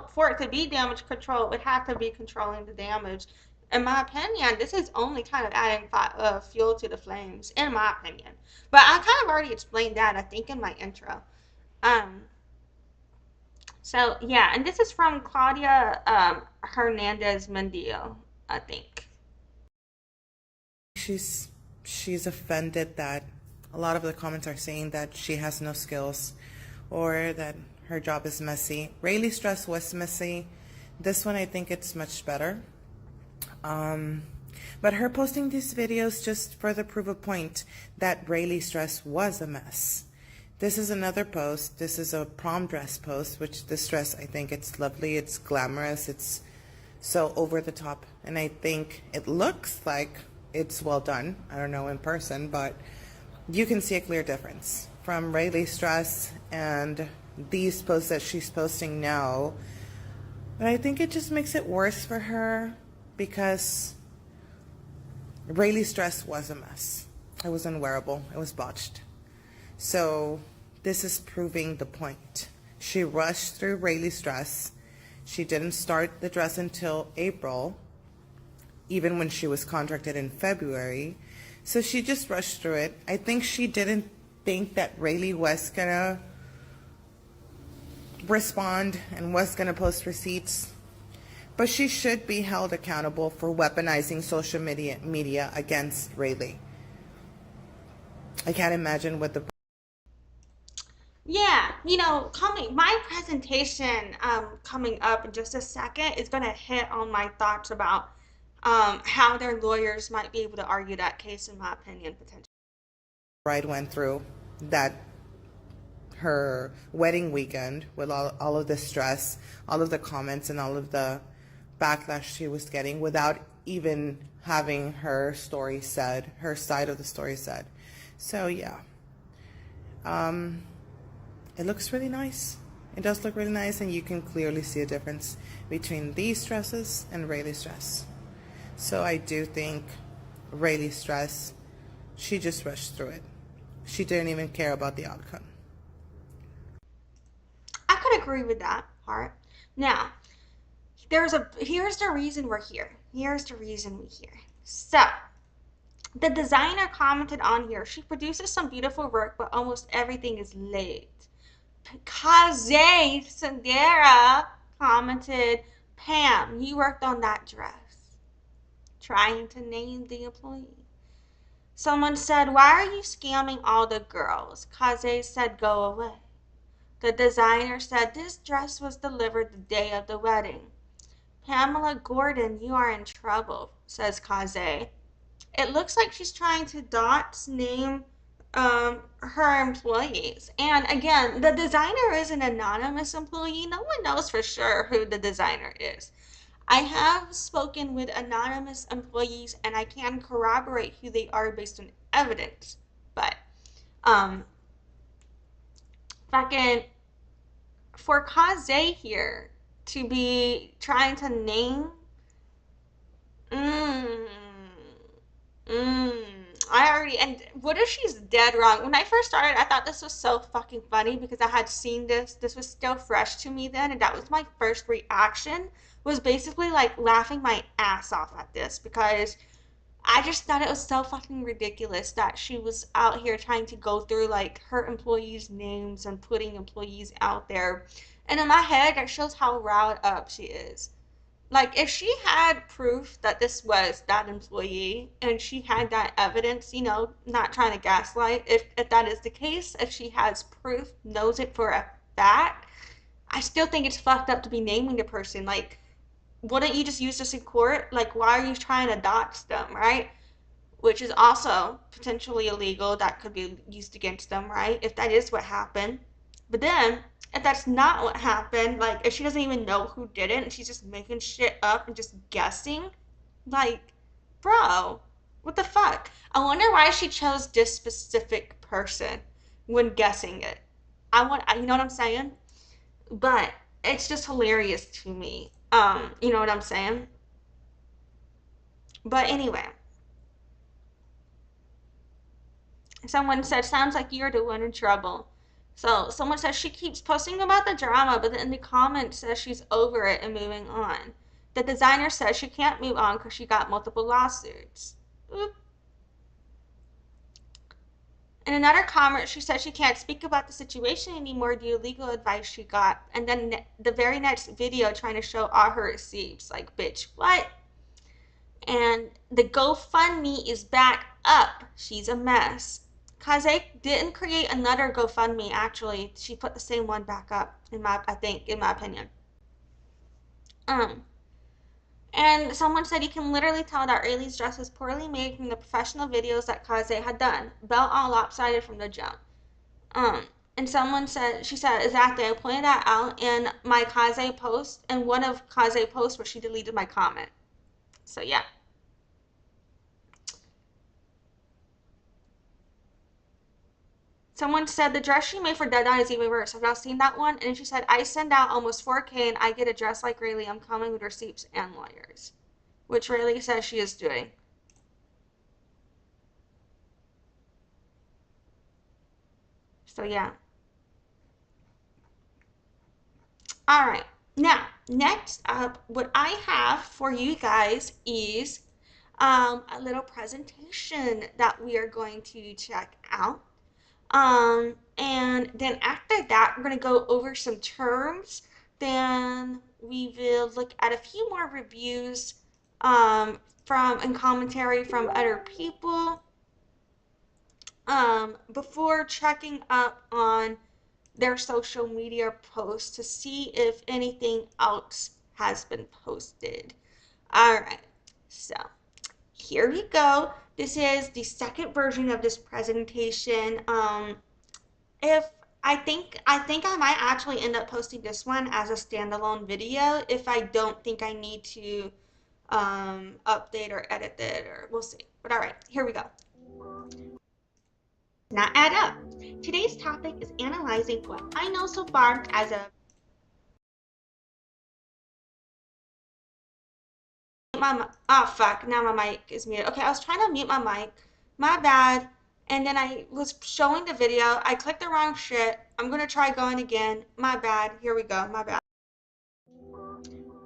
for it to be damage control, it would have to be controlling the damage. In my opinion, this is only kind of adding fuel to the flames, in my opinion. But I kind of already explained that, I think, in my intro. So, yeah, and this is from Claudia Hernandez Mendillo, I think. She's offended that a lot of the comments are saying that she has no skills or that her job is messy. Raylee's dress was messy. This one, I think it's much better. But her posting these videos just further prove a point that Raylee's dress was a mess. This is another post. This is a prom dress post, which this dress, I think it's lovely. It's glamorous. It's so over the top. And I think it looks like it's well done. I don't know in person, but you can see a clear difference from Raylee's dress and these posts that she's posting now. But I think it just makes it worse for her because Raylee's dress was a mess. It was unwearable. It was botched. So this is proving the point. She rushed through Raylee's dress. She didn't start the dress until April, even when she was contracted in February. So she just rushed through it. I think she didn't think that Raylee was gonna respond and was gonna post receipts. But she should be held accountable for weaponizing social media against Raylee. I can't imagine what the... Yeah, my presentation coming up in just a second is going to hit on my thoughts about how their lawyers might be able to argue that case, in my opinion, potentially. Bride went through that her wedding weekend with all of the stress, all of the comments, and all of the backlash she was getting without even having her story said, her side of the story said. So yeah, it looks really nice. It does look really nice, and you can clearly see a difference between these dresses and Raylee's dress. So I do think Raylee's dress, she just rushed through it. She didn't even care about the outcome. I could agree with that part. Now, here's the reason we're here. Here's the reason we're here. So, the designer commented on here, she produces some beautiful work, but almost everything is late. Casze Snippet commented, Pam, you worked on that dress. Trying to name the employee. Someone said, why are you scamming all the girls? Casze said, go away. The designer said, this dress was delivered the day of the wedding. Pamela Gordon, you are in trouble, says Casze. It looks like she's trying to name her employees. And again, the designer is an anonymous employee. No one knows for sure who the designer is. I have spoken with anonymous employees and I can corroborate who they are based on evidence. But fucking for Casze here to be trying to name and what if she's dead wrong? When I first started, I thought this was so fucking funny because I had seen this. This was still fresh to me then, and that was my first reaction, was basically like laughing my ass off at this because I just thought it was so fucking ridiculous that she was out here trying to go through like her employees' names and putting employees out there. And in my head, that shows how riled up she is. Like, if she had proof that this was that employee and she had that evidence, not trying to gaslight, if that is the case, if she has proof, knows it for a fact, I still think it's fucked up to be naming the person. Like, wouldn't you just use this in court? Like, why are you trying to dox them, right? Which is also potentially illegal. That could be used against them, right? If that is what happened. But then, if that's not what happened, like if she doesn't even know who did it and she's just making shit up and just guessing, like, bro, what the fuck? I wonder why she chose this specific person when guessing it. You know what I'm saying? But it's just hilarious to me. You know what I'm saying? But anyway. Someone said, sounds like you're the one in trouble. So someone says she keeps posting about the drama, but in the comments says she's over it and moving on. The designer says she can't move on because she got multiple lawsuits. Oop. In another comment, she said she can't speak about the situation anymore due to legal advice she got. And then the very next video trying to show all her receipts. Like, bitch, what? And the GoFundMe is back up. She's a mess. Casze didn't create another GoFundMe, actually. She put the same one back up, in my opinion. And someone said you can literally tell that Raylee's dress was poorly made from the professional videos that Casze had done. Belt all lopsided from the jump. And someone said, she said, exactly, I pointed that out in my Casze post, and one of Casze posts where she deleted my comment. So yeah. Someone said the dress she made for DaDon is even worse. Have y'all seen that one? And she said, I send out almost 4K and I get a dress like Raylee. I'm coming with receipts and lawyers. Which Raylee says she is doing. So yeah. Alright. Now, next up, what I have for you guys is a little presentation that we are going to check out. And then after that, we're going to go over some terms. Then we will look at a few more reviews and commentary from other people before checking up on their social media posts to see if anything else has been posted. All right, so here we go. This is the second version of this presentation. If I think I might actually end up posting this one as a standalone video if I don't think I need to update or edit it, or we'll see. But all right, here we go. Now add up. Today's topic is analyzing what I know so far as a oh fuck, now my mic is muted. Okay, I was trying to mute my mic. My bad. And then I was showing the video. I clicked the wrong shit. I'm gonna try going again. My bad. Here we go. My bad.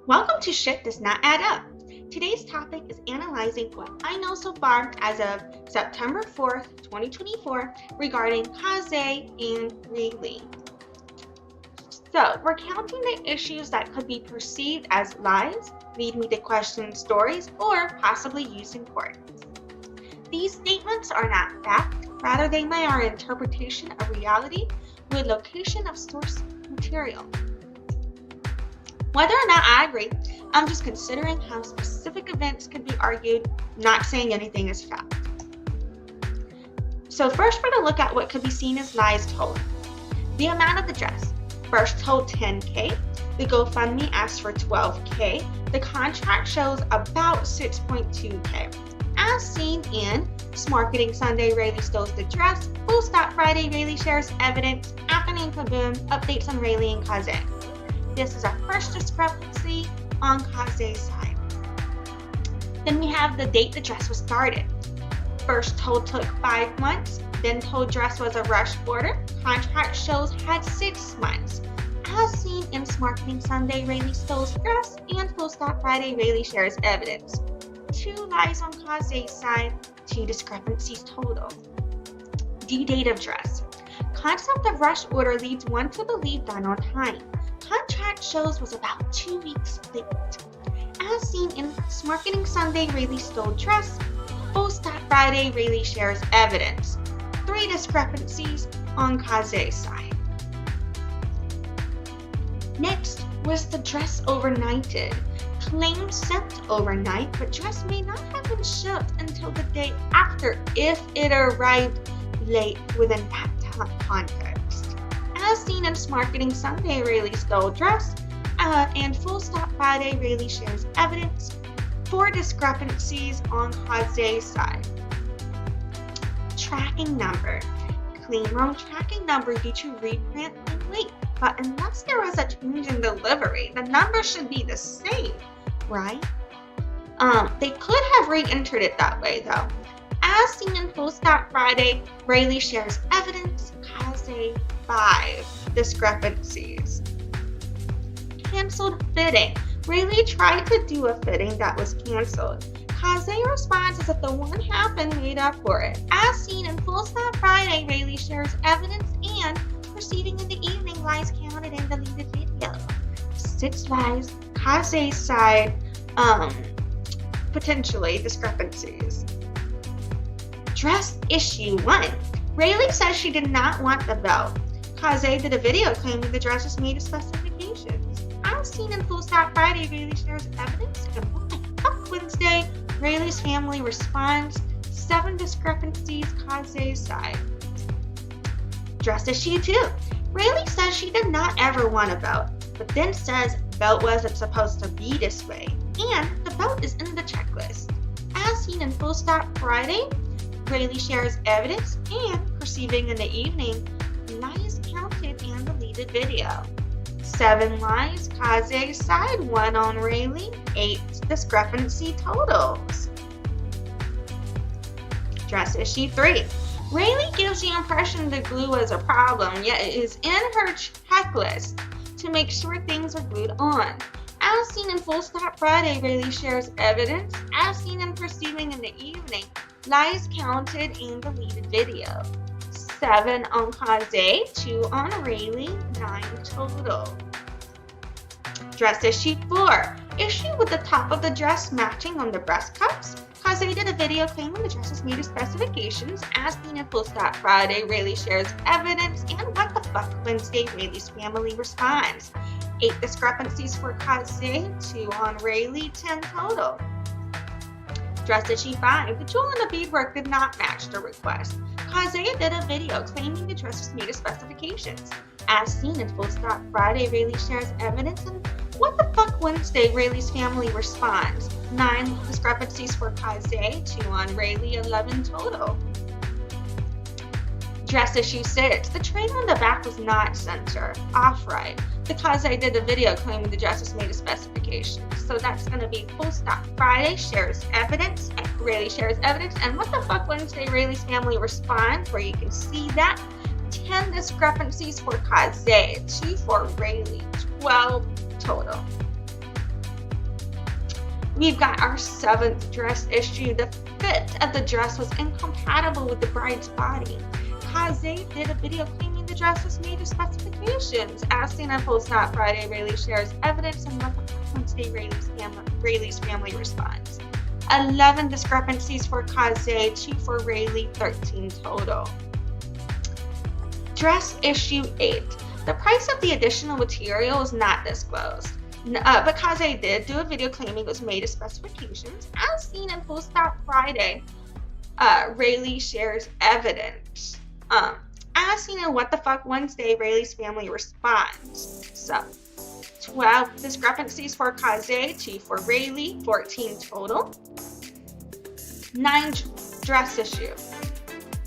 Welcome to Shit Does Not Add Up. Today's topic is analyzing what I know so far as of September 4th, 2024 regarding Casze and Raylee. So, we're counting the issues that could be perceived as lies, lead me to question stories, or possibly used in court. These statements are not fact, rather they are our interpretation of reality with location of source material. Whether or not I agree, I'm just considering how specific events could be argued, not saying anything is fact. So first we're going to look at what could be seen as lies told. The amount of the dress. First told $10K, the GoFundMe asked for $12K, the contract shows about $6.2K. As seen in Marketing Sunday, Raylee steals the dress, Full Stop Friday, Raylee shares evidence, Afternoon Kaboom, updates on Raylee and Casze. This is our first discrepancy on Case's side. Then we have the date the dress was started. First told took 5 months, then told dress was a rush order. Contract shows had 6 months. As seen in Marketing Sunday, Raylee steals dress, and Full Stop Friday, Raylee shares evidence. 2 lies on Case's side, 2 discrepancies total. Due date of dress. Concept of rush order leads one to believe done on time. Contract shows was about 2 weeks late. As seen in Marketing Sunday, Raylee stole dress. Full Stop Friday, Raylee shares evidence. 3 discrepancies on Case's side. Next was the dress overnighted. Claims sent overnight, but dress may not have been shipped until the day after if it arrived late within that context. As seen in Marketing Sunday, Raylee stole dress, and Full Stop Friday, Raylee shares evidence. 4 discrepancies on Case's side. Tracking number. Claim wrong tracking number due to reprint and late, but unless there was a change in delivery, the number should be the same, right? They could have re-entered it that way though. As seen in Full Stop Friday, Raylee shares evidence. Casze 5 discrepancies. Canceled fitting. Raylee tried to do a fitting that was canceled. Casze responds as if the one happened made up for it. As seen in Full Stop Friday, Raylee shares evidence and proceeding in the evening lies counted in deleted video. 6 lies. Case's side, potentially discrepancies. Dress issue 1. Raylee says she did not want the belt. Casze did a video claiming the dress was made to specifications. As seen in Full Stop Friday, Raylee shares evidence, and what the fuck Wednesday, Raylee's family responds. 7 discrepancies, Case's side. Dress issue 2. Raylee says she did not ever want a belt, but then says belt wasn't supposed to be this way, and the belt is in the checklist. As seen in Full Stop Friday, Raylee shares evidence and perceiving in the evening lies counted and deleted video. 7 lies, Case's side, 1 on Raylee, 8 discrepancy totals. Dress issue 3. Raylee gives the impression the glue was a problem, yet it is in her checklist to make sure things are glued on. As seen in Full Stop Friday, Raylee shares evidence. As seen in perceiving in the evening, lies counted and deleted video. 7 on Casze, 2 on Raylee, 9 total. Dress issue 4. Issue with the top of the dress matching on the breast cups. Casze did a video claiming the dress was made to specifications. As seen in Full Stop Friday, Raylee shares evidence, and what the fuck Wednesday, Raylee's family responds. 8 discrepancies for Casze, 2 on Raylee, 10 total. Dress issue 5. The jewel and the beadwork did not match the request. Casze did a video claiming the dress was made to specifications. As seen in Full Stop Friday, Raylee shares evidence, and what the fuck Wednesday, Raylee's family responds. 9 discrepancies for Casze, 2 on Raylee, 11 total. Dress issue 6. The train on the back was not center, off-right. The Casze did a video claiming the dress was made to specifications. So that's going to be Full Stop Friday shares evidence, and Raylee shares evidence, and what the fuck Wednesday, Raylee's family responds, where you can see that. 10 discrepancies for Casze, 2 for Raylee, 12 total. We've got our 7th dress issue. The fit of the dress was incompatible with the bride's body. Casze did a video claiming the dress was made to specifications. As seen on Post Not Friday, Raylee shares evidence and Wednesday Raylee's family response. 11 discrepancies for Casze, 2 for Raylee, 13 total. Dress issue 8. The price of the additional material was not disclosed. But Casze did do a video claiming it was made to specifications. As seen in Post Out Friday, Raylee shares evidence. As seen in What the Fuck Wednesday, Raylee's family responds. So, 12 discrepancies for Casze, 2 for Raylee, 14 total. 9 dress issue.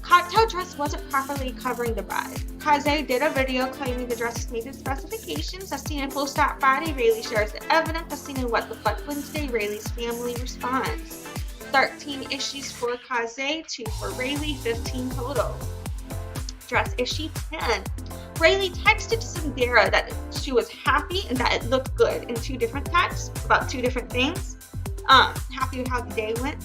Cocktail dress wasn't properly covering the bride. Casze did a video claiming the dress is made to specifications. As seen in Post Out Friday, Raylee shares the evidence. As seen in What the Fuck Wednesday, Raylee's family responds. 13 issues for Casze, 2 for Raylee, 15 total. Dress issue 10. Raylee texted Cynderra that she was happy and that it looked good in 2 different texts about 2 different things. Happy with how the day went.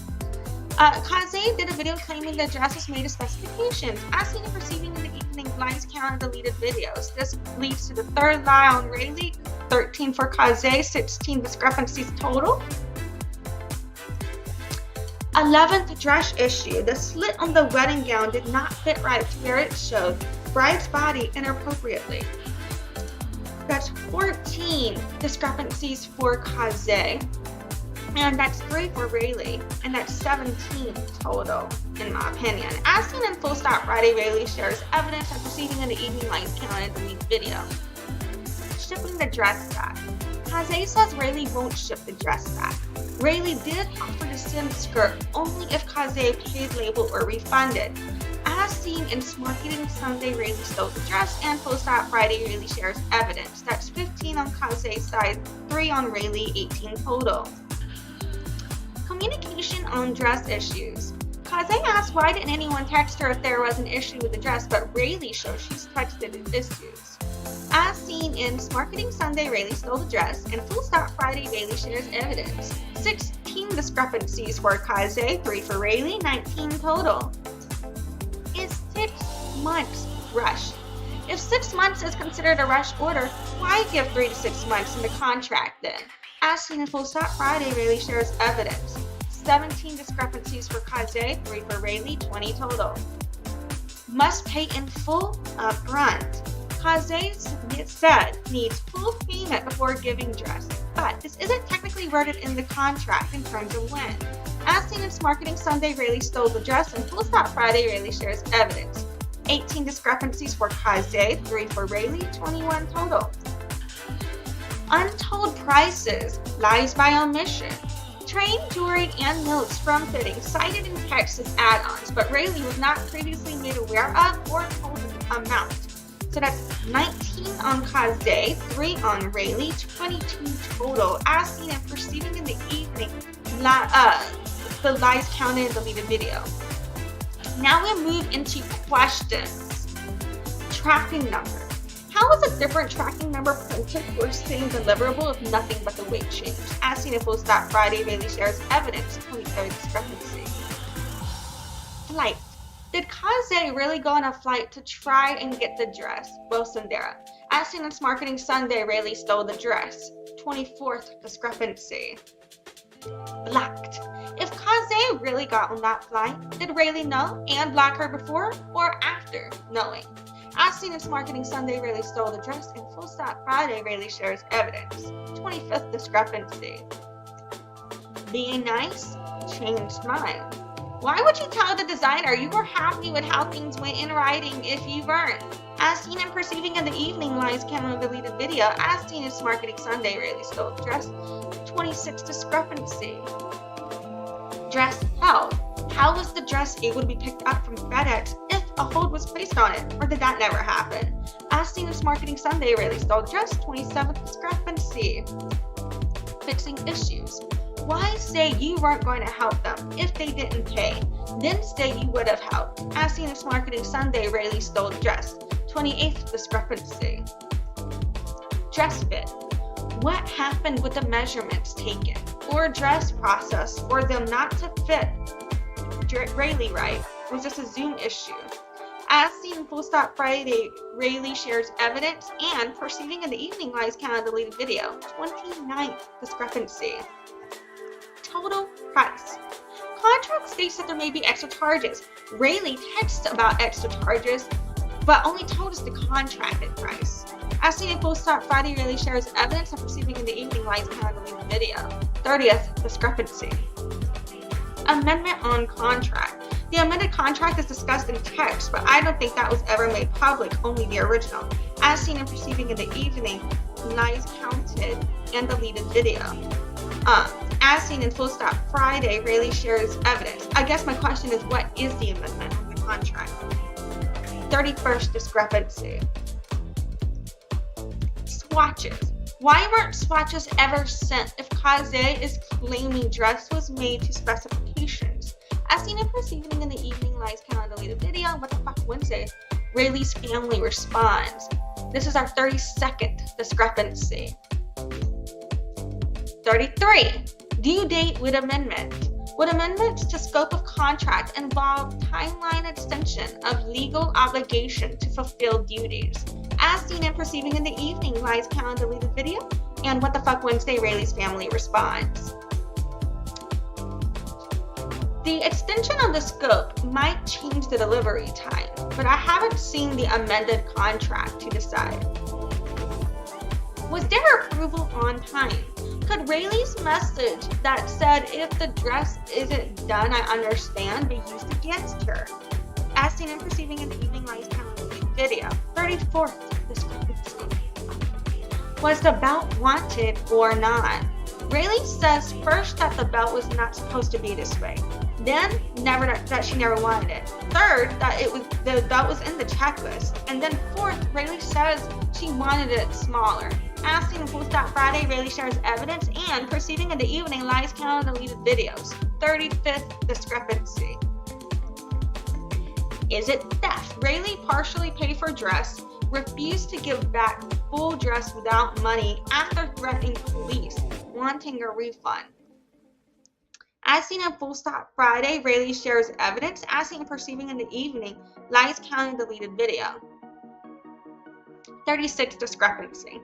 Casze did a video claiming the dress was made to specifications. As seen and perceiving in the evening, lies count on deleted videos. This leads to the 3rd lie on Raylee, 13 for Casze, 16 discrepancies total. 11th dress issue. The slit on the wedding gown did not fit right to where it showed bride's body inappropriately. That's 14 discrepancies for Casze. And that's 3 for Raylee, and that's 17 total, in my opinion. As seen in Full Stop Friday, Raylee shares evidence and perceiving in the evening lights counted in the video. Shipping the dress back. Casze says Raylee won't ship the dress back. Raylee did offer to send skirt only if Casze paid label or refunded. As seen in Marketing Sunday, Raylee stole the dress, and Full Stop Friday, Raylee shares evidence. That's 15 on Case's side, 3 on Raylee, 18 total. Communication on dress issues. Casze asked why didn't anyone text her if there was an issue with the dress, but Raylee shows she's texted issues. As seen in Marketing Sunday, Raylee stole the dress, and Full Stop Friday, Raylee shares evidence. 16 discrepancies for Casze, 3 for Raylee, 19 total. Is 6 months rush? If 6 months is considered a rush order, why give 3 to 6 months in the contract then? As seen in Full Stop Friday, Raylee shares evidence. 17 discrepancies for Casze, 3 for Raylee, 20 total. Must pay in full upfront. Casze said needs full payment before giving dress, but this isn't technically worded in the contract in terms of when. As seen in Marketing Sunday, Raylee stole the dress, and Full Stop Friday, Raylee shares evidence. 18 discrepancies for Casze, 3 for Raylee, 21 total. Untold prices, lies by omission. Train, jewelry, and notes from fitting cited in text as add-ons, but Raylee was not previously made aware of or told the amount. So that's 19 on Casze, 3 on Raylee, 22 total. As seen and perceiving in the evening, the lies counted in the deleted video. Now we move into questions. Tracking number. How is a different tracking number printed or same deliverable if nothing but the weight changed? As seen in Full Stop Friday, Raylee shares evidence, 23rd discrepancy. Flight. Did Casze really go on a flight to try and get the dress? Well, Cynderra. As seen in Marketing Sunday, Raylee stole the dress, 24th discrepancy. Blocked. If Casze really got on that flight, did Raylee know and block her before or after knowing? As seen in Marketing Sunday, Raylee stole the dress, and Full Stop Friday, Raylee shares evidence. 25th discrepancy. Being nice, changed mind. Why would you tell the designer you were happy with how things went in writing if you weren't? As seen and perceiving in the evening, lies counted in deleted video. As seen in Marketing Sunday, Raylee stole the dress. 26 discrepancy. Dress held. How was the dress able to be picked up from FedEx if a hold was placed on it, or did that never happen? As seen in Marketing Sunday, Raylee stole the dress, 27th discrepancy. Fixing issues. Why say you weren't going to help them if they didn't pay, then say you would have helped? As seen in Marketing Sunday, Raylee stole the dress, 28th discrepancy. Dress fit. What happened with the measurements taken? or dress process or them not to fit Raylee right? Was this a Zoom issue? As seen in Full Stop Friday, Raylee shares evidence and perceiving in the evening lies count on deleted video. 29th discrepancy. Total price. Contract states that there may be extra charges. Raylee texts about extra charges, but only told us the contracted price. As seen in Full Stop Friday, Raylee shares evidence and perceiving in the evening lies count on deleted video. 30th discrepancy. Amendment on contract. The amended contract is discussed in text, but I don't think that was ever made public, only the original. As seen and perceiving in the evening, lies counted and deleted video. As seen in Full Stop Friday, Raylee shares evidence. I guess my question is, what is the amendment on the contract? 31st discrepancy. Swatches. Why weren't swatches ever sent if Casze is claiming dress was made to specifications? As seen and perceiving in the evening lies count on deleted video. What the fuck Wednesday? Raylee's family responds. This is our 32nd discrepancy. 33. Due date with amendment. Would amendments to scope of contract involve timeline extension of legal obligation to fulfill duties? As seen and perceiving in the evening lies count on deleted video. And what the fuck Wednesday? Raylee's family responds. The extension of the scope might change the delivery time, but I haven't seen the amended contract to decide. Was there approval on time? Could Raylee's message that said if the dress isn't done, I understand, be used against her? As seen and perceiving in the evening lies count on the video. 34th discrepancy. Was the belt wanted or not? Raylee says first that the belt was not supposed to be this way. Then that she never wanted it. Third, that the belt was in the checklist. And then fourth, Raylee says she wanted it smaller. As seen in Full Stop Friday, Raylee shares evidence and perceiving in the evening lies count on deleted videos. 35th discrepancy. Is it theft? Raylee partially paid for dress, refused to give back full dress without money after threatening police, wanting a refund. As seen in Full Stop Friday, Raylee shares evidence. As seen and perceiving in the evening lies counting deleted video. 36th discrepancy.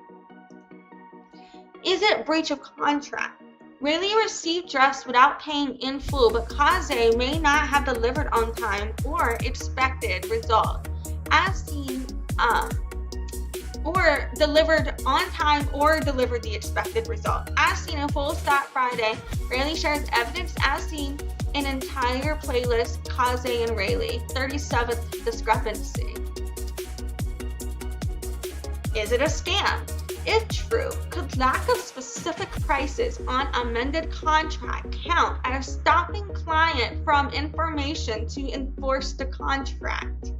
Is it breach of contract? Raylee received dress without paying in full, but Casze may not have delivered on time or expected result. As seen, or delivered on time or delivered the expected result. As seen in Full Stop Friday, Raylee shares evidence. As seen in entire playlist, Casze and Raylee. 37th discrepancy. Is it a scam? If true, could lack of specific prices on amended contract count as stopping client from information to enforce the contract?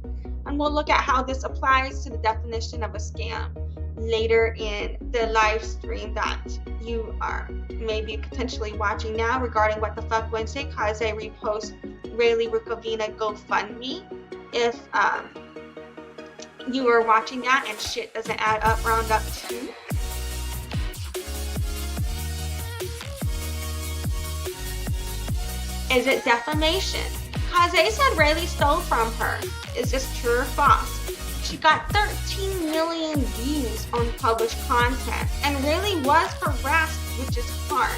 And we'll look at how this applies to the definition of a scam later in the live stream that you are maybe potentially watching now regarding What the Fuck Wednesday. Casze repost Raylee Rukavina GoFundMe. If you are watching that and shit doesn't add up, round up to. Is it defamation? Casze said Raylee stole from her. Is this true or false? She got 13 million views on published content, and Raylee was harassed, which is harm.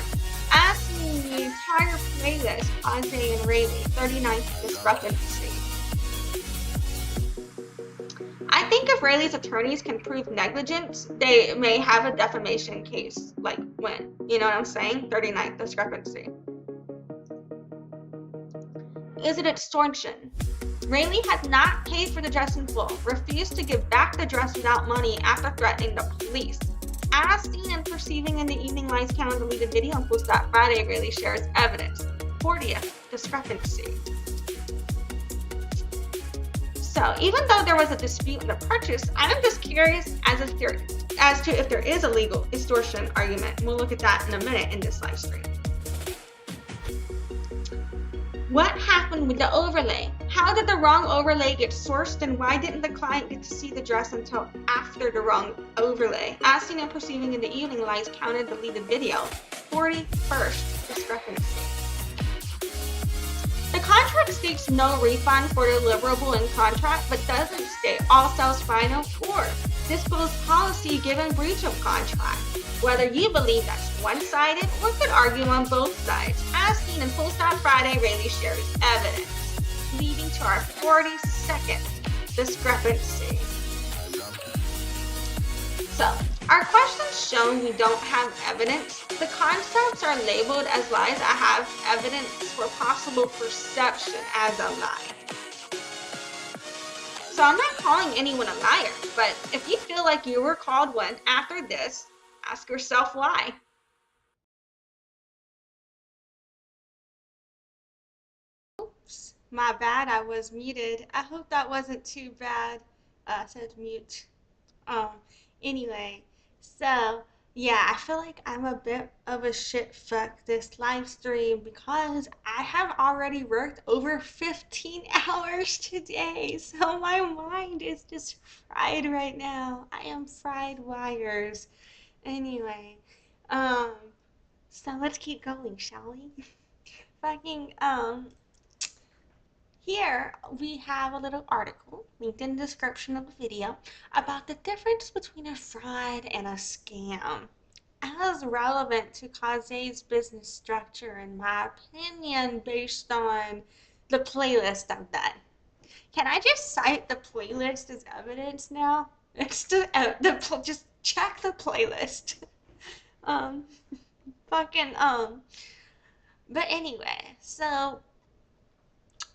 As seen in the entire playlist, Casze and Raylee. 39th discrepancy. I think if Raylee's attorneys can prove negligence, they may have a defamation case, like win. You know what I'm saying? 39th discrepancy. Is it extortion? Raylee had not paid for the dress in full, refused to give back the dress without money after threatening the police. As seen and perceiving in the evening lies count on deleted video on Full Stop Friday, Raylee shares evidence. 40th discrepancy. So even though there was a dispute in the purchase, I'm just curious as to if there is a legal extortion argument. We'll look at that in a minute in this live stream. What happened with the overlay? How did the wrong overlay get sourced, and why didn't the client get to see the dress until after the wrong overlay? As seen and perceiving in the evening lies counted deleted video. 41st discrepancy. The contract states no refund for deliverable in contract, but doesn't state all sales final or disclose policy given breach of contract. Whether you believe that's one-sided or could argue on both sides, as seen in Full Stop Friday, Raylee shares evidence, leading to our 42nd discrepancy. So, our questions shown we don't have evidence. The concepts are labeled as lies. I have evidence for possible perception as a lie. So I'm not calling anyone a liar, but if you feel like you were called one after this, ask yourself why. Oops, my bad, I was muted. I hope that wasn't too bad. Said mute. Anyway, so yeah, I feel like I'm a bit of a shit fuck this live stream because I have already worked over 15 hours today, so my mind is just fried right now. I am fried wires. Anyway, so let's keep going, shall we? Here we have a little article linked in the description of the video about the difference between a fraud and a scam, as relevant to Case's business structure, in my opinion, based on the playlist I've done. Can I just cite the playlist as evidence now? It's just check the playlist. But anyway, so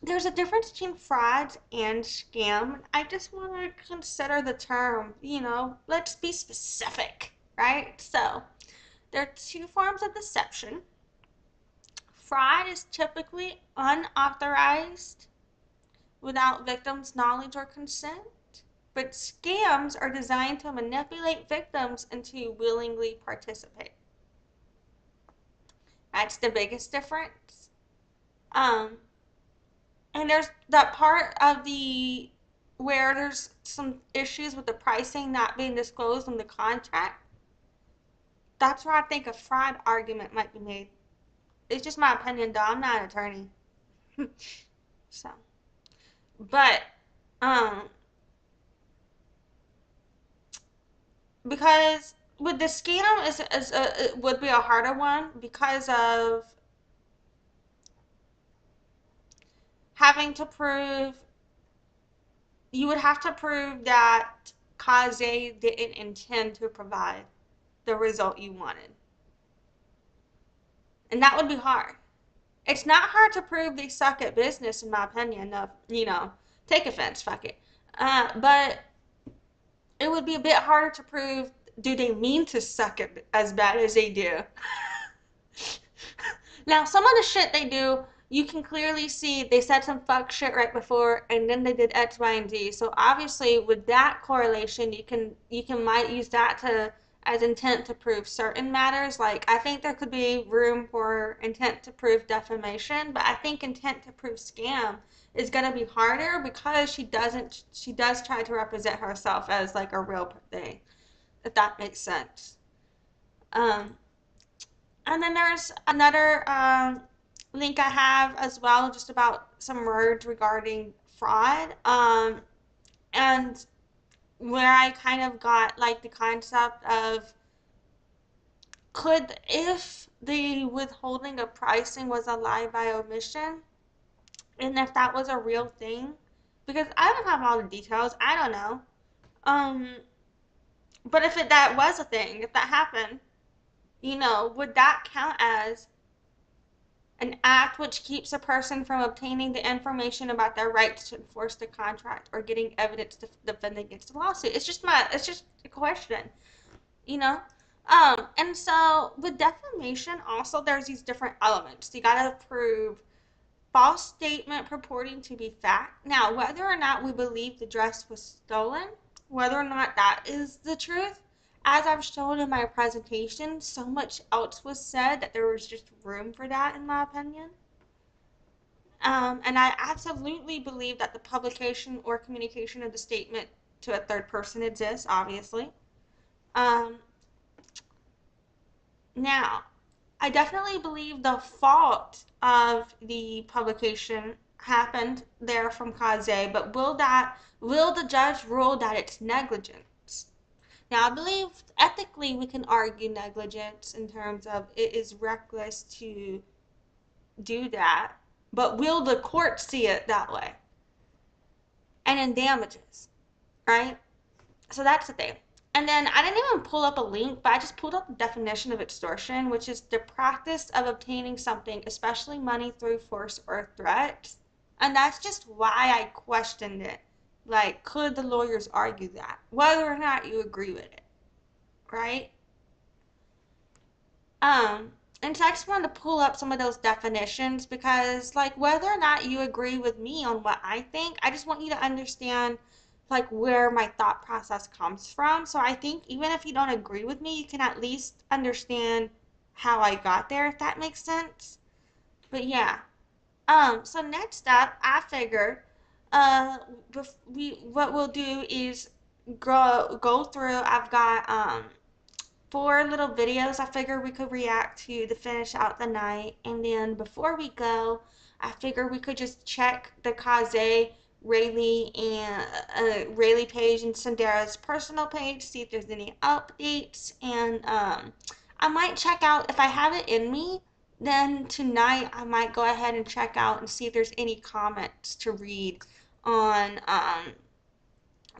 there's a difference between fraud and scam. I just want to consider the term, let's be specific, right? So, there are two forms of deception. Fraud is typically unauthorized, without victims' knowledge or consent, but scams are designed to manipulate victims into willingly participate. That's the biggest difference. And there's that part of where there's some issues with the pricing not being disclosed in the contract. That's where I think a fraud argument might be made. It's just my opinion, though. I'm not an attorney. So, but, because with the scam it would be a harder one because of having to prove, you would have to prove that Case didn't intend to provide the result you wanted. And that would be hard. It's not hard to prove they suck at business, in my opinion. Take offense, fuck it. But it would be a bit harder to prove, do they mean to suck it as bad as they do? Now, some of the shit they do, you can clearly see they said some fuck shit right before, and then they did X, Y, and Z. So obviously, with that correlation, might use that as intent to prove certain matters. Like, I think there could be room for intent to prove defamation, but I think intent to prove scam is gonna be harder because she does try to represent herself as like a real thing, if that makes sense. And then there's another link I have as well, just about some words regarding fraud. And where I kind of got like the concept of, if the withholding of pricing was a lie by omission, and if that was a real thing, because I don't have all the details, I don't know. But if that was a thing, if that happened, would that count as an act which keeps a person from obtaining the information about their rights to enforce the contract or getting evidence to defend against the lawsuit? It's just a question, And so with defamation, also there's these different elements. You gotta prove false statement purporting to be fact. Now, whether or not we believe the dress was stolen, whether or not that is the truth, as I've shown in my presentation, so much else was said that there was just room for that, in my opinion. And I absolutely believe that the publication or communication of the statement to a third person exists, obviously. Now, I definitely believe the fault of the publication happened there from Caze, but will the judge rule that it's negligence? Now, I believe ethically we can argue negligence in terms of it is reckless to do that, but will the court see it that way? And in damages, right? So that's the thing. And then I didn't even pull up a link, but I just pulled up the definition of extortion, which is the practice of obtaining something, especially money, through force or threat. And that's just why I questioned it. Like, could the lawyers argue that? Whether or not you agree with it, right? Um, and so I just wanted to pull up some of those definitions because, like, whether or not you agree with me on what I think, I just want you to understand, like, where my thought process comes from. So I think even if you don't agree with me, you can at least understand how I got there, if that makes sense. But yeah. So next up, I figured, what we'll do is go through. I've got 4 little videos I figured we could react to finish out the night. And then before we go, I figured we could just check the Caze, Raylee, and Raylee page and Cynderra's personal page, see if there's any updates. And I might check out, if I have it in me, then tonight I might go ahead and check out and see if there's any comments to read on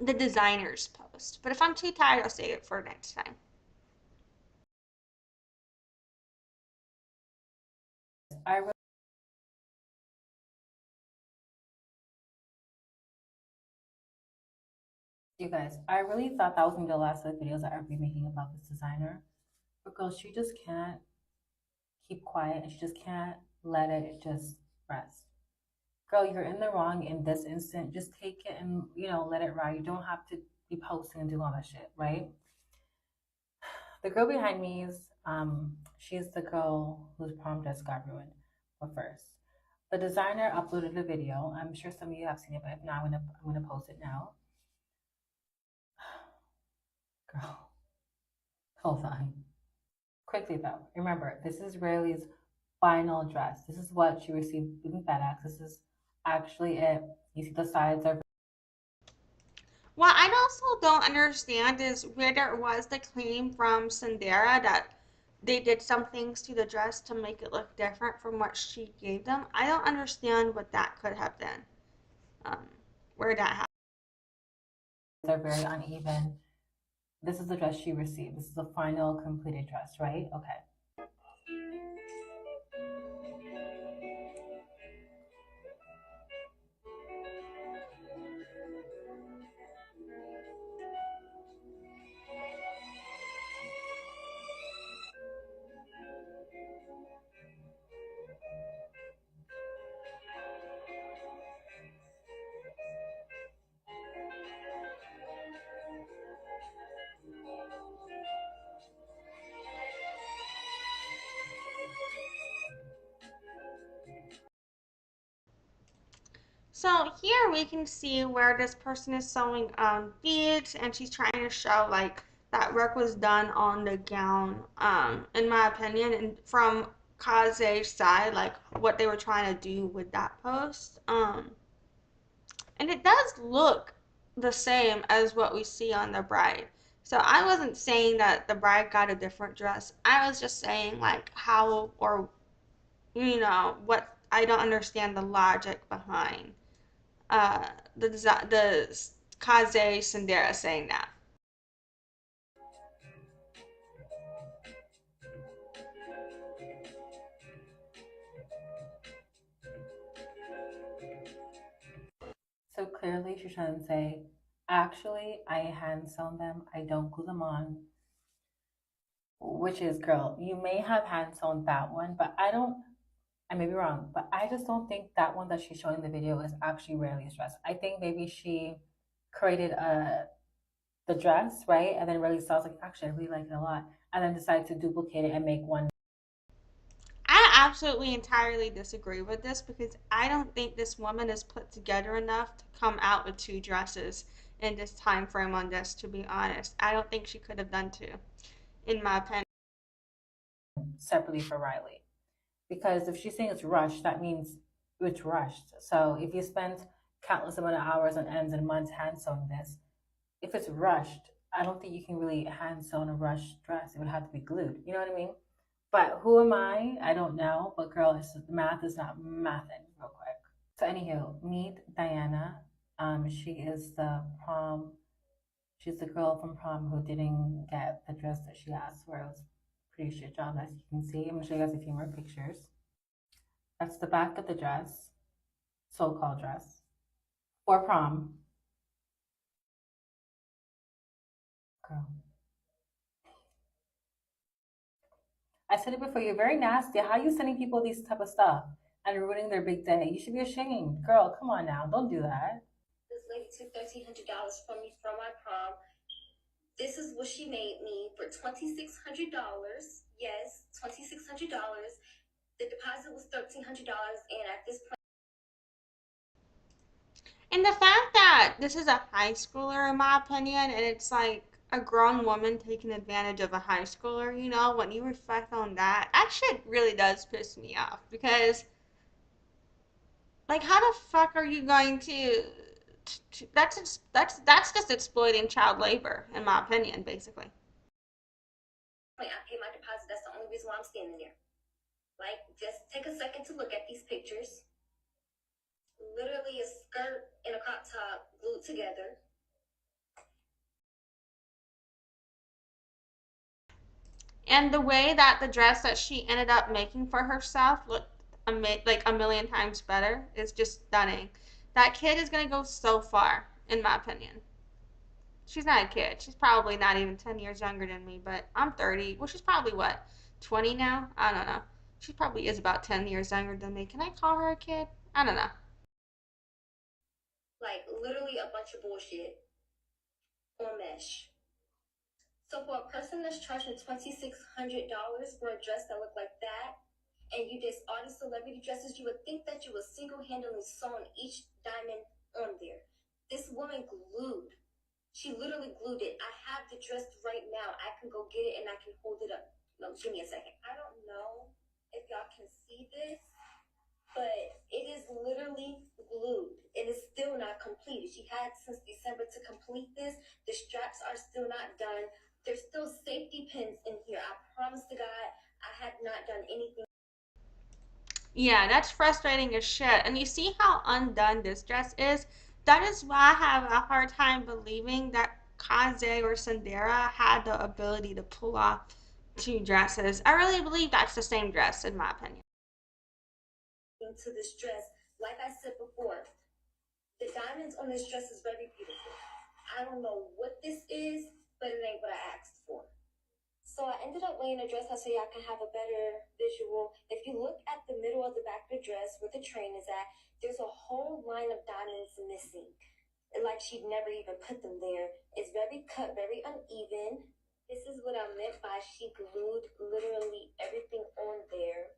the designer's post. But if I'm too tired, I'll save it for next time. You guys, I really thought that was gonna be the last of the videos that I would be making about this designer. Because she just can't keep quiet and she just can't let it just rest. Girl, you're in the wrong in this instant. Just take it and, let it ride. You don't have to be posting and doing all that shit, right? The girl behind me is, she's the girl whose prom dress got ruined. But first, the designer uploaded a video. I'm sure some of you have seen it, but if not, I'm gonna post it now. Girl, hold on. Quickly though, remember, this is Rayleigh's final dress. This is what she received in FedEx. This is actually it. You see the sides are. What I also don't understand is where there was the claim from Cynderra that they did some things to the dress to make it look different from what she gave them. I don't understand what that could have been. Where that happened. They're very uneven. This is the dress she received. This is the final completed dress, right? Okay. So here we can see where this person is sewing beads, and she's trying to show like that work was done on the gown, in my opinion, and from Kaze's side, like what they were trying to do with that post. And it does look the same as what we see on the bride. So I wasn't saying that the bride got a different dress. I was just saying like how, or what, I don't understand the logic behind the Caze Cynderra saying that. So clearly she's trying to say, actually, I hand sewn them. I don't glue them on. Which is, girl, you may have hand sewn that one, but I may be wrong, but I just don't think that one that she's showing in the video is actually Rayleigh's dress. I think maybe she created the dress, right? And then Rayleigh saw, like, actually, I really like it a lot. And then decided to duplicate it and make one. I absolutely entirely disagree with this because I don't think this woman is put together enough to come out with 2 dresses in this time frame on this, to be honest. I don't think she could have done 2, in my opinion. separately for Raylee. Because if she's saying it's rushed, that means it's rushed. So if you spend countless amount of hours on ends and months hand sewing this, if it's rushed, I don't think you can really hand sew a rushed dress. It would have to be glued. You know what I mean? But who am I? I don't know. But girl, math is not mathing real quick. So anywho, meet Diana. She is the prom. She's the girl from prom who didn't get the dress that she asked for. It was a pretty shit job, as you can see. I'm gonna show you guys a few more pictures. That's the back of the dress, so-called dress, for prom. Girl. I said it before, you're very nasty. How are you sending people these type of stuff and ruining their big day? You should be ashamed. Girl, come on now. Don't do that. This lady took $1,300 from me from my prom. This is what she made me for $2,600. Yes, $2,600. The deposit was $1,300, and at this point. And the fact that this is a high schooler, in my opinion, and it's like a grown woman taking advantage of a high schooler, you know, when you reflect on that, that shit really does piss me off. Because, like, how the fuck are you going to that's just exploiting child labor, in my opinion, basically. I paid my deposit. That's the only reason why I'm standing there. Like, just take a second to look at these pictures. Literally a skirt and a crop top glued together. And the way that the dress that she ended up making for herself looked like a million times better is just stunning. That kid is going to go so far, in my opinion. She's not a kid. She's probably not even 10 years younger than me, but I'm 30. Well, she's probably what, 20 now? I don't know. She probably is about 10 years younger than me. Can I call her a kid? I don't know. Like, literally a bunch of bullshit on mesh. So for a person that's charging $2,600 for a dress that looked like that, and you did all these celebrity dresses, you would think that you would single-handedly sewn each diamond on there. This woman glued. She literally glued it. I have the dress right now. I can go get it and I can hold it up. No, give me a second. I don't know if y'all can see this, but it is literally glued. It is still not completed. She had since December to complete this. The straps are still not done. There's still safety pins in here. I promise to God, I have not done anything. Yeah, that's frustrating as shit. And you see how undone this dress is? That is why I have a hard time believing that Casze or Cynderra had the ability to pull off two dresses. I really believe that's the same dress, in my opinion. To this dress, like I said before, the diamonds on this dress is very beautiful. I don't know what this is, but it ain't what I asked for. So I ended up laying a dress out so y'all can have a better visual. If you look at the middle of the back of the dress where the train is at, there's a whole line of diamonds missing. Like she'd never even put them there. It's very cut, very uneven. This is what I meant by she glued literally everything on there.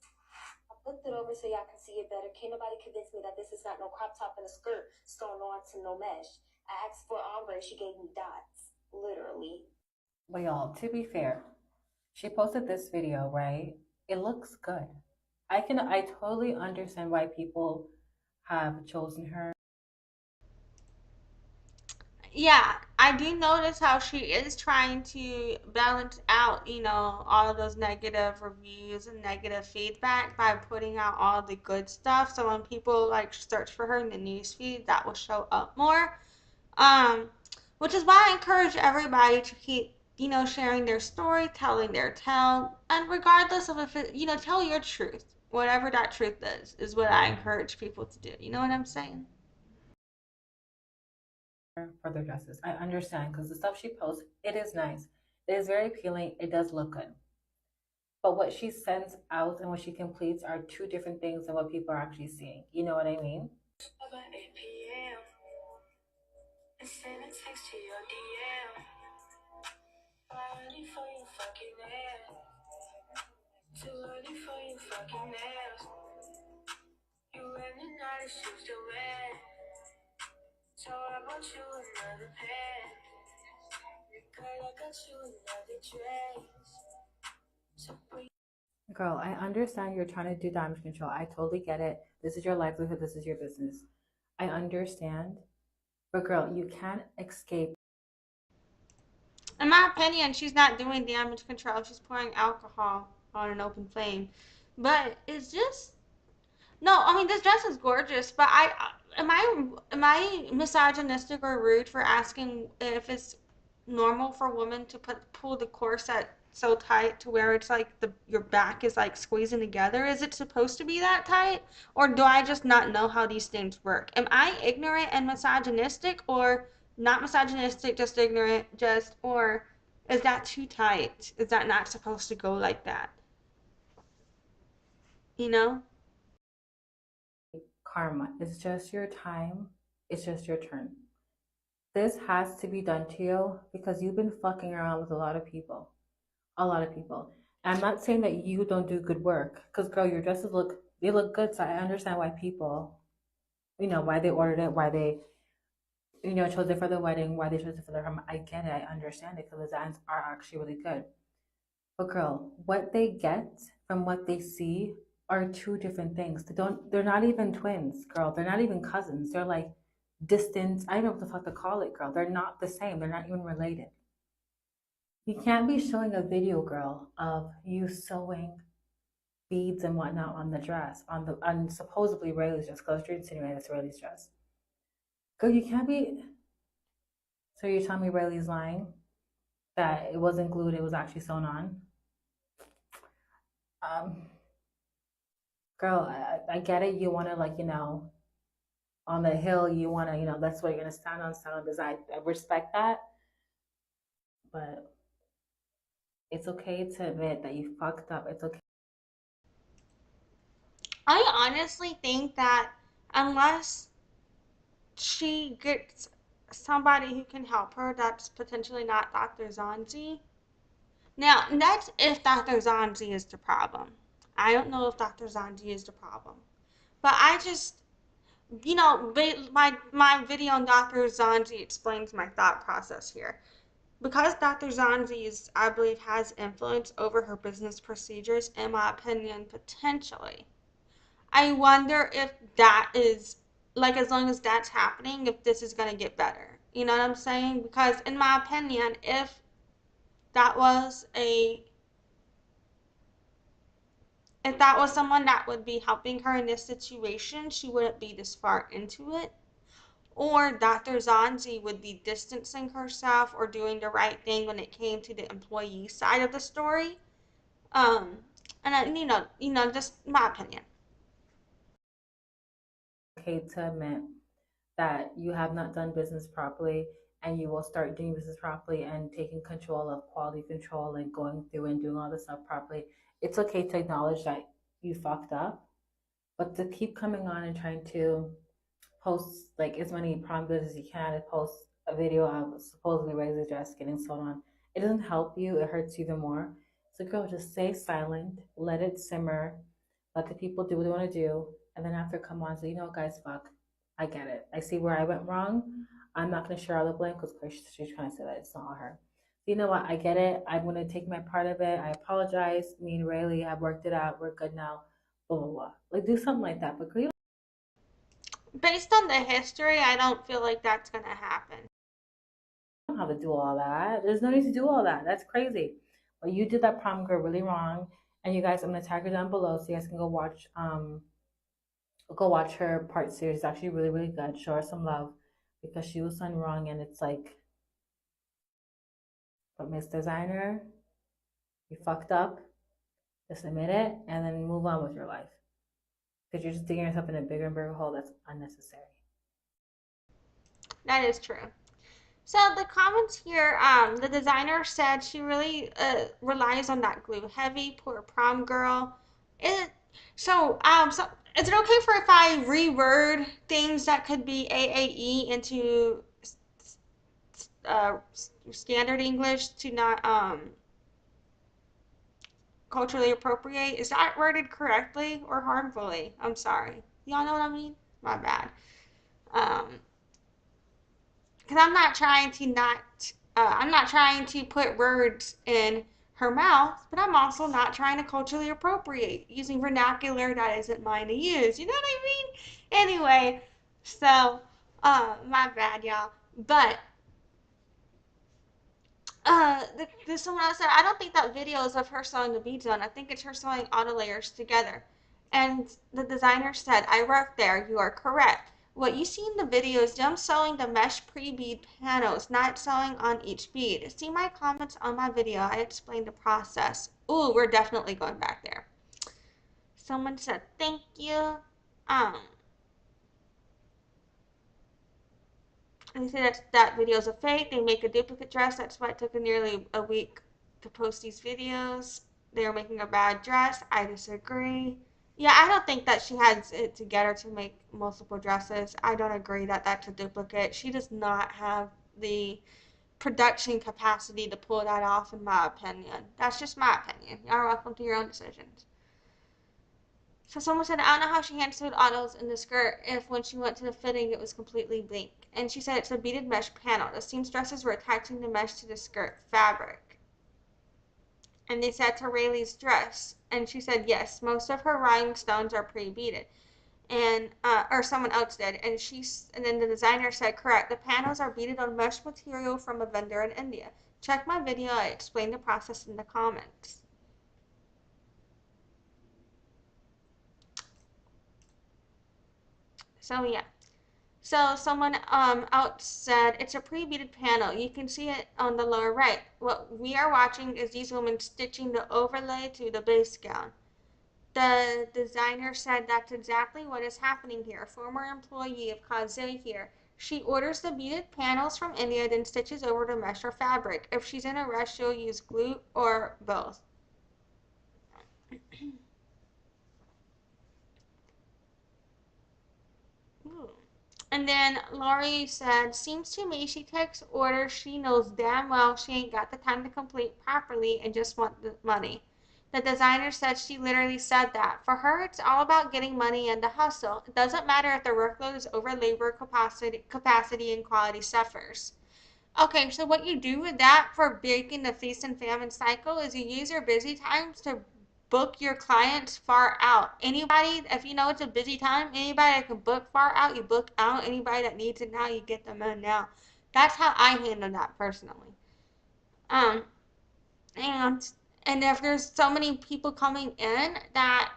I flipped it over so y'all can see it better. Can't nobody convince me that this is not no crop top and a skirt sewn on to no mesh. I asked for ombre, she gave me dots, literally. But y'all, to be fair, she posted this video, right? It looks good. I totally understand why people have chosen her. Yeah, I do notice how she is trying to balance out, you know, all of those negative reviews and negative feedback by putting out all the good stuff. So when people like search for her in the newsfeed, that will show up more. Um, which is why I encourage everybody to keep, you know, sharing their story, telling their tale, and regardless of if it, you know, tell your truth. Whatever that truth is what I encourage people to do. You know what I'm saying? For their dresses, I understand, because the stuff she posts, it is nice. It is very appealing. It does look good. But what she sends out and what she completes are two different things than what people are actually seeing. You know what I mean? So I bought you another pair. Girl, I got you another dress. So Girl, I understand you're trying to do damage control. I totally get it. This is your livelihood. This is your business. I understand. But girl, you can't escape. In my opinion, she's not doing damage control. She's pouring alcohol on an open flame. But it's just no. I mean, this dress is gorgeous, but am I misogynistic or rude for asking if it's normal for women to pull the corset so tight to where it's like your back is like squeezing together? Is it supposed to be that tight, or do I just not know how these things work? Am I ignorant and misogynistic, or not misogynistic, just ignorant, or is that too tight? Is that not supposed to go like that? You know? Karma. It's just your time. It's just your turn. This has to be done to you because you've been fucking around with a lot of people. A lot of people. And I'm not saying that you don't do good work. Because girl, your dresses look good. So I understand why people, why they ordered it, why they, chose it for the wedding, why they chose it for their home. I get it. I understand it because the designs are actually really good. But girl, what they get from what they see are two different things. They're not even twins, girl. They're not even cousins. They're like distant. I don't know what the fuck to call it, girl. They're not the same. They're not even related. You can't be showing a video, girl, of you sewing beads and whatnot on the dress, on supposedly Rayleigh's dress, because you're insinuating it's Rayleigh's dress. Girl, you can't be. So you're telling me Rayleigh's lying that it wasn't glued, it was actually sewn on? Girl, I get it. You want to, on the hill, you want to, that's what you're going to stand on design. I respect that. But it's okay to admit that you fucked up. It's okay. I honestly think that unless she gets somebody who can help her that's potentially not Dr. Zanzi. Now, that's if Dr. Zanzi is the problem. I don't know if Dr. Zanzi is the problem. But I just, my video on Dr. Zanzi explains my thought process here. Because Dr. Zanzi I believe, has influence over her business procedures, in my opinion, potentially. I wonder if that is, like, as long as that's happening, if this is going to get better. You know what I'm saying? Because, in my opinion, that was a, if that was someone that would be helping her in this situation, she wouldn't be this far into it. Or Dr. Zanzi would be distancing herself or doing the right thing when it came to the employee side of the story. Um, and just my opinion. Okay to admit that you have not done business properly and you will start doing business properly and taking control of quality control and going through and doing all this stuff properly. It's okay to acknowledge that you fucked up, but to keep coming on and trying to post like as many prom videos as you can and post a video of supposedly Rayleigh's dress getting sewn on, it doesn't help you. It hurts you even more. So girl, just stay silent, let it simmer, let the people do what they want to do, and then after come on, say, guys, fuck, I get it. I see where I went wrong. I'm not going to share all the blame because she's trying to say that it's not her. You know what? I get it. I'm going to take my part of it. I apologize. Me and Rayleigh have worked it out. We're good now. Blah, blah, blah. Like, do something like that. But you Based on the history, I don't feel like that's going to happen. don't have to do all that. There's no need to do all that. That's crazy. But you did that prom girl really wrong. And you guys, I'm going to tag her down below so you guys can go watch her part series. It's actually really, really good. Show her some love because she was done wrong, and it's like, but Miss Designer, you fucked up. Just admit it and then move on with your life. Because you're just digging yourself in a bigger and bigger hole that's unnecessary. That is true. So the comments here, the designer said she really relies on that glue. Heavy, poor prom girl. So is it okay for if I reword things that could be AAE into standard English to not culturally appropriate? Is that worded correctly or harmfully? I'm sorry. Y'all know what I mean? My bad. Because I'm not trying to put words in her mouth, but I'm also not trying to culturally appropriate using vernacular that isn't mine to use. You know what I mean? Anyway, so, my bad, y'all. But, there's someone else said, I don't think that video is of her sewing the beads on. I think it's her sewing all the layers together. And the designer said, I work there. You are correct. What you see in the video is them sewing the mesh pre-bead panels, not sewing on each bead. See my comments on my video. I explained the process. Ooh, we're definitely going back there. Someone said, thank you. And they say that video is a fake. They make a duplicate dress. That's why it took nearly a week to post these videos. They are making a bad dress. I disagree. Yeah, I don't think that she has it together to make multiple dresses. I don't agree that that's a duplicate. She does not have the production capacity to pull that off, in my opinion. That's just my opinion. Y'all are welcome to your own decisions. So someone said, I don't know how she hand sewed autos in the skirt if when she went to the fitting it was completely blank. And she said it's a beaded mesh panel. The seamstresses were attaching the mesh to the skirt fabric. And they said to Raylee's dress. And she said, yes, most of her rhinestones are pre-beaded. And, or someone else did. And then the designer said, correct, the panels are beaded on mesh material from a vendor in India. Check my video, I explained the process in the comments. So yeah. So someone else said it's a pre-beaded panel. You can see it on the lower right. What we are watching is these women stitching the overlay to the base gown. The designer said that's exactly what is happening here. Former employee of Casze here. She orders the beaded panels from India, then stitches over to mesh or fabric. If she's in a rush, she'll use glue or both. Ooh. And then Lori said, seems to me she takes orders she knows damn well she ain't got the time to complete properly and just want the money. The designer said she literally said that. For her, it's all about getting money and the hustle. It doesn't matter if the workload is over labor capacity and quality suffers. Okay, so what you do with that for breaking the feast and famine cycle is you use your busy times to book your clients far out. Anybody, if you know it's a busy time, anybody that can book far out, you book out. Anybody that needs it now, you get them in now. That's how I handle that personally. Um, and if there's so many people coming in that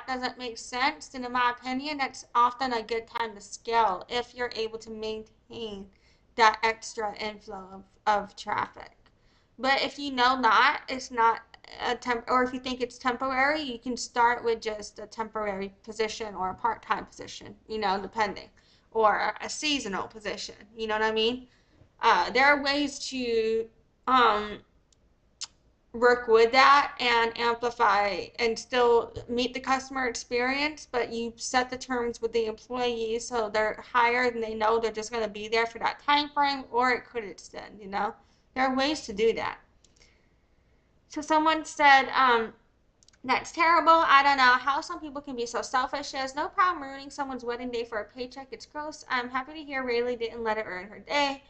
doesn't make sense, then in my opinion, that's often a good time to scale if you're able to maintain that extra inflow of traffic. But if you know it's not or if you think it's temporary, you can start with just a temporary position or a part-time position, depending, or a seasonal position, you know what I mean? There are ways to work with that and amplify and still meet the customer experience, but you set the terms with the employees so they're hired and they know they're just going to be there for that time frame, or it could extend, There are ways to do that. So someone said, that's terrible. I don't know how some people can be so selfish. She has no problem ruining someone's wedding day for a paycheck. It's gross. I'm happy to hear Raylee didn't let it ruin her day.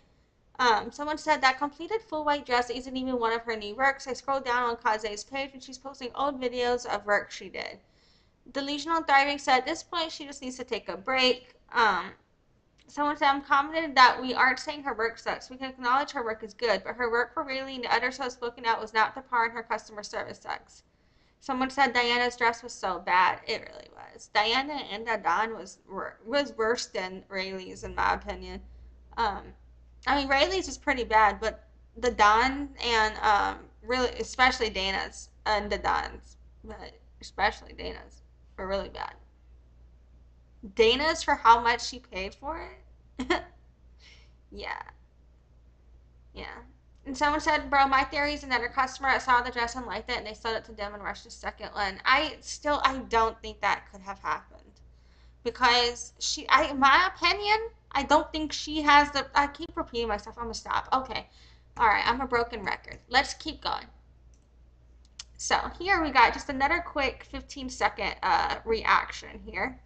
Someone said that completed full white dress isn't even one of her new works. I scrolled down on Caze's page and she's posting old videos of work she did. Delusional Thriving said at this point she just needs to take a break. Someone said, I'm commented that we aren't saying her work sucks. We can acknowledge her work is good, but her work for Raylee and the others who have spoken out was not to par and her customer service sucks. Someone said Diana's dress was so bad. It really was. Diana and DaDon was worse than Rayleigh's, in my opinion. Rayleigh's is pretty bad, but DaDon and really, especially Dana's and DaDon's, but especially Dana's, were really bad. Dana's for how much she paid for it? Yeah. Yeah. And someone said, bro, my theory is that her customer saw the dress and liked it and they sold it to them and rushed the second one. I don't think that could have happened. Because in my opinion, I don't think she has I keep repeating myself. I'm going to stop. Okay. All right. I'm a broken record. Let's keep going. So here we got just another quick 15-second reaction here.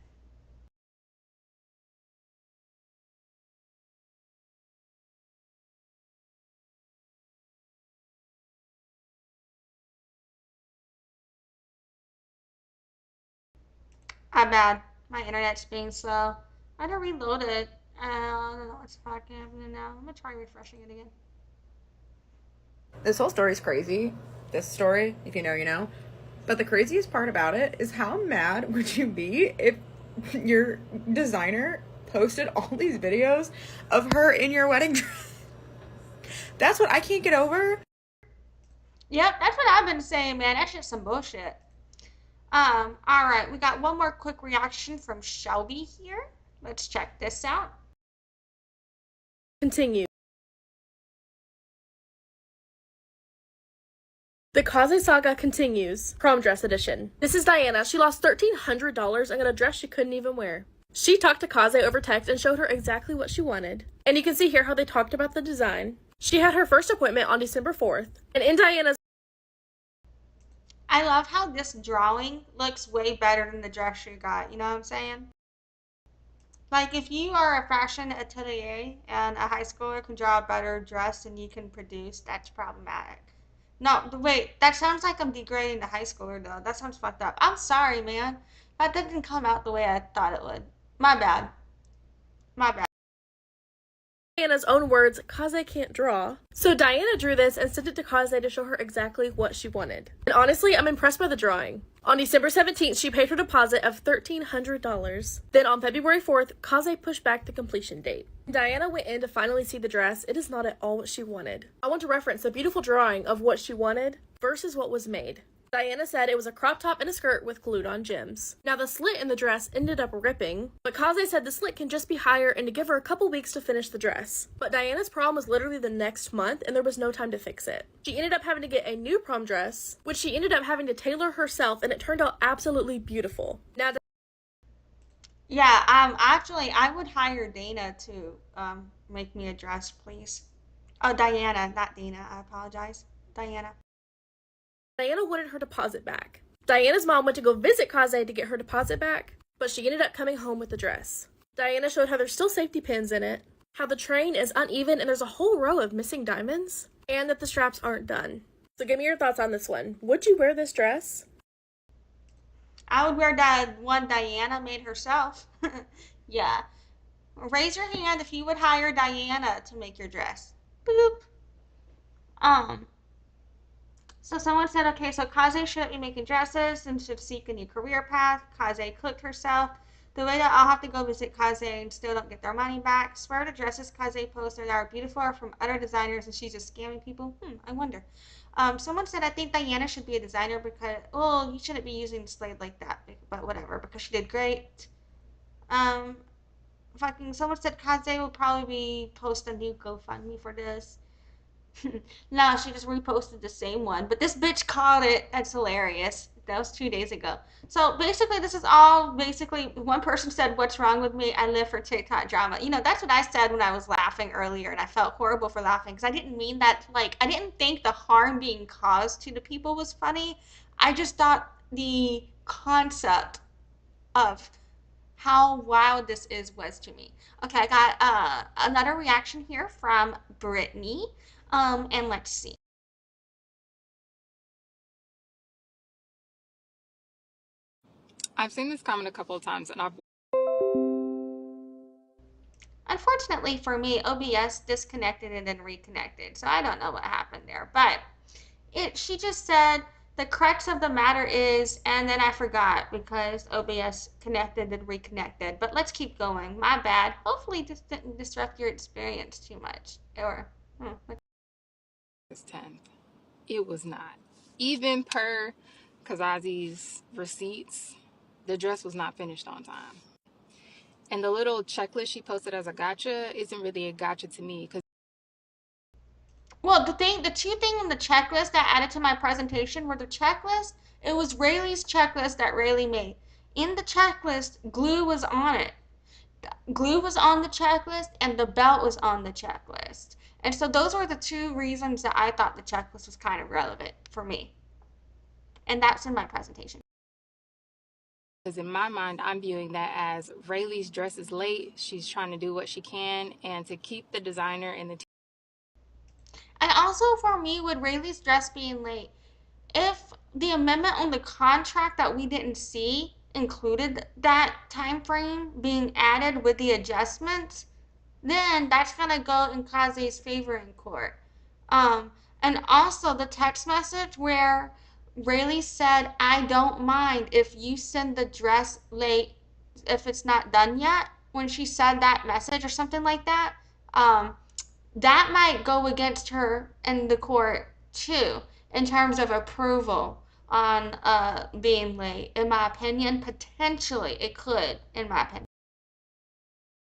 I'm bad. My internet's being slow. I had to reload it. I don't know what's fucking happening now. I'm gonna try refreshing it again. This whole story's crazy. This story, if you know, you know. But the craziest part about it is how mad would you be if your designer posted all these videos of her in your wedding dress? That's what I can't get over. Yep, that's what I've been saying, man. That's just some bullshit. Alright, we got one more quick reaction from Shelby here. Let's check this out. Continue. The Casze saga continues. Prom dress edition. This is Diana. She lost $1,300 and got a dress she couldn't even wear. She talked to Casze over text and showed her exactly what she wanted. And you can see here how they talked about the design. She had her first appointment on December 4th. And in Diana's... I love how this drawing looks way better than the dress you got. You know what I'm saying? Like, if you are a fashion atelier and a high schooler can draw a better dress than you can produce, that's problematic. No, wait, that sounds like I'm degrading the high schooler, though. That sounds fucked up. I'm sorry, man. That didn't come out the way I thought it would. My bad. My bad. Diana's own words, Casze can't draw. So Diana drew this and sent it to Casze to show her exactly what she wanted. And honestly, I'm impressed by the drawing. On December 17th, she paid her deposit of $1,300. Then on February 4th, Casze pushed back the completion date. Diana went in to finally see the dress. It is not at all what she wanted. I want to reference the beautiful drawing of what she wanted versus what was made. Diana said it was a crop top and a skirt with glued-on gems. Now, the slit in the dress ended up ripping, but Casze said the slit can just be higher and to give her a couple weeks to finish the dress. But Diana's prom was literally the next month, and there was no time to fix it. She ended up having to get a new prom dress, which she ended up having to tailor herself, and it turned out absolutely beautiful. Now, Yeah, actually, I would hire Dana to, make me a dress, please. Oh, Diana, not Dana. I apologize. Diana. Diana wanted her deposit back. Diana's mom went to go visit Casze to get her deposit back, but she ended up coming home with the dress. Diana showed how there's still safety pins in it, how the train is uneven and there's a whole row of missing diamonds, and that the straps aren't done. So give me your thoughts on this one. Would you wear this dress? I would wear that one Diana made herself. Yeah. Raise your hand if you would hire Diana to make your dress. Boop. So someone said, okay, so Casze shouldn't be making dresses and should seek a new career path. Casze cooked herself. The way that I'll have to go visit Casze and still don't get their money back. Swear the dresses Casze posted are beautiful are from other designers and she's just scamming people. I wonder. Someone said, I think Diana should be a designer because, oh, you shouldn't be using Slade like that, but whatever, because she did great. Someone said Casze will probably be post a new GoFundMe for this. No, she just reposted the same one, but this bitch called it. That's hilarious. That was 2 days ago. So basically, this is all one person said, what's wrong with me? I live for TikTok drama. You know, that's what I said when I was laughing earlier, and I felt horrible for laughing because I didn't mean that. Like, I didn't think the harm being caused to the people was funny. I just thought the concept of how wild this was to me. Okay, I got another reaction here from Brittanie. And let's see. I've seen this comment a couple of times, and Unfortunately for me, OBS disconnected and then reconnected, so I don't know what happened there. But she just said the crux of the matter is, and then I forgot because OBS connected and reconnected. But let's keep going. My bad. Hopefully, this didn't disrupt your experience too much. Or. 10th. It was not. Even per Kazazi's receipts, the dress was not finished on time. And the little checklist she posted as a gotcha isn't really a gotcha to me. Well, the two things in the checklist that added to my presentation were the checklist. It was Raylee's checklist that Raylee made. In the checklist, glue was on it. Glue was on the checklist and the belt was on the checklist. And so those were the two reasons that I thought the checklist was kind of relevant for me. And that's in my presentation. Because in my mind, I'm viewing that as Raylee's dress is late. She's trying to do what she can and to keep the designer and the And also for me, with Raylee's dress being late, if the amendment on the contract that we didn't see included that time frame being added with the adjustments, then that's gonna go in Case's favor in court. And also the text message where Raylee said, "I don't mind if you send the dress late if it's not done yet." When she said that message or something like that, that might go against her in the court too, in terms of approval on being late. In my opinion, potentially it could, in my opinion.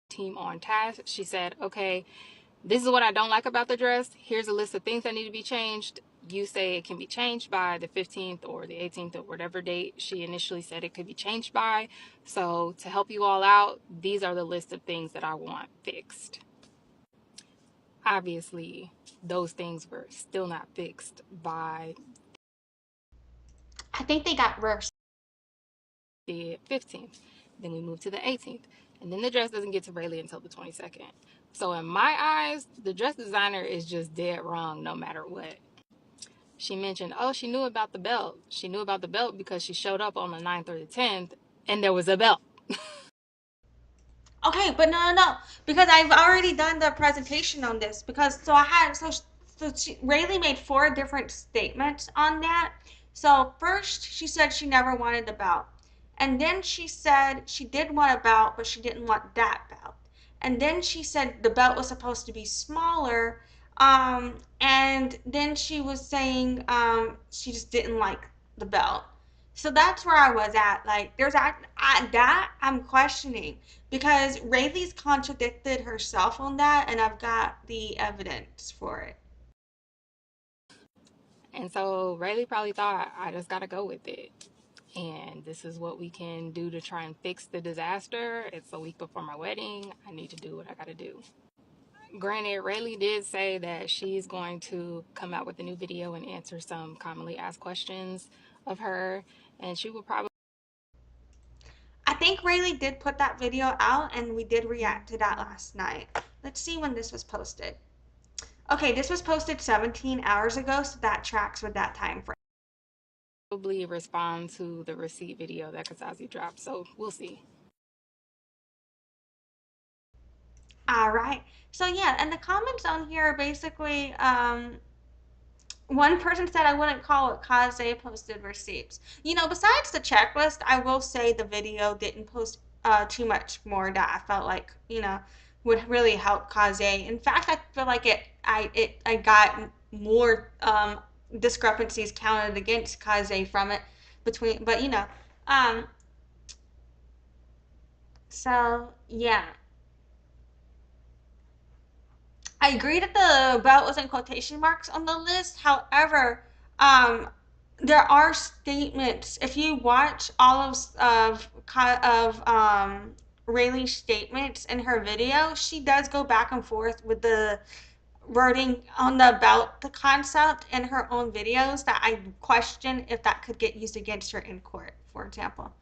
Team on task. She said, okay, this is what I don't like about the dress. Here's a list of things that need to be changed. You say it can be changed by the 15th or the 18th or whatever date she initially said it could be changed by. So to help you all out, these are the list of things that I want fixed. Obviously, those things were still not fixed by, I think they got worse. The 15th. Then we move to the 18th. And then the dress doesn't get to Rayleigh until the 22nd. So in my eyes, the dress designer is just dead wrong no matter what. She mentioned, oh, she knew about the belt. She knew about the belt because she showed up on the 9th or the 10th and there was a belt. Okay, but no, because I've already done the presentation on this. Because Rayleigh made 4 different statements on that. So first, she said she never wanted the belt, and then she said she did want a belt, but she didn't want that belt, and then she said the belt was supposed to be smaller, and then she was saying she just didn't like the belt. So that's where I was at. Like, there's that I'm questioning because Rayleigh's contradicted herself on that, and I've got the evidence for it. And so Rayleigh probably thought, I just gotta go with it. And this is what we can do to try and fix the disaster. It's a week before my wedding. I need to do what I gotta do. Granted, Rayleigh did say that she's going to come out with a new video and answer some commonly asked questions of her. And she will probably... I think Rayleigh did put that video out, and we did react to that last night. Let's see when this was posted. Okay, this was posted 17 hours ago, so that tracks with that time frame. Probably respond to the receipt video that Casze dropped, so we'll see. All right. So yeah, and the comments on here are basically, one person said I wouldn't call it Casze posted receipts. You know, besides the checklist, I will say the video didn't post too much more that I felt like, you know, would really help Casze. In fact, I feel like I got more discrepancies counted against Casze from it between, but you know, so yeah. I agree that the belt was in quotation marks on the list. However, there are statements. If you watch all of Rayleigh's statements in her video, she does go back and forth with the wording on the concept in her own videos that I question if that could get used against her in court, for example.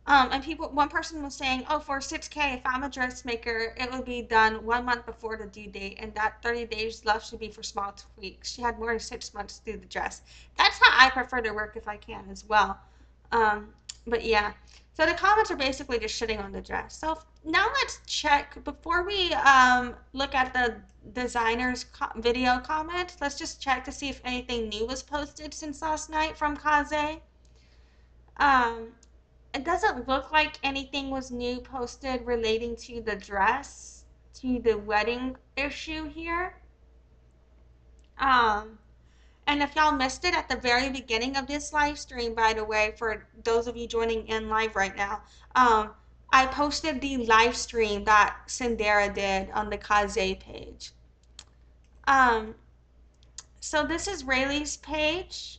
And one person was saying, oh, for 6K, if I'm a dressmaker, it would be done 1 month before the due date, and that 30 days left should be for small tweaks. She had more than 6 months to do the dress. That's how I prefer to work if I can as well. But yeah, so the comments are basically just shitting on the dress. So now let's check, before we look at the designer's video comments, let's just check to see if anything new was posted since last night from Casze. It doesn't look like anything was new posted relating to the dress, to the wedding issue here. And if y'all missed it at the very beginning of this live stream, by the way, for those of you joining in live right now, I posted the live stream that Cynderra did on the Casze page. So this is Rayleigh's page.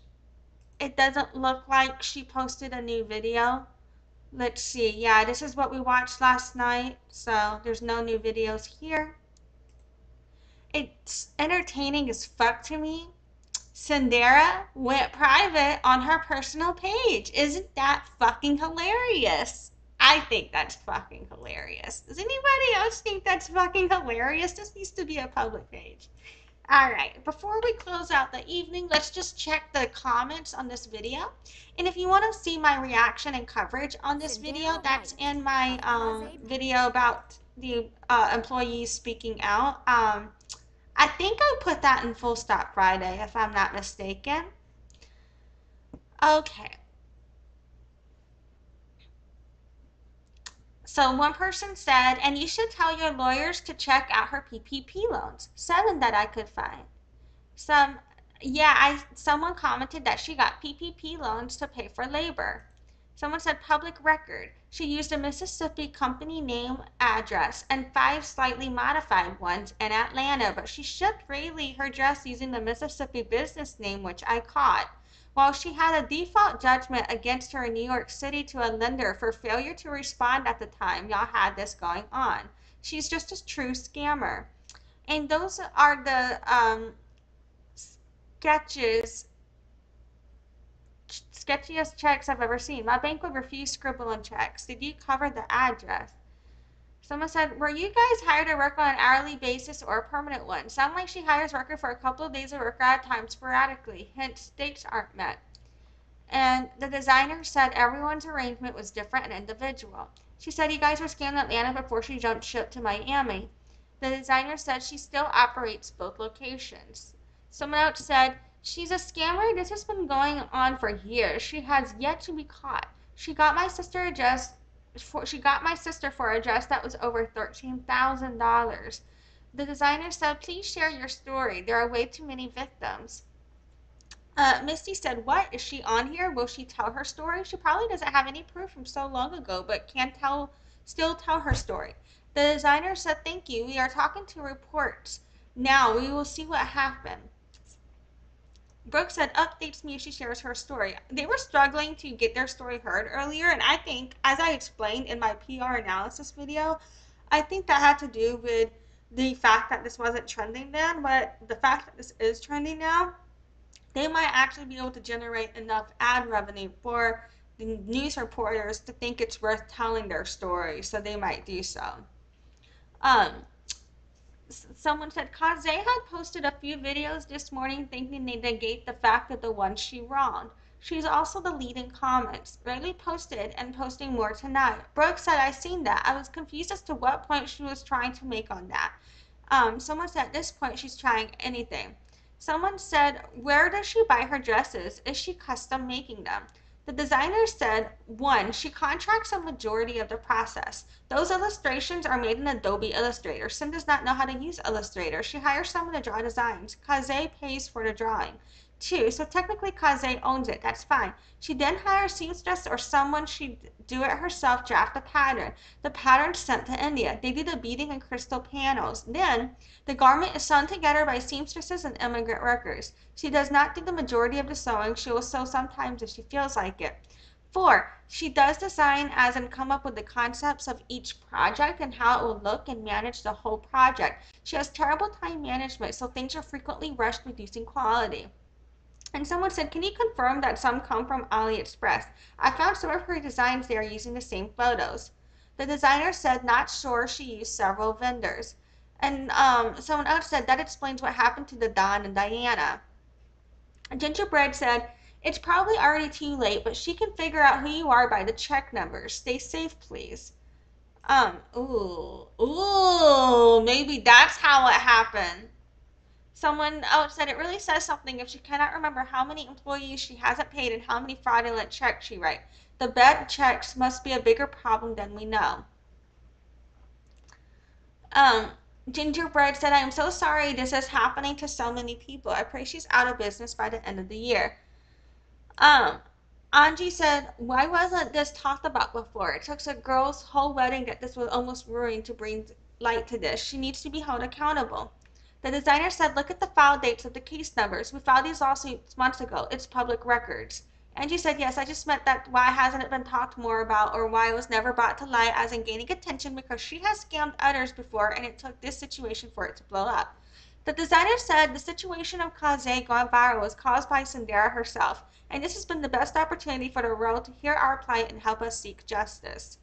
It doesn't look like she posted a new video. Let's see. Yeah, this is what we watched last night. So there's no new videos here. It's entertaining as fuck to me. Cynderra went private on her personal page. Isn't that fucking hilarious? I think that's fucking hilarious. Does anybody else think that's fucking hilarious? This needs to be a public page. Alright, before we close out the evening, let's just check the comments on this video. And if you want to see my reaction and coverage on this video, that's in my video about the employees speaking out. I think I put that in Full Stop Friday, if I'm not mistaken. Okay. So one person said, and you should tell your lawyers to check out her PPP loans. 7 that I could find. Someone commented that she got PPP loans to pay for labor. Someone said public record. She used a Mississippi company name, address, and 5 slightly modified ones in Atlanta, but she shipped Raylee her dress using the Mississippi business name, which I caught. While she had a default judgment against her in New York City to a lender for failure to respond at the time y'all had this going on. She's just a true scammer. And those are the sketchiest checks I've ever seen. My bank would refuse scribbling checks. Did you cover the address? Someone said, were you guys hired to work on an hourly basis or a permanent one? Sound like she hires worker for a couple of days of work at a time sporadically, hence dates aren't met. And the designer said everyone's arrangement was different and individual. She said you guys were scammed in Atlanta before she jumped ship to Miami. The designer said she still operates both locations. Someone else said, she's a scammer. This has been going on for years. She has yet to be caught. She got my sister for a dress that was over $13,000. The designer said, please share your story. There are way too many victims. Misty said, what? Is she on here? Will she tell her story? She probably doesn't have any proof from so long ago, but can still tell her story. The designer said, thank you. We are talking to reports. Now we will see what happened. Brooke said, updates me if she shares her story. They were struggling to get their story heard earlier, and I think, as I explained in my PR analysis video, I think that had to do with the fact that this wasn't trending then, but the fact that this is trending now, they might actually be able to generate enough ad revenue for the news reporters to think it's worth telling their story, so they might do so. Someone said, Casze had posted a few videos this morning thinking they negate the fact of the one she wronged. She's also the lead in comments. Raylee posted and posting more tonight. Brooke said, I seen that. I was confused as to what point she was trying to make on that. Someone said at this point she's trying anything. Someone said, where does she buy her dresses? Is she custom making them? The designer said, 1, she contracts a majority of the process. Those illustrations are made in Adobe Illustrator. Sim does not know how to use Illustrator. She hires someone to draw designs. Casze pays for the drawing. 2, so technically Casze owns it. That's fine. She then hires seamstress or someone she do it herself, draft the pattern. The pattern's sent to India. They do the beading and crystal panels. Then the garment is sewn together by seamstresses and immigrant workers. She does not do the majority of the sewing. She will sew sometimes if she feels like it. 4, she does design as and come up with the concepts of each project and how it will look and manage the whole project. She has terrible time management, so things are frequently rushed, reducing quality. And someone said, can you confirm that some come from AliExpress? I found some of her designs there using the same photos. The designer said, not sure, she used several vendors. And someone else said, that explains what happened to DaDon and Diana. Gingerbread said, it's probably already too late, but she can figure out who you are by the check numbers. Stay safe, please. Maybe that's how it happened. Someone else said it really says something if she cannot remember how many employees she hasn't paid and how many fraudulent checks she writes. The bad checks must be a bigger problem than we know. Gingerbread said, I am so sorry this is happening to so many people. I pray she's out of business by the end of the year. Angie said, why wasn't this talked about before? It took a girl's whole wedding that this was almost ruined to bring light to this. She needs to be held accountable. The designer said, look at the file dates of the case numbers. We filed these lawsuits months ago. It's public records. Angie said, yes, I just meant that why hasn't it been talked more about or why it was never brought to light as in gaining attention because she has scammed others before and it took this situation for it to blow up. The designer said the situation of Casze going viral was caused by Cynderra herself, and this has been the best opportunity for the world to hear our plight and help us seek justice.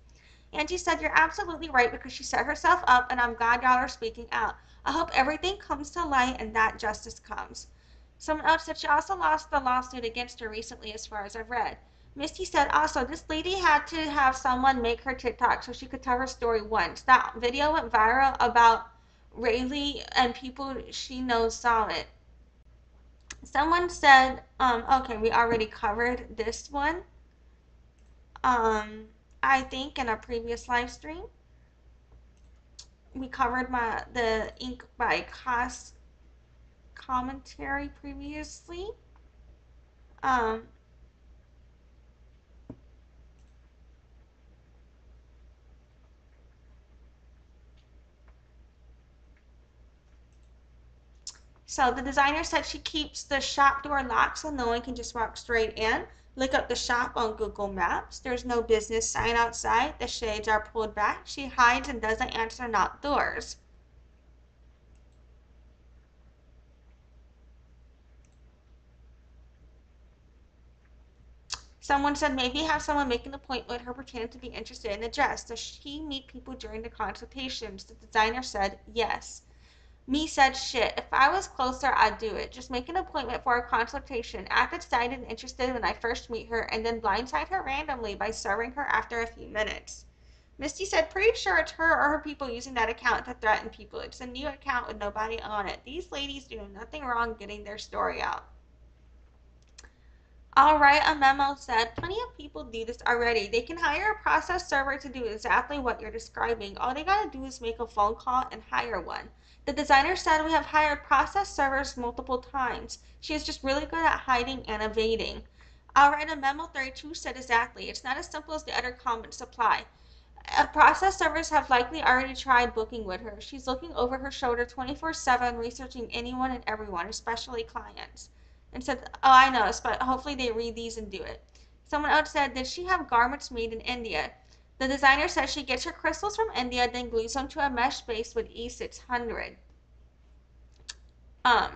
Angie said, "You're absolutely right because she set herself up, and I'm glad y'all are speaking out. I hope everything comes to light and that justice comes." Someone else said she also lost the lawsuit against her recently, as far as I've read. Misty said also, this lady had to have someone make her TikTok so she could tell her story once. That video went viral about Raylee, and people she knows saw it. Someone said, okay, we already covered this one. I think in a previous live stream, we covered the Ink by Casze commentary previously. So the designer said she keeps the shop door locked so no one can just walk straight in. Look up the shop on Google Maps. There's no business sign outside. The shades are pulled back. She hides and doesn't answer knock doors. Someone said maybe have someone make an appointment with her pretending to be interested in the dress. Does she meet people during the consultations? The designer said yes. Me said, shit, if I was closer, I'd do it. Just make an appointment for a consultation. Act excited and interested when I first meet her, and then blindside her randomly by serving her after a few minutes. Misty said, pretty sure it's her or her people using that account to threaten people. It's a new account with nobody on it. These ladies do nothing wrong getting their story out. Alright, a memo said, plenty of people do this already. They can hire a process server to do exactly what you're describing. All they gotta do is make a phone call and hire one. The designer said we have hired process servers multiple times. She is just really good at hiding and evading. Alright, a memo 32 said exactly. It's not as simple as the other comments supply. Process servers have likely already tried booking with her. She's looking over her shoulder 24/7, researching anyone and everyone, especially clients. And said, oh, I know, but hopefully they read these and do it. Someone else said, did she have garments made in India? The designer says she gets her crystals from India, then glues them to a mesh base with E600.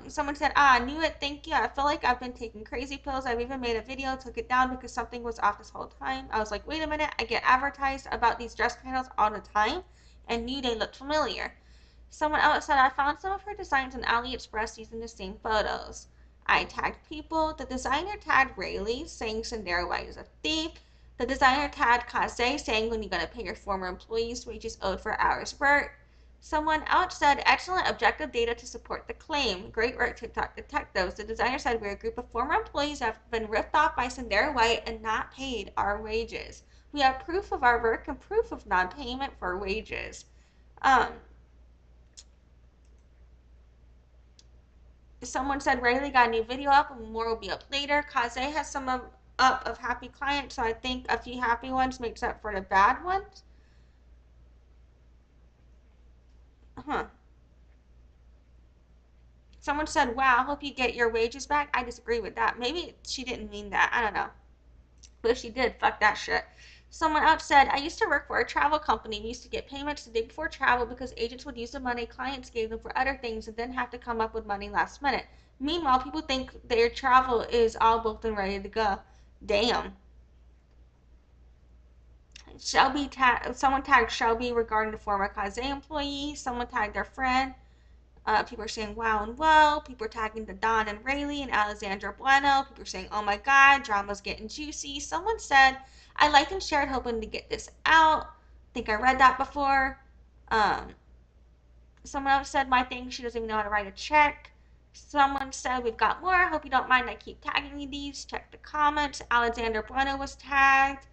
Someone said, I knew it, thank you. I feel like I've been taking crazy pills. I've even made a video, took it down because something was off this whole time. I was like, wait a minute, I get advertised about these dress panels all the time and knew they looked familiar. Someone else said, I found some of her designs on AliExpress using the same photos. I tagged people. The designer tagged Raylee, saying Cynderra is a thief. The designer tagged Casze, saying when you're going to pay your former employees wages owed for hours worked. Someone else said, excellent objective data to support the claim. Great work, TikTok detectives. The designer said, we're a group of former employees that have been ripped off by Cynderra and not paid our wages. We have proof of our work and proof of non-payment for wages. Someone said Raylee got a new video up and more will be up later. Casze has some up of happy clients, so I think a few happy ones makes up for the bad ones. Someone said, wow, I hope you get your wages back. I disagree with that. Maybe she didn't mean that. I don't know. But if she did, fuck that shit. Someone else said, I used to work for a travel company. We used to get payments the day before travel because agents would use the money clients gave them for other things and then have to come up with money last minute. Meanwhile, people think their travel is all booked and ready to go. Damn. Shelby someone tagged Shelby regarding the former Casze employee. Someone tagged their friend. People are saying wow and whoa. People are tagging DaDon and Raylee and Alexandra Bueno. People are saying, oh my god, drama's getting juicy. Someone said, I liked and shared hoping to get this out. I think I read that before. Someone else said, my thing, she doesn't even know how to write a check. Someone said, we've got more. Hope you don't mind I keep tagging you these. Check the comments. Alexandra Bueno was tagged.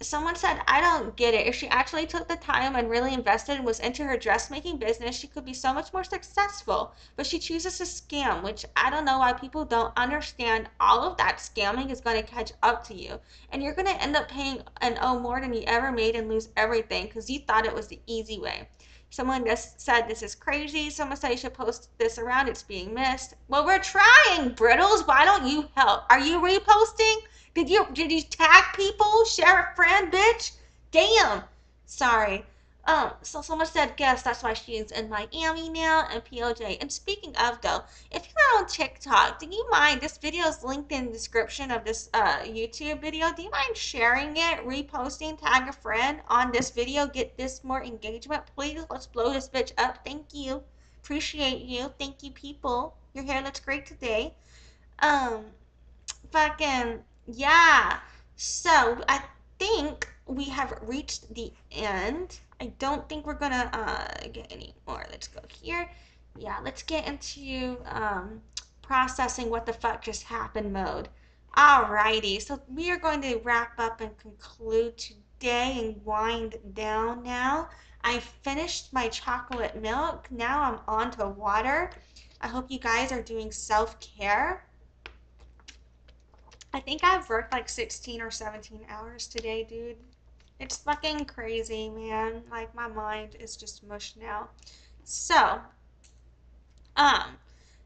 Someone said, I don't get it. If she actually took the time and really invested and was into her dressmaking business, she could be so much more successful. But she chooses to scam, which I don't know why people don't understand. All of that scamming is going to catch up to you. And you're going to end up paying and owe more than you ever made and lose everything because you thought it was the easy way. Someone just said this is crazy. Someone said you should post this around. It's being missed. Well, we're trying, Brittles. Why don't you help? Are you reposting? Did you tag people? Share a friend, bitch? Damn. Sorry. So someone said, guess that's why she's in Miami now and POJ. And speaking of though, if you're on TikTok, do you mind, this video is linked in the description of this YouTube video, do you mind sharing it, reposting, tag a friend on this video, get this more engagement, please? Let's blow this bitch up. Thank you. Appreciate you. Thank you, people. Your hair looks great today. Um, Fucking, yeah. So I think we have reached the end. I don't think we're gonna get any more. Let's go here. Yeah, let's get into processing what the fuck just happened mode. Alrighty, so we are going to wrap up and conclude today and wind down now. I finished my chocolate milk. Now I'm on to water. I hope you guys are doing self-care. I think I've worked like 16 or 17 hours today, dude. It's fucking crazy, man. Like, my mind is just mush now. So,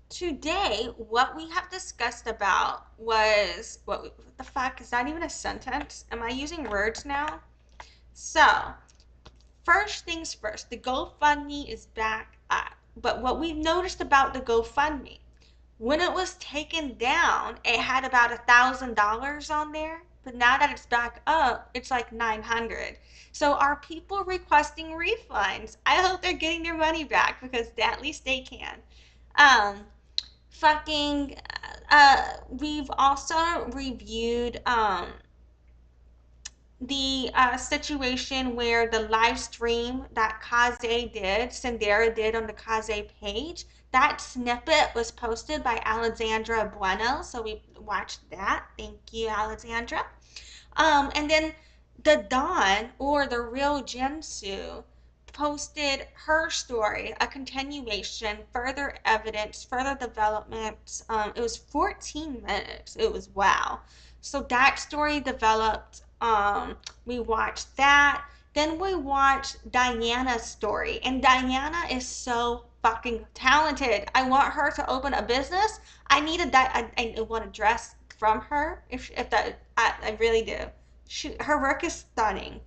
today, what we have discussed about was, what the fuck, is that even a sentence? Am I using words now? So, first things first, the GoFundMe is back up. But what we've noticed about the GoFundMe, when it was taken down, it had about $1,000 on there, but now that it's back up, it's like 900. So are people requesting refunds? I hope they're getting their money back because at least they can. We've also reviewed the situation where the live stream that Cynderra did on the Casze page, that snippet was posted by Alexandra Bueno, so we watched that. Thank you, Alexandra. And then DaDon, or the readdressing, posted her story, a continuation, further evidence, further developments. It was 14 minutes. It was wow. So that story developed. We watched that. Then we watched Diana's story, and Diana is so fucking talented. I want her to open a business. I need I want a dress from her. If that, I really do. Her work is stunning.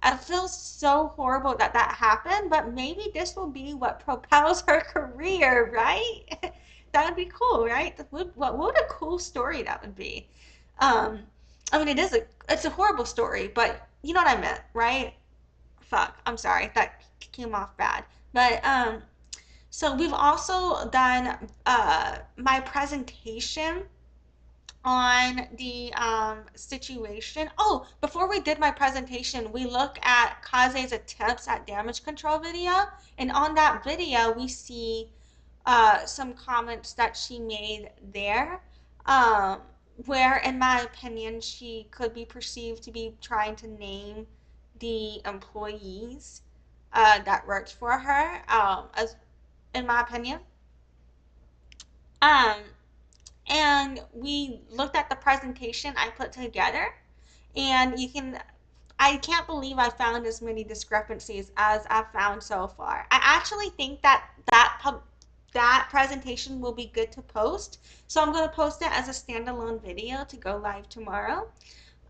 I feel so horrible that that happened, but maybe this will be what propels her career, right? That would be cool, right? What a cool story that would be. I mean, it's a horrible story, but you know what I meant, right? Fuck, I'm sorry, that came off bad. But so we've also done my presentation on the situation. Oh, before we did my presentation, we look at Case's attempts at damage control video, and on that video we see some comments that she made there, where in my opinion she could be perceived to be trying to name the employees that worked for her, as in my opinion. And we looked at the presentation I put together, and I can't believe I found as many discrepancies as I've found so far. I actually think that presentation will be good to post, so I'm going to post it as a standalone video to go live tomorrow.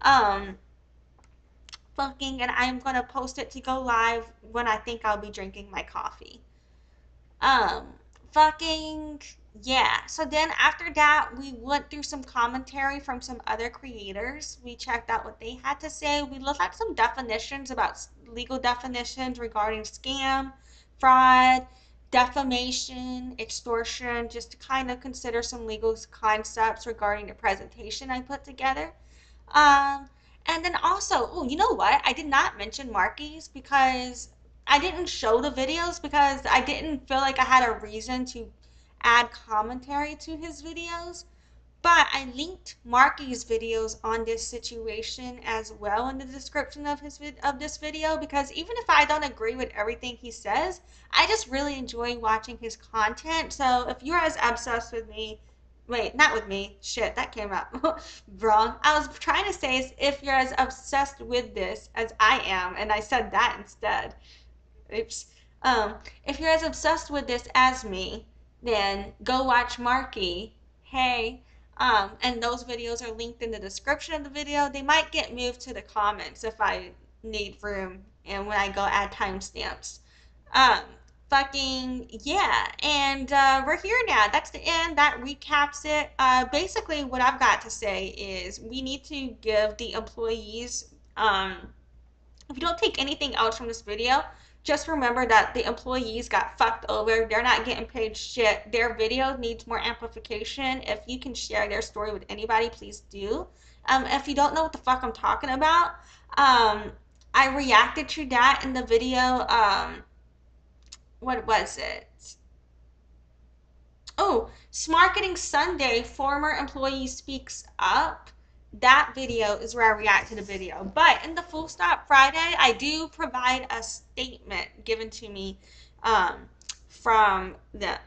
And I'm going to post it to go live when I think I'll be drinking my coffee. Yeah. So then after that, we went through some commentary from some other creators. We checked out what they had to say. We looked at some definitions about legal definitions regarding scam, fraud, defamation, extortion, just to kind of consider some legal concepts regarding the presentation I put together. And then also, oh, you know what? I did not mention Markie's because I didn't show the videos because I didn't feel like I had a reason to add commentary to his videos. But I linked Markie's videos on this situation as well in the description of this video, because even if I don't agree with everything he says, I just really enjoy watching his content. So if you're as obsessed with me, wait, not with me, shit, that came out wrong. I was trying to say is if you're as obsessed with this as I am, and I said that instead. Oops. If you're as obsessed with this as me, then go watch Markie. Hey. And those videos are linked in the description of the video. They might get moved to the comments if I need room and when I go add timestamps. Fucking yeah, and we're here now. That's the end. That recaps it. Basically, what I've got to say is we need to give the employees. If you don't take anything else from this video, just remember that the employees got fucked over. They're not getting paid shit. Their video needs more amplification. If you can share their story with anybody, please do. If you don't know what the fuck I'm talking about, I reacted to that in the video. What was it? Oh, Smarketing Sunday, former employee speaks up. That video is where I react to the video. But in the Full Stop Friday, I do provide a statement given to me from the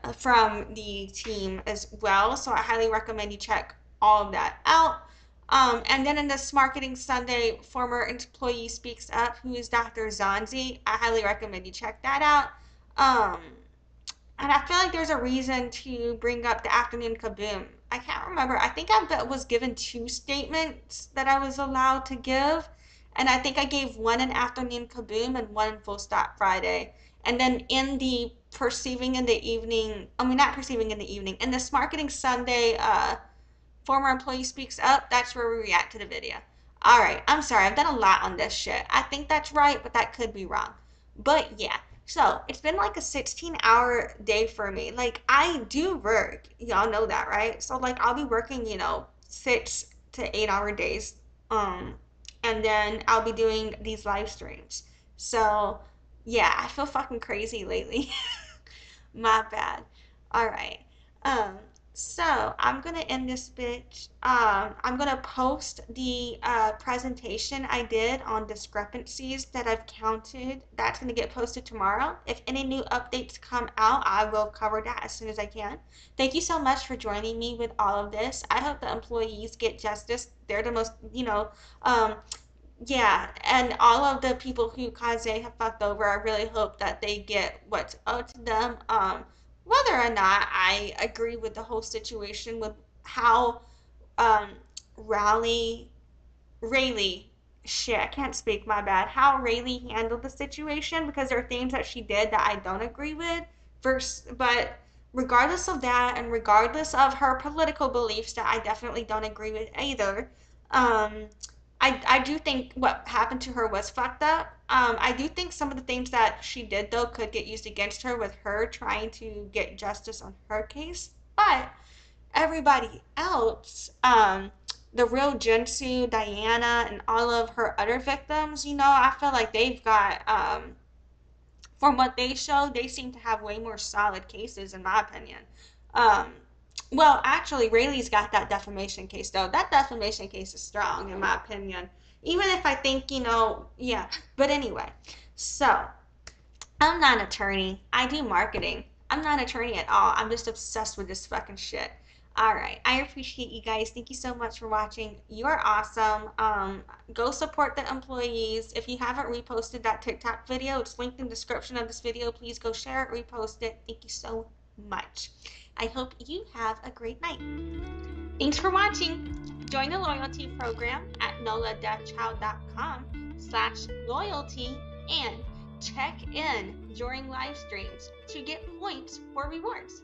team as well. So I highly recommend you check all of that out. And then in this Marketing Sunday, former employee speaks up, who is Dr. Zanzi. I highly recommend you check that out. And I feel like there's a reason to bring up the afternoon kaboom. I can't remember. I think I was given 2 statements that I was allowed to give. And I think I gave one in afternoon kaboom and one in Full Stop Friday. And then in the perceiving in the evening, not perceiving in the evening, in this Marketing Sunday, former employee speaks up, that's where we react to the video. All right, I'm sorry. I've done a lot on this shit. I think that's right, but that could be wrong. But yeah. So it's been like a 16-hour day for me. Like, I do work. Y'all know that, right? So like I'll be working, 6 to 8 hour days. And then I'll be doing these live streams. So yeah, I feel fucking crazy lately. My bad. All right. So I'm gonna end this bitch. I'm gonna post the presentation I did on discrepancies that I've counted. That's gonna get posted tomorrow. If any new updates come out, I will cover that as soon as I can. Thank you so much for joining me with all of this. I hope the employees get justice. They're the most, yeah, and all of the people who Casze have fucked over, I really hope that they get what's owed to them. Whether or not I agree with the whole situation with how Raylee, shit, I can't speak, my bad, how Raylee handled the situation, because there are things that she did that I don't agree with. But regardless of that, and regardless of her political beliefs that I definitely don't agree with either, I do think what happened to her was fucked up. I do think some of the things that she did, though, could get used against her with her trying to get justice on her case. But everybody else, the real Jinsu, Diana, and all of her other victims, I feel like they've got, from what they show, they seem to have way more solid cases, in my opinion. Well, actually, Raylee's got that defamation case, though. That defamation case is strong, in my opinion. Even if I think, yeah. But anyway, so, I'm not an attorney. I do marketing. I'm not an attorney at all. I'm just obsessed with this fucking shit. Alright, I appreciate you guys. Thank you so much for watching. You are awesome. Go support the employees. If you haven't reposted that TikTok video, it's linked in the description of this video. Please go share it, repost it. Thank you so much. I hope you have a great night. Thanks for watching. Join the loyalty program at noladeathchild.com/loyalty and check in during live streams to get points for rewards.